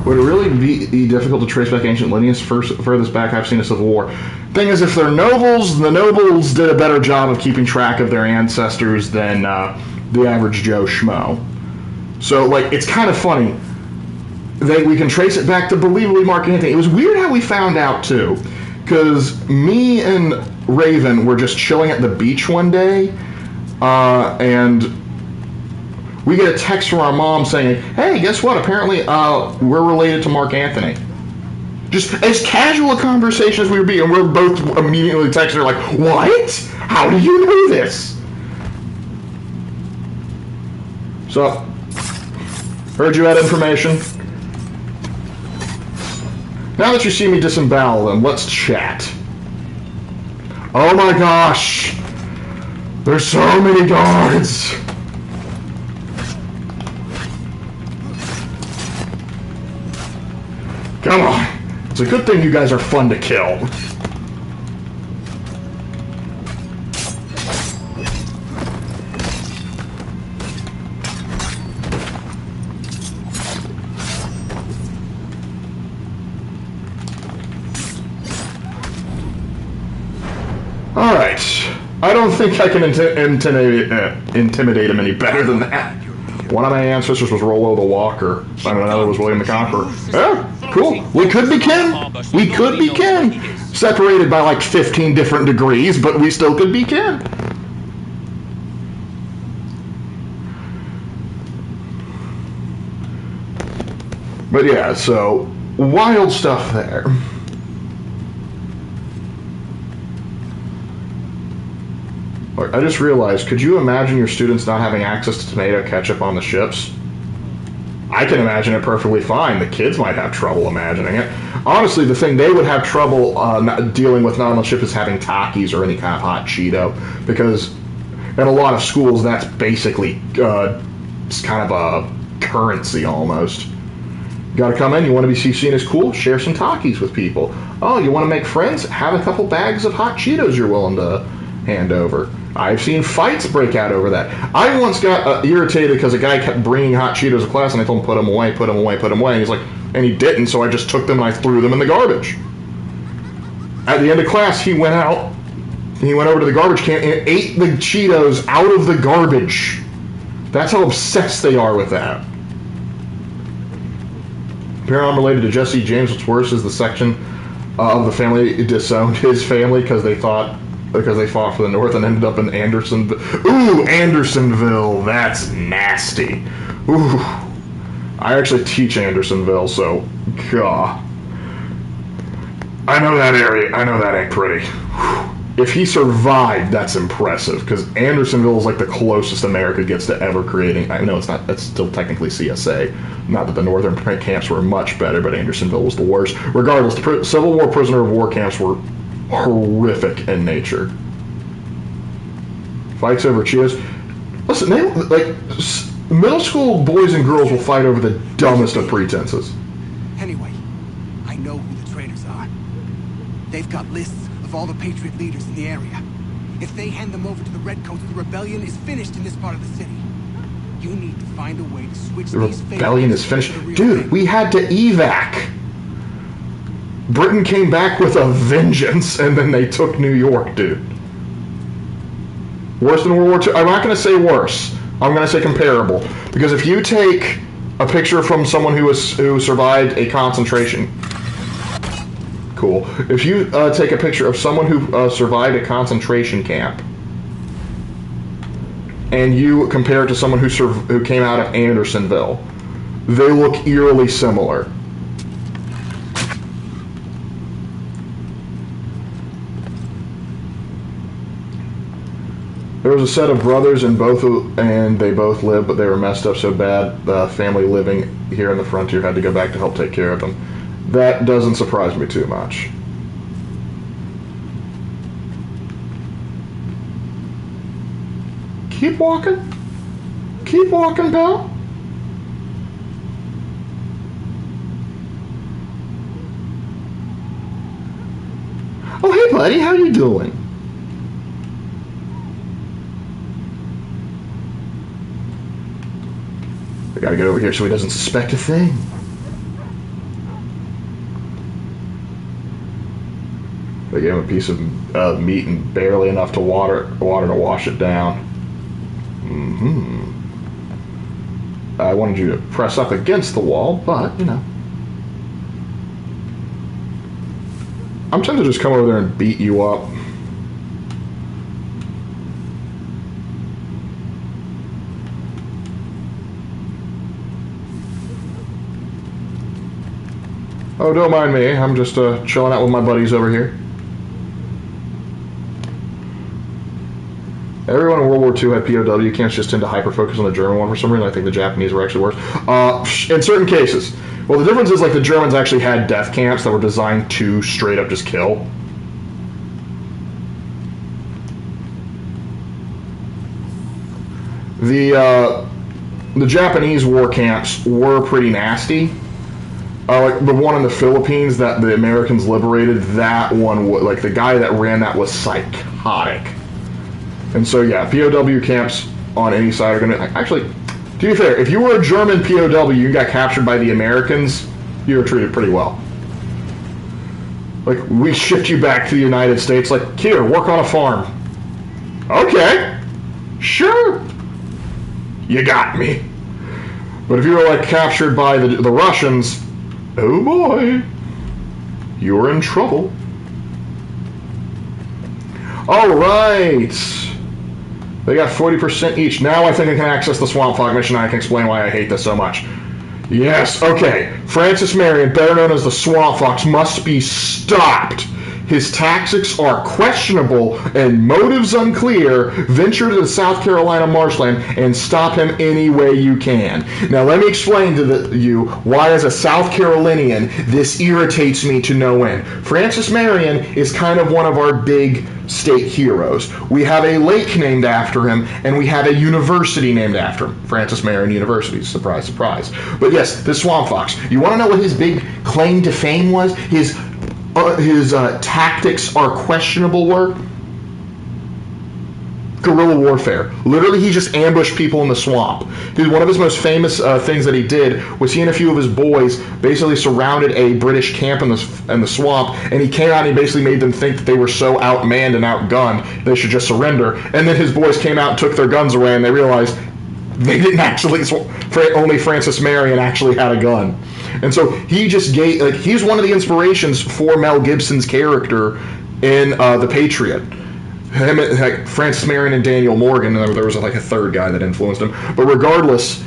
Would it really be difficult to trace back ancient lineage? Furthest back I've seen a civil war. Thing is, if they're nobles, the nobles did a better job of keeping track of their ancestors than the average Joe Schmo. So, like, it's kind of funny. We can trace it back to believably Mark Antony. It was weird how we found out, too. Because me and Raven were just chilling at the beach one day, and we get a text from our mom saying, hey, guess what? Apparently, we're related to Mark Antony. Just as casual a conversation as we would be, and we're both immediately texting her like, what? How do you know this? So, heard you had information. Now that you see me disembowel them, let's chat. Oh my gosh! There's so many guards! Come on. It's a good thing you guys are fun to kill. Alright. I don't think I can intimidate him any better than that. One of my ancestors was Rollo the Walker, and another was William the Conqueror. Yeah, cool. We could be kin. We could be kin. Separated by like 15 different degrees, but we still could be kin. But yeah, so wild stuff there. I just realized, could you imagine your students not having access to tomato ketchup on the ships? I I can imagine it perfectly fine. The kids might have trouble imagining it. Honestly, the thing they would have trouble dealing with not on the ship is having Takis or any kind of hot Cheeto, because in a lot of schools that's basically it's kind of a currency almost. You gotta come in, you want to be seen as cool, share some Takis with people. Oh, you want to make friends? Have a couple bags of hot Cheetos you're willing to hand over. I've seen fights break out over that. I once got irritated because a guy kept bringing hot Cheetos to class, and I told him, put them away, put them away, put them away. And he's like, and he didn't, so I just took them and I threw them in the garbage. At the end of class, he went out, he went over to the garbage can and ate the Cheetos out of the garbage. That's how obsessed they are with that. Apparently, unrelated to Jesse James, what's worse is the section of the family disowned his family because they fought for the North and ended up in Andersonville. Ooh, Andersonville, that's nasty. Ooh, I actually teach Andersonville, so God, I know that area. I know that ain't pretty. If he survived, that's impressive, because Andersonville is like the closest America gets to ever creating. I know it's not. That's still technically CSA. Not that the northern camps were much better, but Andersonville was the worst. Regardless, the Civil War prisoner of war camps were horrific in nature. Fights over Cheetos. Listen, middle school boys and girls will fight over the dumbest of pretenses. Anyway, I know who the traitors are. They've got lists of all the Patriot leaders in the area. If they hand them over to the Redcoats, the rebellion is finished in this part of the city. You need to find a way to switch the these rebellion is finished. Dude, we had to evac. Britain came back with a vengeance, and then they took New York, dude. Worse than World War II? I'm not going to say worse. I'm going to say comparable. Because if you take a picture from someone who survived a concentration... Cool. If you take a picture of someone who survived a concentration camp, and you compare it to someone who came out of Andersonville, they look eerily similar. There was a set of brothers, and they both lived, but they were messed up so bad. The family living here in the frontier had to go back to help take care of them. That doesn't surprise me too much. Keep walking. Keep walking, pal. Oh, hey, buddy. How you doing? I gotta get over here so he doesn't suspect a thing. They gave him a piece of meat and barely enough to water to wash it down. I wanted you to press up against the wall, but, you know. I'm tempted to just come over there and beat you up. Oh, don't mind me. I'm just chilling out with my buddies over here. Everyone in World War II had POW camps, just tend to hyper-focus on the German one for some reason. I think the Japanese were actually worse. In certain cases. Well, the difference is, like, the Germans actually had death camps that were designed to straight up just kill. The Japanese war camps were pretty nasty. Like the one in the Philippines that the Americans liberated, that one, like the guy that ran that was psychotic. And so, yeah, POW camps on any side are going to... Actually, to be fair, if you were a German POW and got captured by the Americans, you were treated pretty well. Like, we shipped you back to the United States, like, here, work on a farm. Okay, sure. You got me. But if you were, like, captured by the Russians, oh boy, you're in trouble. All right. They got 40% each. Now I think I can access the Swamp Fog mission, and I can explain why I hate this so much. Yes, okay. Francis Marion, better known as the Swamp Fox, must be stopped. his tactics are questionable and motives unclear. Venture to the South Carolina marshland and stop him any way you can. Now let me explain to you why, as a South Carolinian, this irritates me to no end. Francis Marion is kind of one of our big state heroes. We have a lake named after him, and we have a university named after him. Francis Marion University. Surprise, surprise. But yes, the Swamp Fox. You want to know what his big claim to fame was? His tactics are questionable were? Guerrilla warfare. Literally, he just ambushed people in the swamp. Dude, one of his most famous things that he did was he and a few of his boys basically surrounded a British camp in the swamp, and he came out and he basically made them think that they were so outmanned and outgunned they should just surrender. And then his boys came out and took their guns away, and they realized they didn't actually. Only Francis Marion actually had a gun. And so he just gave, like, he's one of the inspirations for Mel Gibson's character in The Patriot. Him, like Francis Marion and Daniel Morgan, and there was like a third guy that influenced him. But regardless,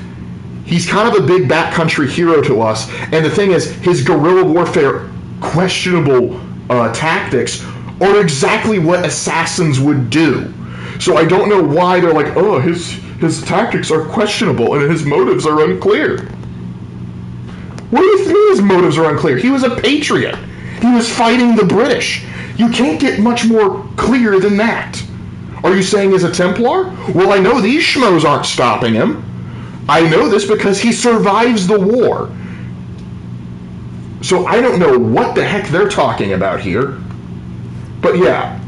he's kind of a big backcountry hero to us. And the thing is, his guerrilla warfare questionable tactics are exactly what assassins would do. So I don't know why they're like, oh, his tactics are questionable and his motives are unclear. What do you think his motives are unclear? He was a patriot. He was fighting the British. You can't get much more clear than that. Are you saying he's a Templar? Well, I know these schmoes aren't stopping him. I know this because he survives the war. So I don't know what the heck they're talking about here. But yeah,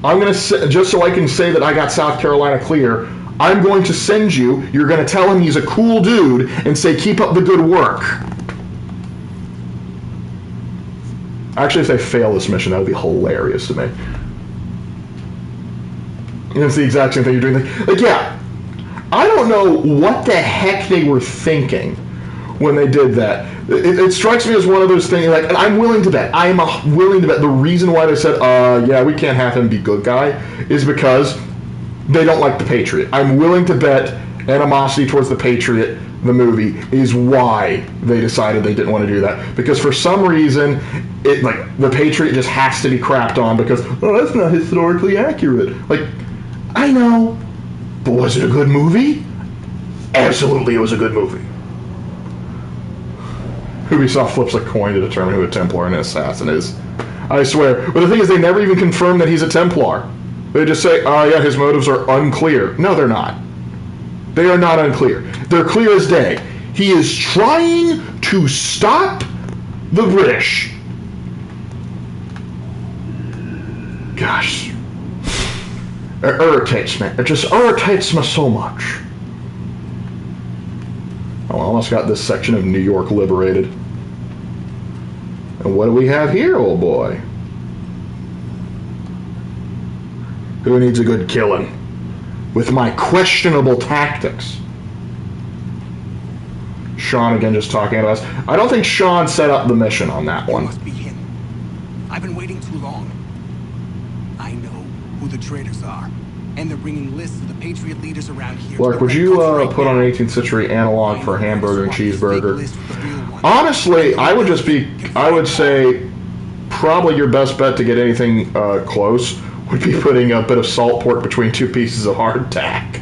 I'm going to, just so I can say that I got South Carolina clear, I'm going to send you, you're going to tell him he's a cool dude and say, keep up the good work. Actually, if they fail this mission, that would be hilarious to me. And it's the exact same thing you're doing. Like, yeah, I don't know what the heck they were thinking when they did that. It strikes me as one of those things, like, and I'm willing to bet, willing to bet the reason why they said, yeah, we can't have him be good guy, is because they don't like the Patriot. I'm willing to bet animosity towards the Patriot, the movie, is why they decided they didn't want to do that. Because for some reason, the Patriot just has to be crapped on because, oh, that's not historically accurate. Like, I know, but was it a good movie? Absolutely, it was a good movie. Ubisoft flips a coin to determine who a Templar and an assassin is. I swear. But the thing is, they never even confirm that he's a Templar. They just say, oh yeah, his motives are unclear. No, they're not. They are not unclear. They're clear as day. He is trying to stop the British. Gosh. It irritates me. It just irritates me so much. Oh, I almost got this section of New York liberated. And what do we have here, old boy? Who needs a good killing? With my questionable tactics. Sean again just talking about us. I don't think Sean set up the mission on that one. It must be him. I've been waiting too long. I know who the traitors are. And they're bringing lists of the Patriot leaders around here. Lark, would you put on an 18th century analog for a hamburger and cheeseburger? Honestly, I would say probably your best bet to get anything close would be putting a bit of salt pork between two pieces of hardtack.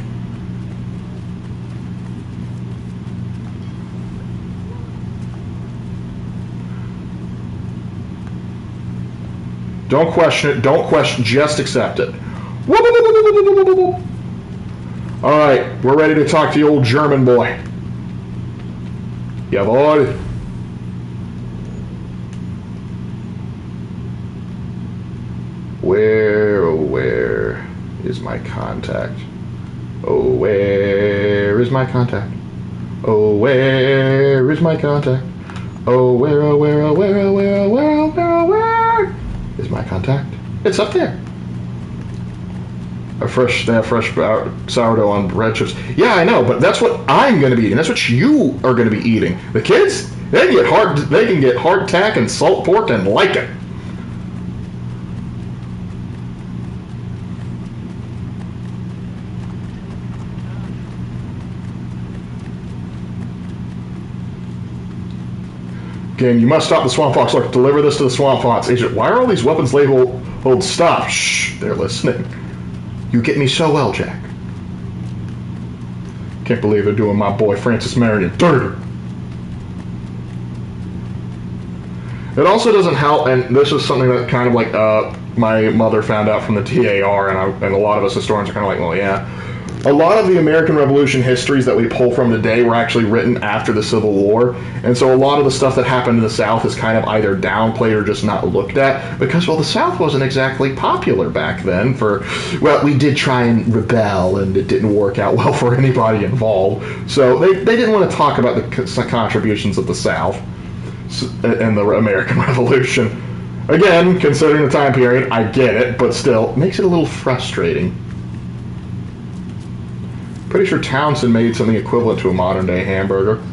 Don't question it. Don't question. Just accept it. All right, we're ready to talk to the old German boy. Jawohl. Where is my contact? Oh, where is my contact? Oh, where is my contact? Oh, where is my contact? It's up there. They have fresh sourdough on bread chips. Yeah, I know, but that's what I'm going to be eating. That's what you are going to be eating. The kids, they can get hardtack and salt pork and like it. Again, you must stop the Swamp Fox. Lark, deliver this to the Swamp Fox. Agent, why are all these weapons labeled stop? Shh, they're listening. You get me so well, Jack. Can't believe they're doing my boy Francis Marion dirty. It also doesn't help, and this is something that kind of like my mother found out from the TAR, and a lot of us historians are kind of like, well, yeah. A lot of the American Revolution histories that we pull from today were actually written after the Civil War, and so a lot of the stuff that happened in the South is kind of either downplayed or just not looked at, because, well, the South wasn't exactly popular back then well, we did try and rebel, and it didn't work out well for anybody involved, so they didn't want to talk about the contributions of the South and the American Revolution. Again, considering the time period, I get it, but still, it makes it a little frustrating. Pretty sure Townsend made something equivalent to a modern-day hamburger.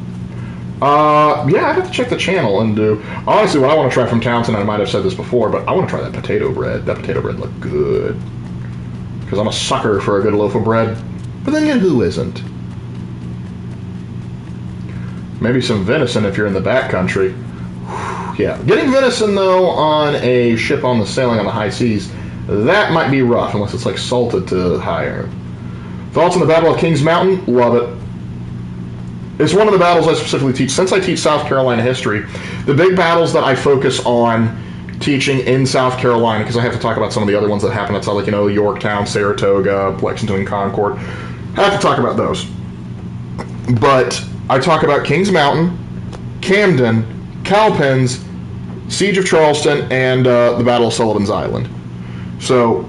Yeah, I'd have to check the channel and do... Honestly, what I want to try from Townsend, I might have said this before, but I want to try that potato bread. That potato bread looked good. Because I'm a sucker for a good loaf of bread. But then again, who isn't? Maybe some venison if you're in the backcountry. Yeah, getting venison, though, on a ship on the sailing on the high seas, that might be rough, unless it's, like, salted to higher. Thoughts on the Battle of Kings Mountain? Love it. It's one of the battles I specifically teach. Since I teach South Carolina history, the big battles that I focus on teaching in South Carolina, because I have to talk about some of the other ones that happened outside, like, Yorktown, Saratoga, Lexington, and Concord. I have to talk about those. But I talk about Kings Mountain, Camden, Cowpens, Siege of Charleston, and the Battle of Sullivan's Island. So...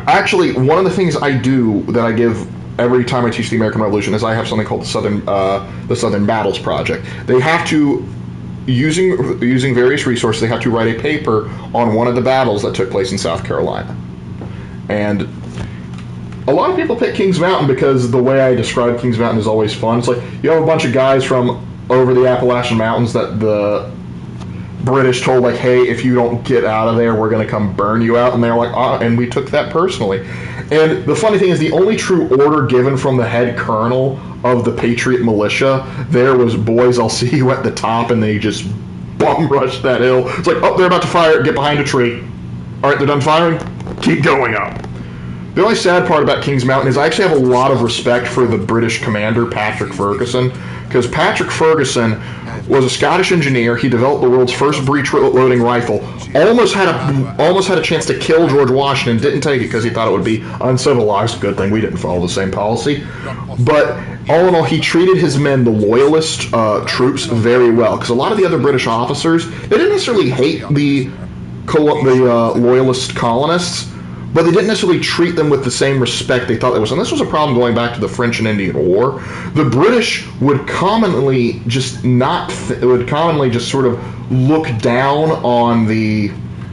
Actually, one of the things I do that I give every time I teach the American Revolution is I have something called the Southern Battles Project. They have to, using various resources, they have to write a paper on one of the battles that took place in South Carolina. And a lot of people pick Kings Mountain because the way I describe Kings Mountain is always fun. It's like you have a bunch of guys from over the Appalachian Mountains that the British told, like, hey, if you don't get out of there, we're going to come burn you out. And they're like, and we took that personally. And the funny thing is, the only true order given from the head colonel of the Patriot militia there was, boys, I'll see you at the top, and they just bum rushed that hill. It's like, oh, they're about to fire, get behind a tree. All right, they're done firing, keep going up. The only sad part about Kings Mountain is I actually have a lot of respect for the British commander, Patrick Ferguson, because Patrick Ferguson was a Scottish engineer. He developed the world's first breech-loading rifle. Almost had a chance to kill George Washington. Didn't take it because he thought it would be uncivilized. Good thing we didn't follow the same policy. But all in all, he treated his men, the loyalist troops, very well. Because a lot of the other British officers, they didn't necessarily hate the loyalist colonists, but they didn't necessarily treat them with the same respect they thought they was. And this was a problem going back to the French and Indian War. The British would commonly just sort of look down on the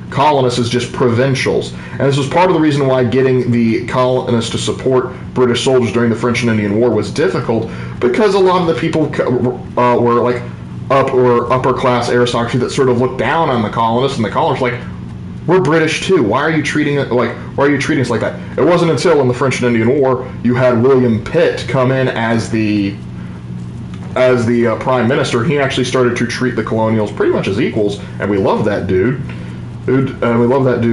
colonists as just provincials. And this was part of the reason why getting the colonists to support British soldiers during the French and Indian War was difficult, because a lot of the people were like upper class aristocracy that sort of looked down on the colonists, and the colonists were like, we're British too. Why are you treating us like that? It wasn't until in the French and Indian War you had William Pitt come in as the prime minister. He actually started to treat the colonials pretty much as equals, and we love that dude.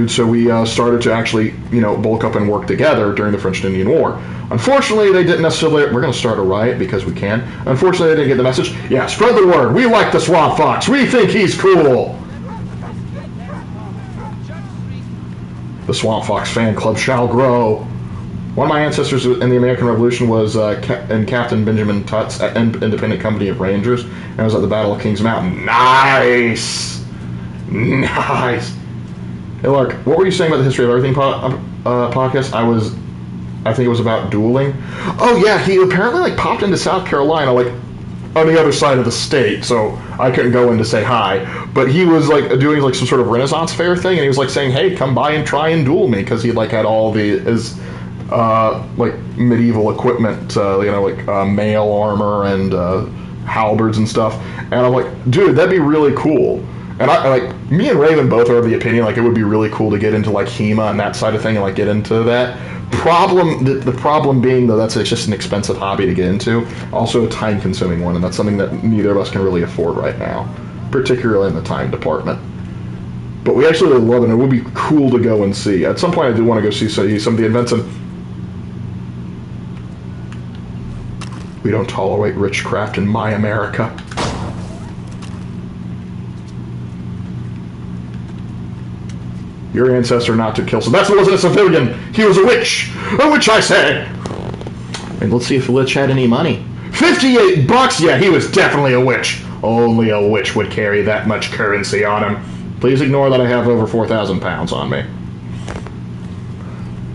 So we started to actually, bulk up and work together during the French and Indian War. Unfortunately, they didn't necessarily... We're going to start a riot because we can. Unfortunately, they didn't get the message. Yeah, spread the word. We like the Swamp Fox. We think he's cool. The Swamp Fox fan club shall grow. One of my ancestors in the American Revolution was in Captain Benjamin Tutt's independent company of Rangers, and it was at the Battle of Kings Mountain. Nice! Hey, Lark, what were you saying about the History of Everything podcast? I think it was about dueling. Oh, yeah, he apparently, popped into South Carolina, on the other side of the state, so I couldn't go in to say hi. But he was doing some sort of Renaissance fair thing, and he was saying, "Hey, come by and try and duel me," because he had all his medieval equipment, mail armor and halberds and stuff. And I'm like, dude, that'd be really cool. And me and Raven both are of the opinion it would be really cool to get into HEMA and that side of thing and get into that. The problem being, though, it's just an expensive hobby to get into, also a time-consuming one, and that's something that neither of us can really afford right now. particularly in the time department. But we actually love it, and it would be cool to go and see. At some point, I do want to go see some of the events, and we don't tolerate witchcraft in my America. Your ancestor not to kill, so that wasn't a civilian. He was a witch. A witch, I say. And let's see if the witch had any money. $58? Yeah, he was definitely a witch. Only a witch would carry that much currency on him. Please ignore that I have over 4,000 pounds on me.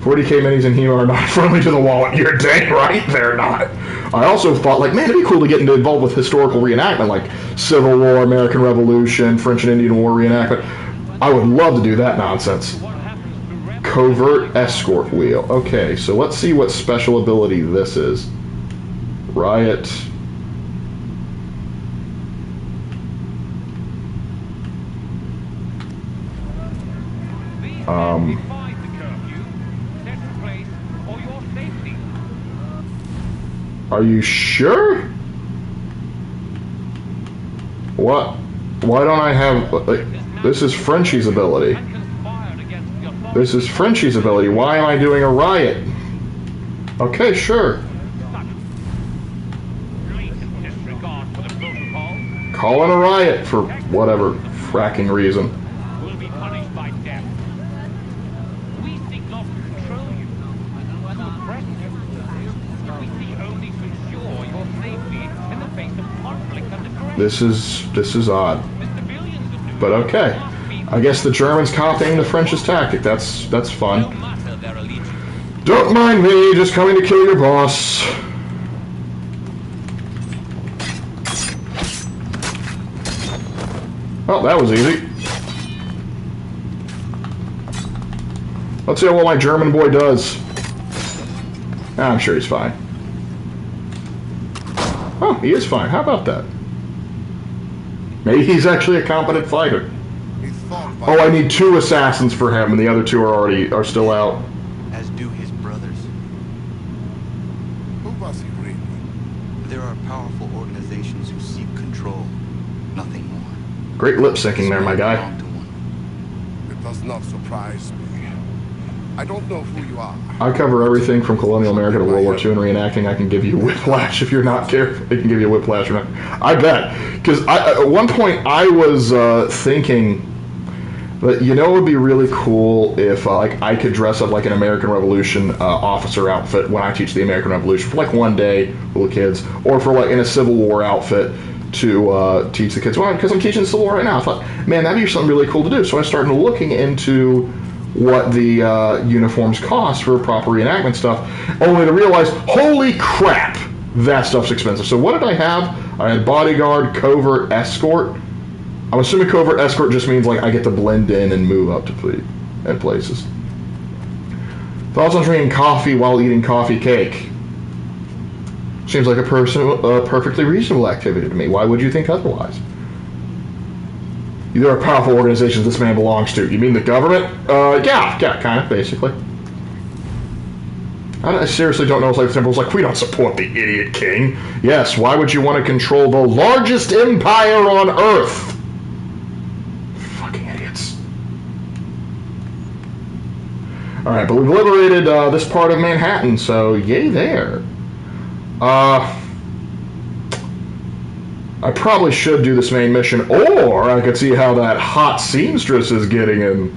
40k minis in Hemo are not friendly to the wallet. You're dang right they're not. I also thought, like, man, it'd be cool to get involved with historical reenactment, like Civil War, American Revolution, French and Indian War reenactment. I would love to do that nonsense. Covert escort wheel. Okay, so let's see what special ability this is. Riot. Are you sure? What? Why don't I have... Like, this is Frenchie's ability. This is Frenchie's ability. Why am I doing a riot? Okay, sure. Call in a riot for whatever fracking reason. This is odd. But okay. I guess the Germans copying the French's tactic. That's fun. Don't mind me, just coming to kill your boss. Well, that was easy. Let's see how well my German boy does. I'm sure he's fine. Oh, he is fine. How about that? Maybe he's actually a competent fighter. Oh, I need 2 assassins for him, and the other 2 are still out. As do his brothers. Who was he really? There are powerful organizations who seek control, nothing more. Great lip syncing there, my guy. It does not surprise me. I don't know who you are. I cover everything from colonial America to World War II and reenacting. I can give you whiplash if you're not careful. It can give you whiplash. I bet. Because at one point I was thinking that, you know, it would be really cool if like I could dress up like an American Revolution officer outfit when I teach the American Revolution for like one day with the kids, or for like in a Civil War outfit to teach the kids. Well, because I'm teaching the Civil War right now. I thought, man, that'd be something really cool to do. So I started looking into what the uniforms cost for proper reenactment stuff, only to realize, holy crap, that stuff's expensive. So what did I have? I had bodyguard, covert, escort. I'm assuming covert escort just means like I get to blend in and move up to places. Thoughts on drinking coffee while eating coffee cake? Seems like a perfectly reasonable activity to me. Why would you think otherwise? There are powerful organizations this man belongs to. You mean the government? Yeah, kind of, basically. I seriously don't know if like the Temple's like, we don't support the idiot king. Yes, why would you want to control the largest empire on Earth? Fucking idiots. Alright, but we've liberated this part of Manhattan, so yay there. I probably should do this main mission, or I could see how that hot seamstress is getting in.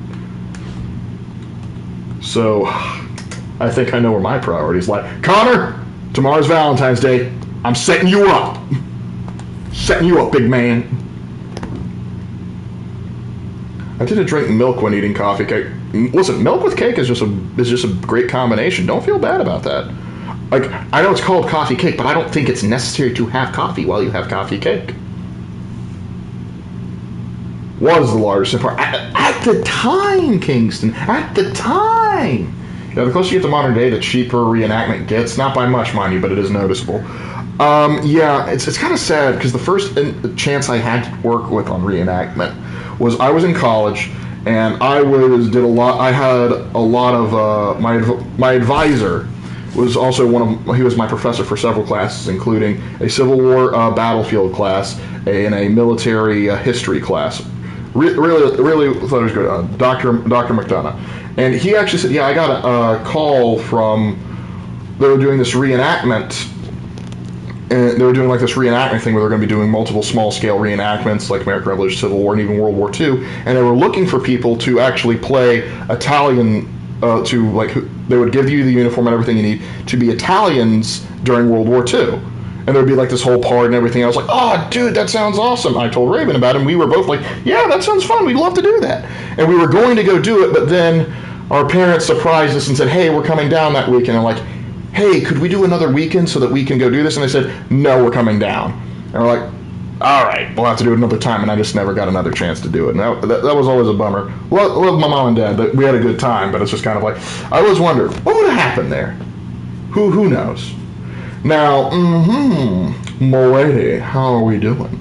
So, I think I know where my priorities lie. Connor, tomorrow's Valentine's Day. I'm setting you up. Setting you up, big man. I didn't drink milk when eating coffee cake. Listen, milk with cake is just a great combination. Don't feel bad about that. Like, I know it's called coffee cake, but I don't think it's necessary to have coffee while you have coffee cake. Was the largest empire at the time, Kingston. At the time. Yeah, the closer you get to modern day, the cheaper reenactment gets. Not by much, mind you, but it is noticeable. Yeah, it's kind of sad because the first chance I had to work with on reenactment was I was in college, and I had a lot of my advisor was also he was my professor for several classes, including a Civil War battlefield class and a military history class. Really thought it was good. Dr. McDonough. And he actually said, yeah, I got a call from, they were doing this reenactment, and they were doing like this reenactment thing where they're going to be doing multiple small-scale reenactments like American Revolution, Civil War, and even World War II, and they were looking for people to actually play Italian, they would give you the uniform and everything you need to be Italians during World War II. And there would be like this whole part and everything. I was like, oh, dude, that sounds awesome. I told Raven about it, and we were both like, yeah, that sounds fun. We'd love to do that. And we were going to go do it, but then our parents surprised us and said, hey, we're coming down that weekend. And I'm like, hey, could we do another weekend so that we can go do this? And they said, no, we're coming down. And we're like, all right, we'll have to do it another time. And I just never got another chance to do it. And that was always a bummer. Well, love my mom and dad. We had a good time, but it's just kind of like, I always wondered, what would have happened there? Who knows? Now, m'lady, how are we doing?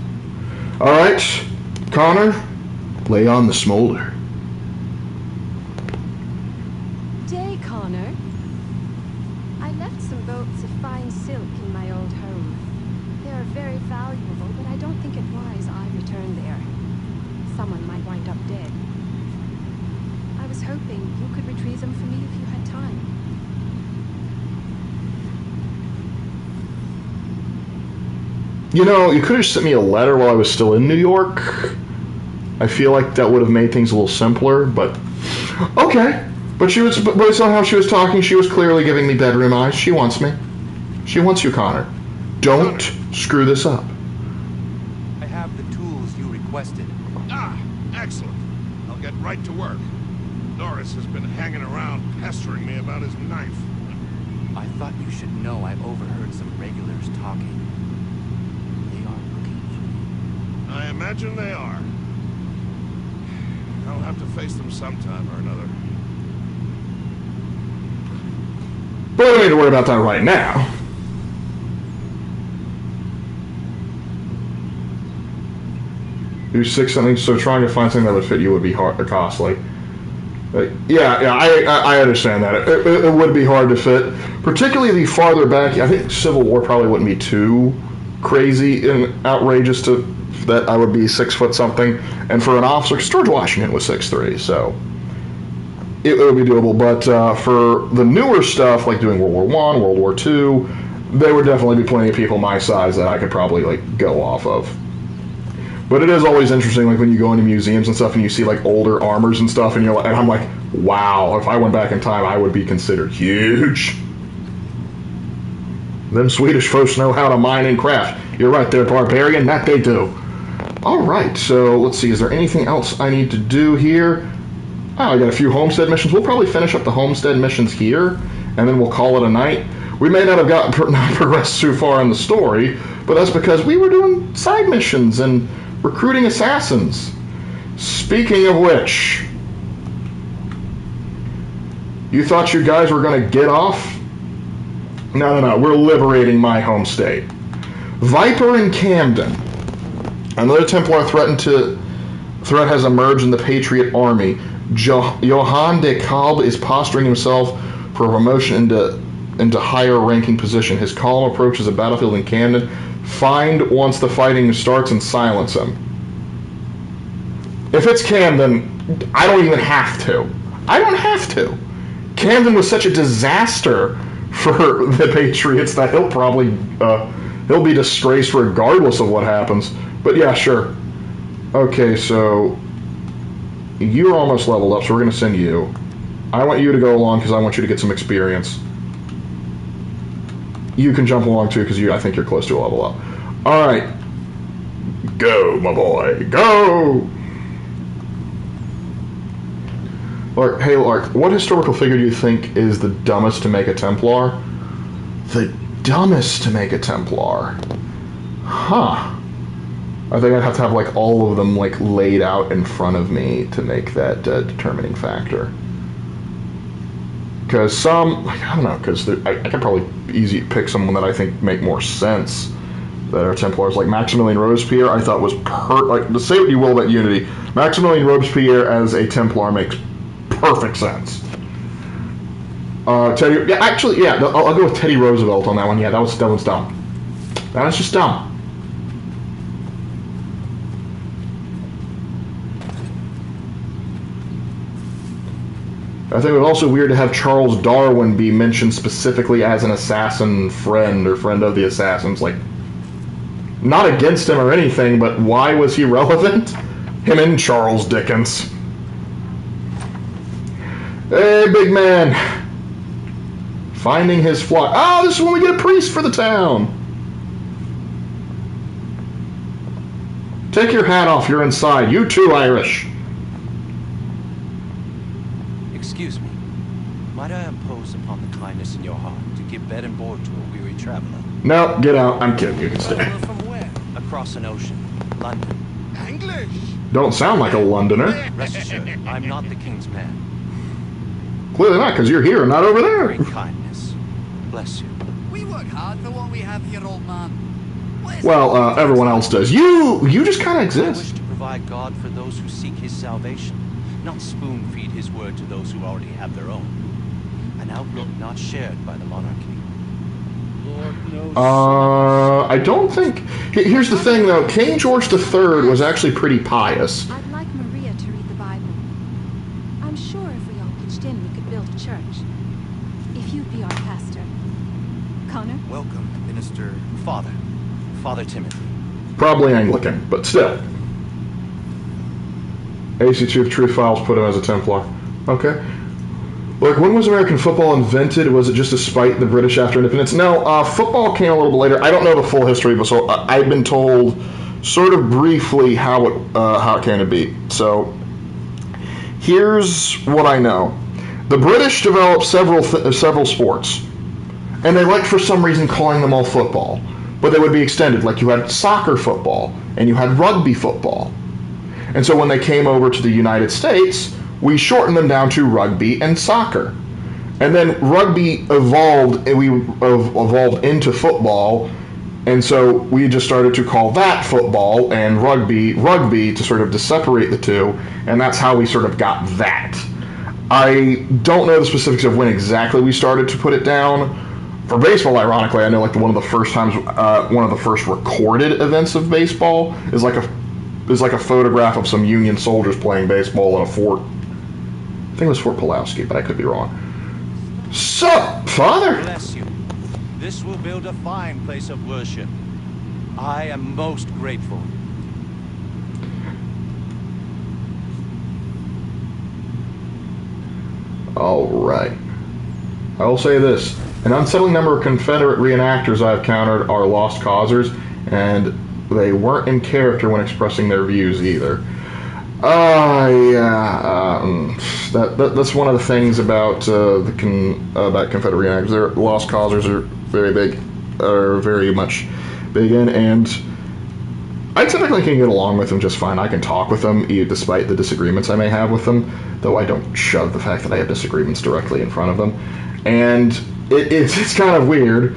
All right, Connor, lay on the smolder. Day, Connor. I left some bolts of fine silk in my old home. They are very valuable, but I don't think it wise I return there. Someone might wind up dead. I was hoping you could retrieve them for me if you had time. You know, you could have sent me a letter while I was still in New York. I feel like that would have made things a little simpler, but okay. But somehow she was talking, she was clearly giving me bedroom eyes. She wants me. She wants you, Connor. Don't screw this up. I have the tools you requested. Ah, excellent. I'll get right to work. Norris has been hanging around pestering me about his knife. I thought you should know I overheard some regulars talking. I imagine they are. I'll have to face them sometime or another. But we don't need to worry about that right now. You're 6 something, so trying to find something that would fit you would be hard, costly. I understand that. It would be hard to fit, particularly the farther back. I think Civil War probably wouldn't be too crazy and outrageous to that I would be 6 foot something, and for an officer, because George Washington was 6'3", so it would be doable. But for the newer stuff, like doing World War I, World War II, there would definitely be plenty of people my size that I could probably like go off of. But it is always interesting, like when you go into museums and stuff, and you see like older armors and stuff, and you're like, and I'm like, wow, if I went back in time, I would be considered huge. Them Swedish folks know how to mine and craft. You're right there, barbarian. That they do. All right, so let's see. Is there anything else I need to do here? Oh, I got a few homestead missions. We'll probably finish up the homestead missions here, and then we'll call it a night. We may not have progressed too far in the story, but that's because we were doing side missions and recruiting assassins. Speaking of which, you thought you guys were going to get off? No. We're liberating my home state. Viper and Camden. Another Templar threat has emerged in the Patriot Army. Johann de Kalb is posturing himself for a promotion into higher ranking position. His column approaches a battlefield in Camden. Find once the fighting starts and silence him. If it's Camden, I don't even have to. I don't have to. Camden was such a disaster for the Patriots that he'll probably he'll be disgraced regardless of what happens. But yeah, sure. Okay, so you're almost leveled up, so we're going to send you. I want you to go along because I want you to get some experience. You can jump along too because I think you're close to a level up. All right. Go, my boy. Go! Lark, hey, Lark, what historical figure do you think is the dumbest to make a Templar? The dumbest to make a Templar? Huh. I think I'd have to have like all of them like laid out in front of me to make that determining factor. Because some, I don't know, because I could probably easy pick someone that I think make more sense that are Templars. Like Maximilian Robespierre, I thought was like, to say what you will about Unity, Maximilian Robespierre as a Templar makes perfect sense. Teddy. Yeah, actually, yeah. I'll go with Teddy Roosevelt on that one. Yeah, that one's dumb. That was just dumb. I think it was also weird to have Charles Darwin be mentioned specifically as an assassin friend or friend of the assassins. Like, not against him or anything, but why was he relevant? Him and Charles Dickens. Hey, big man. Finding his flock. Oh, this is when we get a priest for the town. Take your hat off, you're inside. You too, Irish. Excuse me. Might I impose upon the kindness in your heart to give bed and board to a weary traveler? No, get out. I'm kidding. You can stay. From where? Across an ocean. London. English! Don't sound like a Londoner. Rest assured, I'm not the king's man. Clearly not, because you're here and not over there. Great kindness. Bless you. We work hard for what we have here, old man. Well, everyone else does. You just kind of I exist. wish to provide God for those who seek his salvation, not spoon-feed his word to those who already have their own. An outlook not shared by the monarchy. Lord knows. I don't think... Here's the thing, though. King George III was actually pretty pious. I'd like Maria to read the Bible. I'm sure if we all pitched in, we could build a church. If you'd be our pastor. Connor? Welcome, Minister... Father Timothy. Probably Anglican, but still. AC Chief Truth Files put him as a Templar. Okay. Look, when was American football invented? Was it just to spite the British after independence? No, football came a little bit later. I don't know the full history, but so I've been told sort of briefly how it came to be. So here's what I know. The British developed several sports, and they liked for some reason calling them all football. But they would be extended, like you had soccer football, and you had rugby football. And so when they came over to the United States, we shortened them down to rugby and soccer. And then rugby evolved, and we evolved into football, and so we just started to call that football and rugby to sort of to separate the two, and that's how we sort of got that. I don't know the specifics of when exactly we started to put it down. For baseball, ironically, I know like one of the first recorded events of baseball is like a photograph of some Union soldiers playing baseball in a fort. I think it was Fort Pulaski, but I could be wrong. Sup, Father? Bless you. This will build a fine place of worship. I am most grateful. All right. I will say this. An unsettling number of Confederate reenactors I've encountered are lost causers, and they weren't in character when expressing their views either. That's one of the things about about Confederate reenactors. Their lost causers are very much big in, and I typically can get along with them just fine. I can talk with them, despite the disagreements I may have with them, though I don't shove the fact that I have disagreements directly in front of them. And it's kind of weird,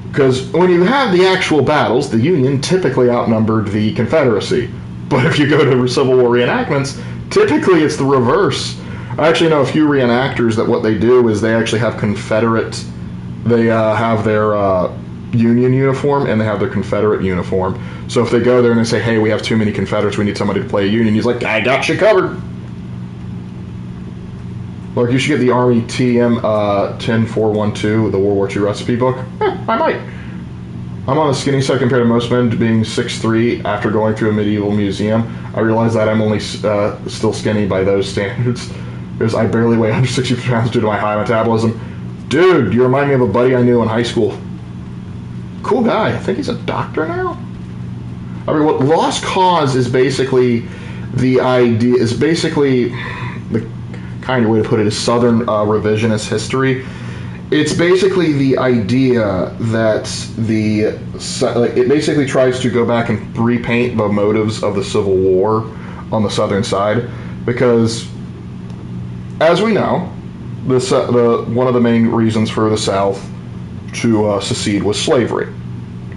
because when you have the actual battles, the Union typically outnumbered the Confederacy. But if you go to Civil War reenactments, typically it's the reverse. I actually know a few reenactors that what they do is they actually have Confederate, they have their Union uniform and they have their Confederate uniform. So if they go there and they say, hey, we have too many Confederates, we need somebody to play a Union, he's like, I got you covered. Lark, you should get the Army TM 10412, the World War II recipe book. I might. I'm on the skinny side compared to most men, being 6'3". After going through a medieval museum, I realized that I'm only still skinny by those standards, because I barely weigh under 60 pounds due to my high metabolism. Dude, you remind me of a buddy I knew in high school. Cool guy. I think he's a doctor now. I mean, what Lost Cause is basically the idea, is basically the kind of way to put it is Southern revisionist history. It's basically the idea that it basically tries to go back and repaint the motives of the Civil War on the Southern side, because, as we know, one of the main reasons for the South to secede was slavery.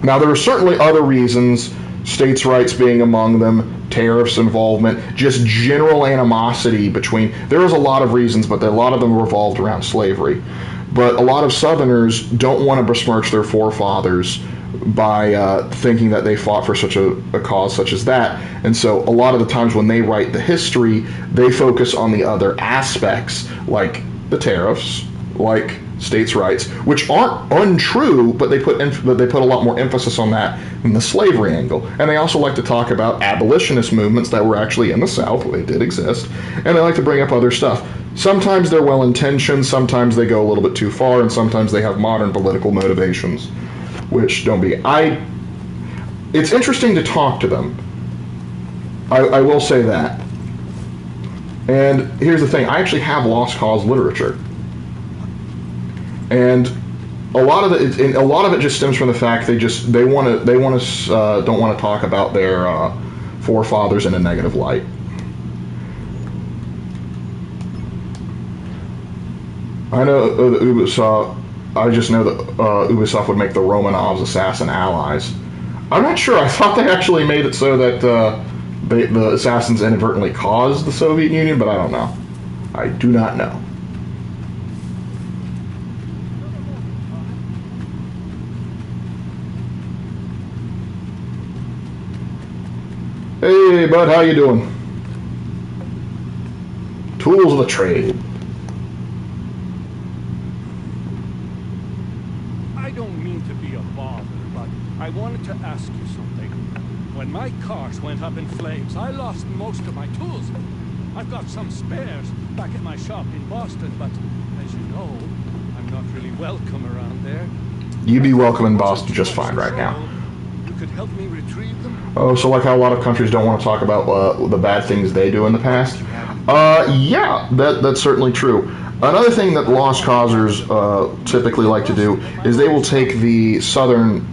Now, there are certainly other reasons, states' rights being among them, tariffs involvement, just general animosity between. There was a lot of reasons, but a lot of them revolved around slavery. But a lot of Southerners don't want to besmirch their forefathers by thinking that they fought for such a cause such as that. And so a lot of the times when they write the history, they focus on the other aspects, like the tariffs, like states' rights, which aren't untrue, but they put a lot more emphasis on that than the slavery angle. And they also like to talk about abolitionist movements that were actually in the South, where they did exist, and they like to bring up other stuff. Sometimes they're well-intentioned, sometimes they go a little bit too far, and sometimes they have modern political motivations, which don't be. It's interesting to talk to them. I will say that. And here's the thing, I actually have Lost Cause literature. And a lot of it just stems from the fact they don't want to talk about their forefathers in a negative light. I know that Ubisoft. I just know that Ubisoft would make the Romanovs assassin allies. I'm not sure. I thought they actually made it so that the assassins inadvertently caused the Soviet Union, but I don't know. I do not know. Hey, bud, how you doing? Tools of the trade. I don't mean to be a bother, but I wanted to ask you something. When my cars went up in flames, I lost most of my tools. I've got some spares back at my shop in Boston, but as you know, I'm not really welcome around there. You'd be welcome in Boston just fine right now. You could help me retrieve them? Oh, so like how a lot of countries don't want to talk about the bad things they do in the past? Yeah, that's certainly true. Another thing that Lost Causers typically like to do is they will take the Southern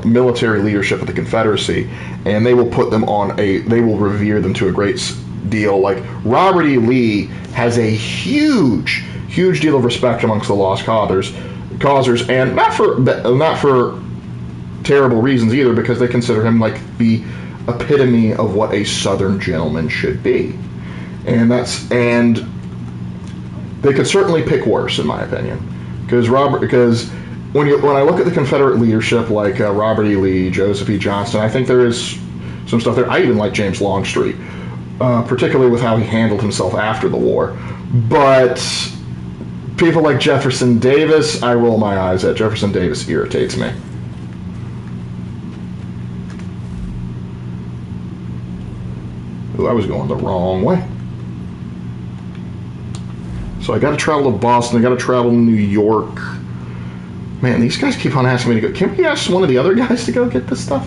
military leadership of the Confederacy and they will put them they will revere them to a great deal. Like Robert E. Lee has a huge deal of respect amongst the Lost Causers, and not for terrible reasons either, because they consider him like the epitome of what a Southern gentleman should be, and they could certainly pick worse, in my opinion, because when I look at the Confederate leadership like Robert E. Lee, Joseph E. Johnston, I think there is some stuff there. I even like James Longstreet, particularly with how he handled himself after the war. But people like Jefferson Davis, I roll my eyes at. Jefferson Davis irritates me. Ooh, I was going the wrong way. So I got to travel to Boston. I got to travel to New York. Man, these guys keep on asking me to go. Can we ask one of the other guys to go get this stuff?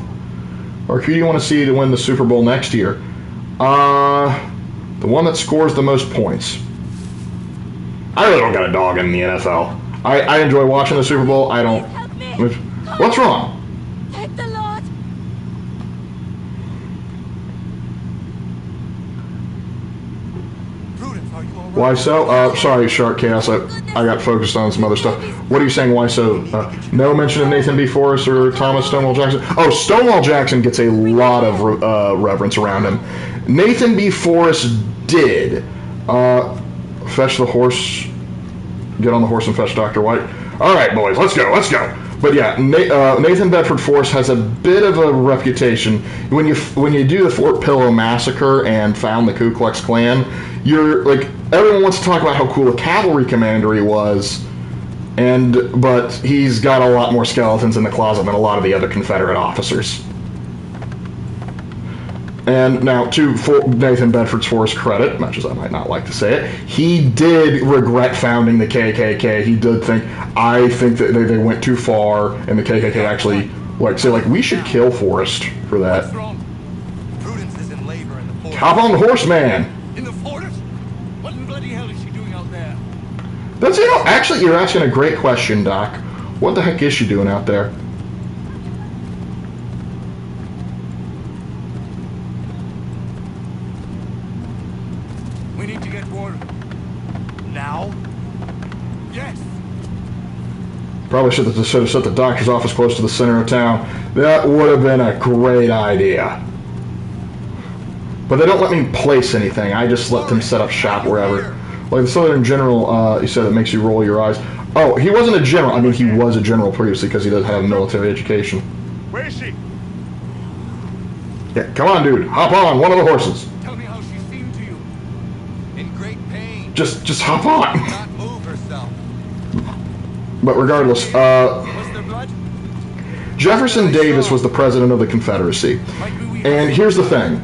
Or who do you want to see to win the Super Bowl next year? The one that scores the most points. I really don't got a dog in the NFL. I enjoy watching the Super Bowl. I don't. What's wrong? Thank the Lord. Why so? Sorry, Shark Chaos. I got focused on some other stuff. What are you saying? Why so? No mention of Nathan B. Forrest or Thomas Stonewall Jackson. Oh, Stonewall Jackson gets a lot of reverence around him. Nathan B. Forrest did fetch the horse. Get on the horse and fetch Dr. White. All right, boys, let's go. But yeah, Nathan Bedford Forrest has a bit of a reputation. When you do the Fort Pillow massacre and found the Ku Klux Klan, you're like, everyone wants to talk about how cool a cavalry commander he was, but he's got a lot more skeletons in the closet than a lot of the other Confederate officers. And now, to Nathan Bedford Forrest's credit, much as I might not like to say it, he did regret founding the KKK. He did I think that they went too far, and the KKK actually we should kill Forrest for that. What's wrong? Prudence is in labor in the forest. Hop on the horse, man. In the forest? What in bloody hell is she doing out there? Actually, you're asking a great question, Doc. What the heck is she doing out there? We need to get word. Now? Yes. Probably should have set the doctor's office close to the center of town. That would have been a great idea. But they don't let me place anything. I just let them set up shop wherever. Like the Southern General, you said it makes you roll your eyes. Oh, he wasn't a general. I mean, he was a general previously because he does have military education. Where is she? Yeah, come on, dude. Hop on one of the horses. Tell me how she seemed to you. In great pain. Just hop on. Not move herself. But regardless, Was there blood? Jefferson Davis was the president of the Confederacy. And here's the thing.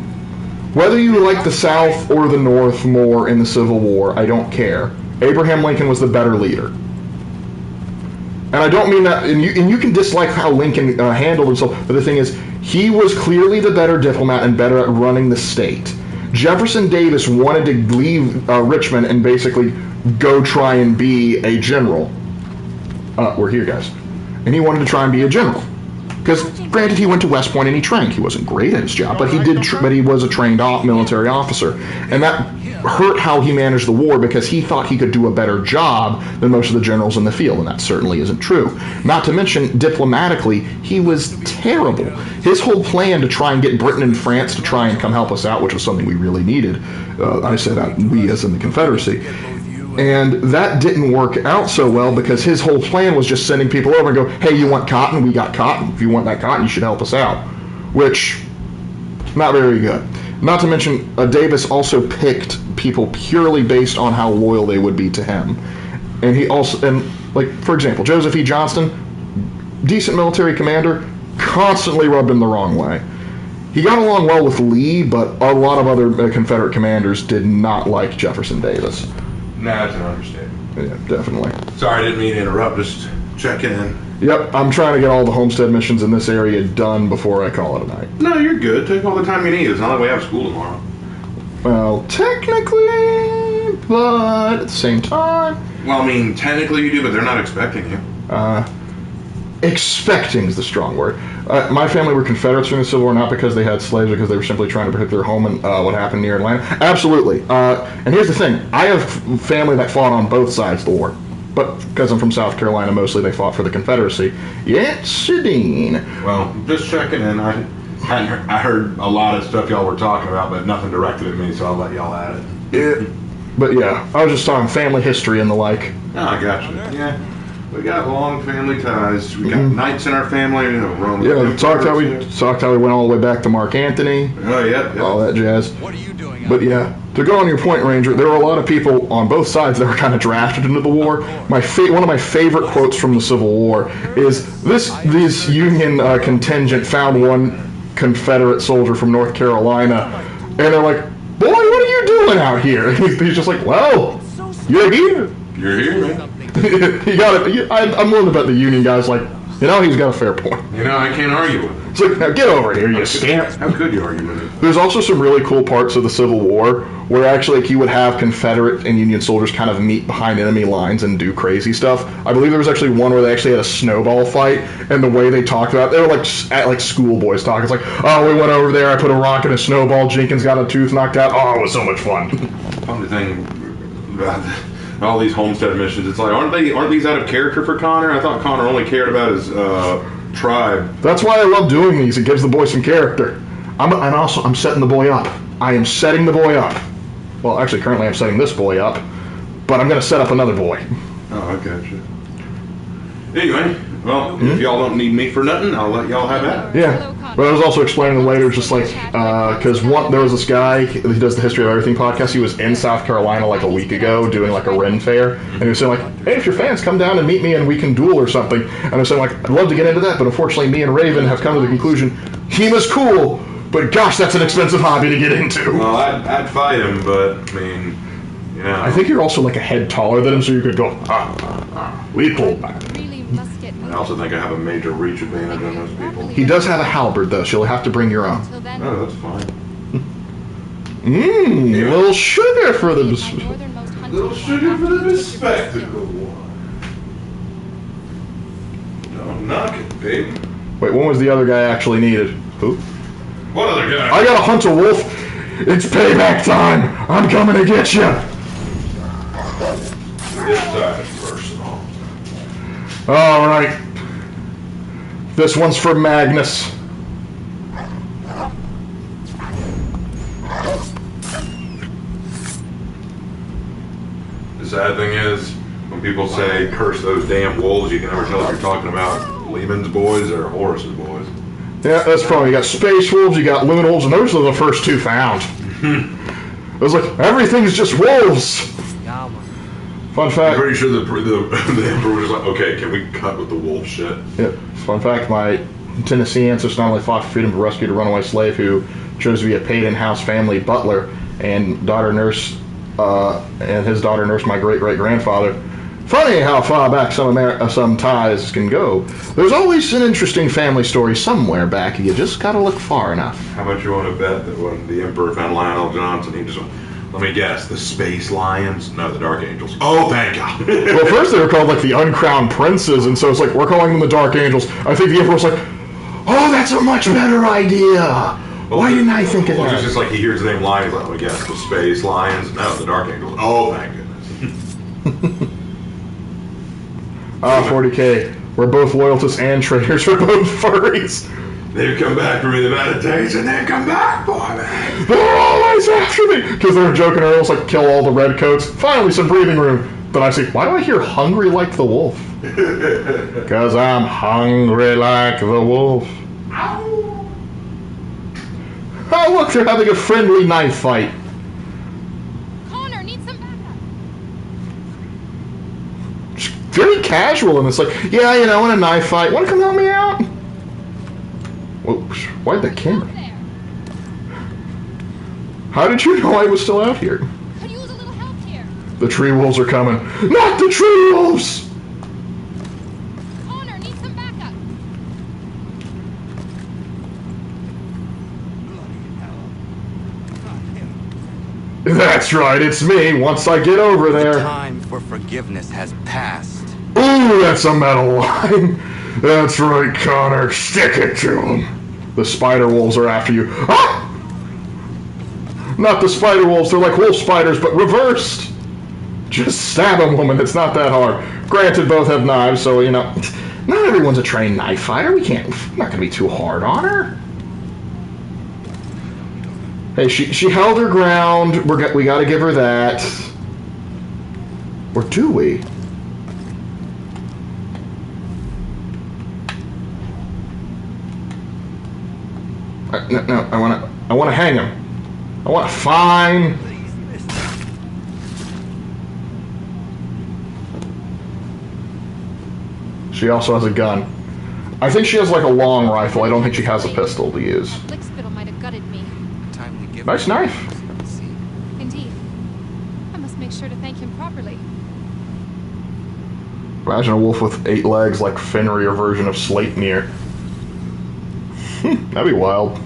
Whether you like the South or the North more in the Civil War, I don't care. Abraham Lincoln was the better leader. And I don't mean that, and you can dislike how Lincoln handled himself, but the thing is, he was clearly the better diplomat and better at running the state. Jefferson Davis wanted to leave Richmond and basically go try and be a general. We're here, guys. And he wanted to try and be a general. Because, granted, he went to West Point and he trained. He wasn't great at his job, but he did. But he was a trained military officer, and that hurt how he managed the war because he thought he could do a better job than most of the generals in the field, and that certainly isn't true. Not to mention, diplomatically, he was terrible. His whole plan to try and get Britain and France to try and come help us out, which was something we really needed. I said we as in the Confederacy. And that didn't work out so well because his whole plan was just sending people over and go, hey, you want cotton? We got cotton. If you want that cotton, you should help us out. Which, not very good. Not to mention, Davis also picked people purely based on how loyal they would be to him. And he also, like, for example, Joseph E. Johnston, decent military commander, constantly rubbed him the wrong way. He got along well with Lee, but a lot of other Confederate commanders did not like Jefferson Davis. Nah, that's an understatement. Yeah, definitely. Sorry, I didn't mean to interrupt. Just checking in. Yep, I'm trying to get all the homestead missions in this area done before I call it a night. No, you're good. Take all the time you need. It's not like we have school tomorrow. Well, technically, but at the same time... Well, I mean, technically you do, but they're not expecting you. Expecting is the strong word. My family were Confederates during the Civil War, not because they had slaves, because they were simply trying to protect their home and what happened near Atlanta. Absolutely. And here's the thing. I have family that fought on both sides of the war. But because I'm from South Carolina, mostly they fought for the Confederacy. Yes, Dean. Well, just checking in. I heard a lot of stuff y'all were talking about, but nothing directed at me, so I'll let y'all at it. Yeah. But yeah, I was just talking family history and the like. Oh, I got you. Yeah. We got long family ties. We got knights in our family. Yeah, talked how we went all the way back to Mark Antony. Oh yeah. All that jazz. What are you doing? But yeah, to go on your point, Ranger, there were a lot of people on both sides that were kind of drafted into the war. One of my favorite quotes from the Civil War is this Union contingent found one Confederate soldier from North Carolina, and they're like, "Boy, what are you doing out here?" And he's just like, "Well, you're here. You're here, man." You got it. I'm willing to bet the Union guy's like, he's got a fair point. I can't argue with it. It's like, now get over here, you scamp. How could you argue with it? There's also some really cool parts of the Civil War where actually like, you would have Confederate and Union soldiers kind of meet behind enemy lines and do crazy stuff. I believe there was actually one where they actually had a snowball fight, and the way they talked about it, they were like schoolboys talk. It's like, oh, we went over there, I put a rock in a snowball, Jenkins got a tooth knocked out. Oh, it was so much fun. Fun to think about all these homestead missions. It's like, aren't these out of character for Connor? I thought Connor only cared about his tribe. That's why I love doing these. It gives the boy some character. I'm setting the boy up. I am setting the boy up. Well, actually, currently I'm setting this boy up, but I'm going to set up another boy. Oh, I gotcha. Anyway, well, if y'all don't need me for nothing, I'll let y'all have that. Yeah. But I was also explaining later, just like, because there was this guy, he does the History of Everything podcast, he was in South Carolina like a week ago doing like a Ren fair, and he was saying like, hey, if you're fans, come down and meet me and we can duel or something. And I was saying like, I'd love to get into that, but unfortunately me and Raven have come to the conclusion, he was cool, but gosh, that's an expensive hobby to get into. Well, I'd fight him, but, I mean, I think you're also like a head taller than him, so you could go, we pulled back. I also think I have a major reach advantage on those people. He does have a halberd, though, so you'll have to bring your own. Oh, that's fine. Little sugar for the... Little sugar for the bespectacled one. Don't knock it, baby. Wait, when was the other guy actually needed? Who? What other guy? I gotta hunt a wolf. It's payback time. I'm coming to get you. This side is personal. All right. This one's for Magnus. The sad thing is, When people say curse those damn wolves, you can never tell if you're talking about Lehman's boys or Horace's boys. Yeah, that's probably, you got space wolves, you got lunar wolves, and those are the first two found. It was like, everything's just wolves. Fun fact. I'm pretty sure the emperor was like, okay, can we cut with the wolf shit? Yep. Fun fact, my Tennessee ancestors not only fought for freedom but rescued a runaway slave who chose to be a paid in-house family butler and daughter nurse, and his daughter nursed my great-great-grandfather. Funny how far back some ties can go. There's always an interesting family story somewhere back. You just gotta look far enough. How much you want to bet that when the emperor found Lionel Johnson, he just went, let me guess, the Space Lions? No, the Dark Angels. Oh, thank God. Well, first they were called like the Uncrowned Princes, and so it's like, we're calling them the Dark Angels. I think the emperor was like, oh, that's a much better idea. Why didn't I think of that? It's just like he hears the name Lions, like, let me guess, the Space Lions? No, the Dark Angels. Oh, thank goodness. 40K. We're both loyalists and traitors. We're both furries. They've come back for me the meditation. They've come back for me. They're always after me. Because they were joking earlier, it's like, kill all the redcoats. Finally, some breathing room. But I say, why do I hear hungry like the wolf? Because I'm hungry like the wolf. Oh, look, they're having a friendly knife fight. Connor, need some backup. Very casual, and it's like, yeah, you know, in a knife fight. Want to come help me out? Whoops, why'd the camera? How did you know I was still out here? Could use a little help here. The tree wolves are coming. Not the tree wolves! Connor, need some backup. That's right, it's me, once I get over The there. time for forgiveness has passed. Ooh, that's a metal line. That's right, Connor. Stick it to him. The spider wolves are after you. Ah! Not the spider wolves. They're like wolf spiders, but reversed. Just stab them, woman. It's not that hard. Granted, both have knives, so, you know, not everyone's a trained knife fighter. We're not going to be too hard on her. Hey, she held her ground. We got to give her that. Or do we? No, I want to hang him. I want to fine. She also has a gun. I think she has like a long rifle. I don't think she has a pistol to use. That lickspittle might have gutted me. Timely gift. Nice knife. Indeed. I must make sure to thank him properly. Imagine a wolf with 8 legs like Fenrir version of Sleipnir. That'd be wild.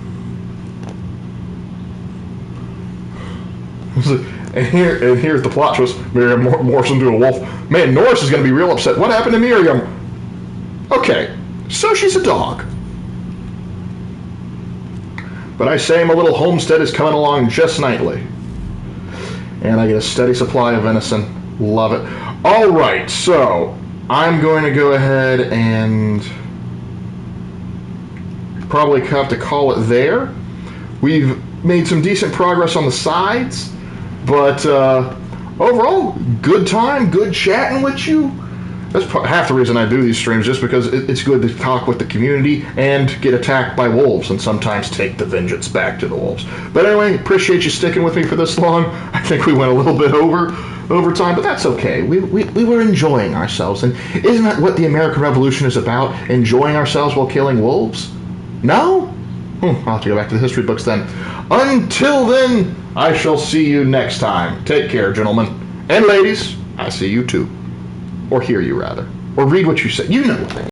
And here's the plot twist. Miriam morphs into a wolf. Man, Norris is going to be real upset. What happened to Miriam? Okay, so she's a dog. But I say my little homestead is coming along just nicely. And I get a steady supply of venison. Love it. Alright, so I'm going to go ahead and probably have to call it there. We've made some decent progress on the sides, but overall, good time, good chatting with you. That's half the reason I do these streams, just because it's good to talk with the community and get attacked by wolves and sometimes take the vengeance back to the wolves. But anyway, appreciate you sticking with me for this long. I think we went a little bit over time, but that's okay. We were enjoying ourselves, and isn't that what the American Revolution is about? Enjoying ourselves while killing wolves? No? I'll have to go back to the history books then. Until then, I shall see you next time. Take care, gentlemen. And ladies, I see you too. Or hear you, rather. Or read what you say. You know what I mean.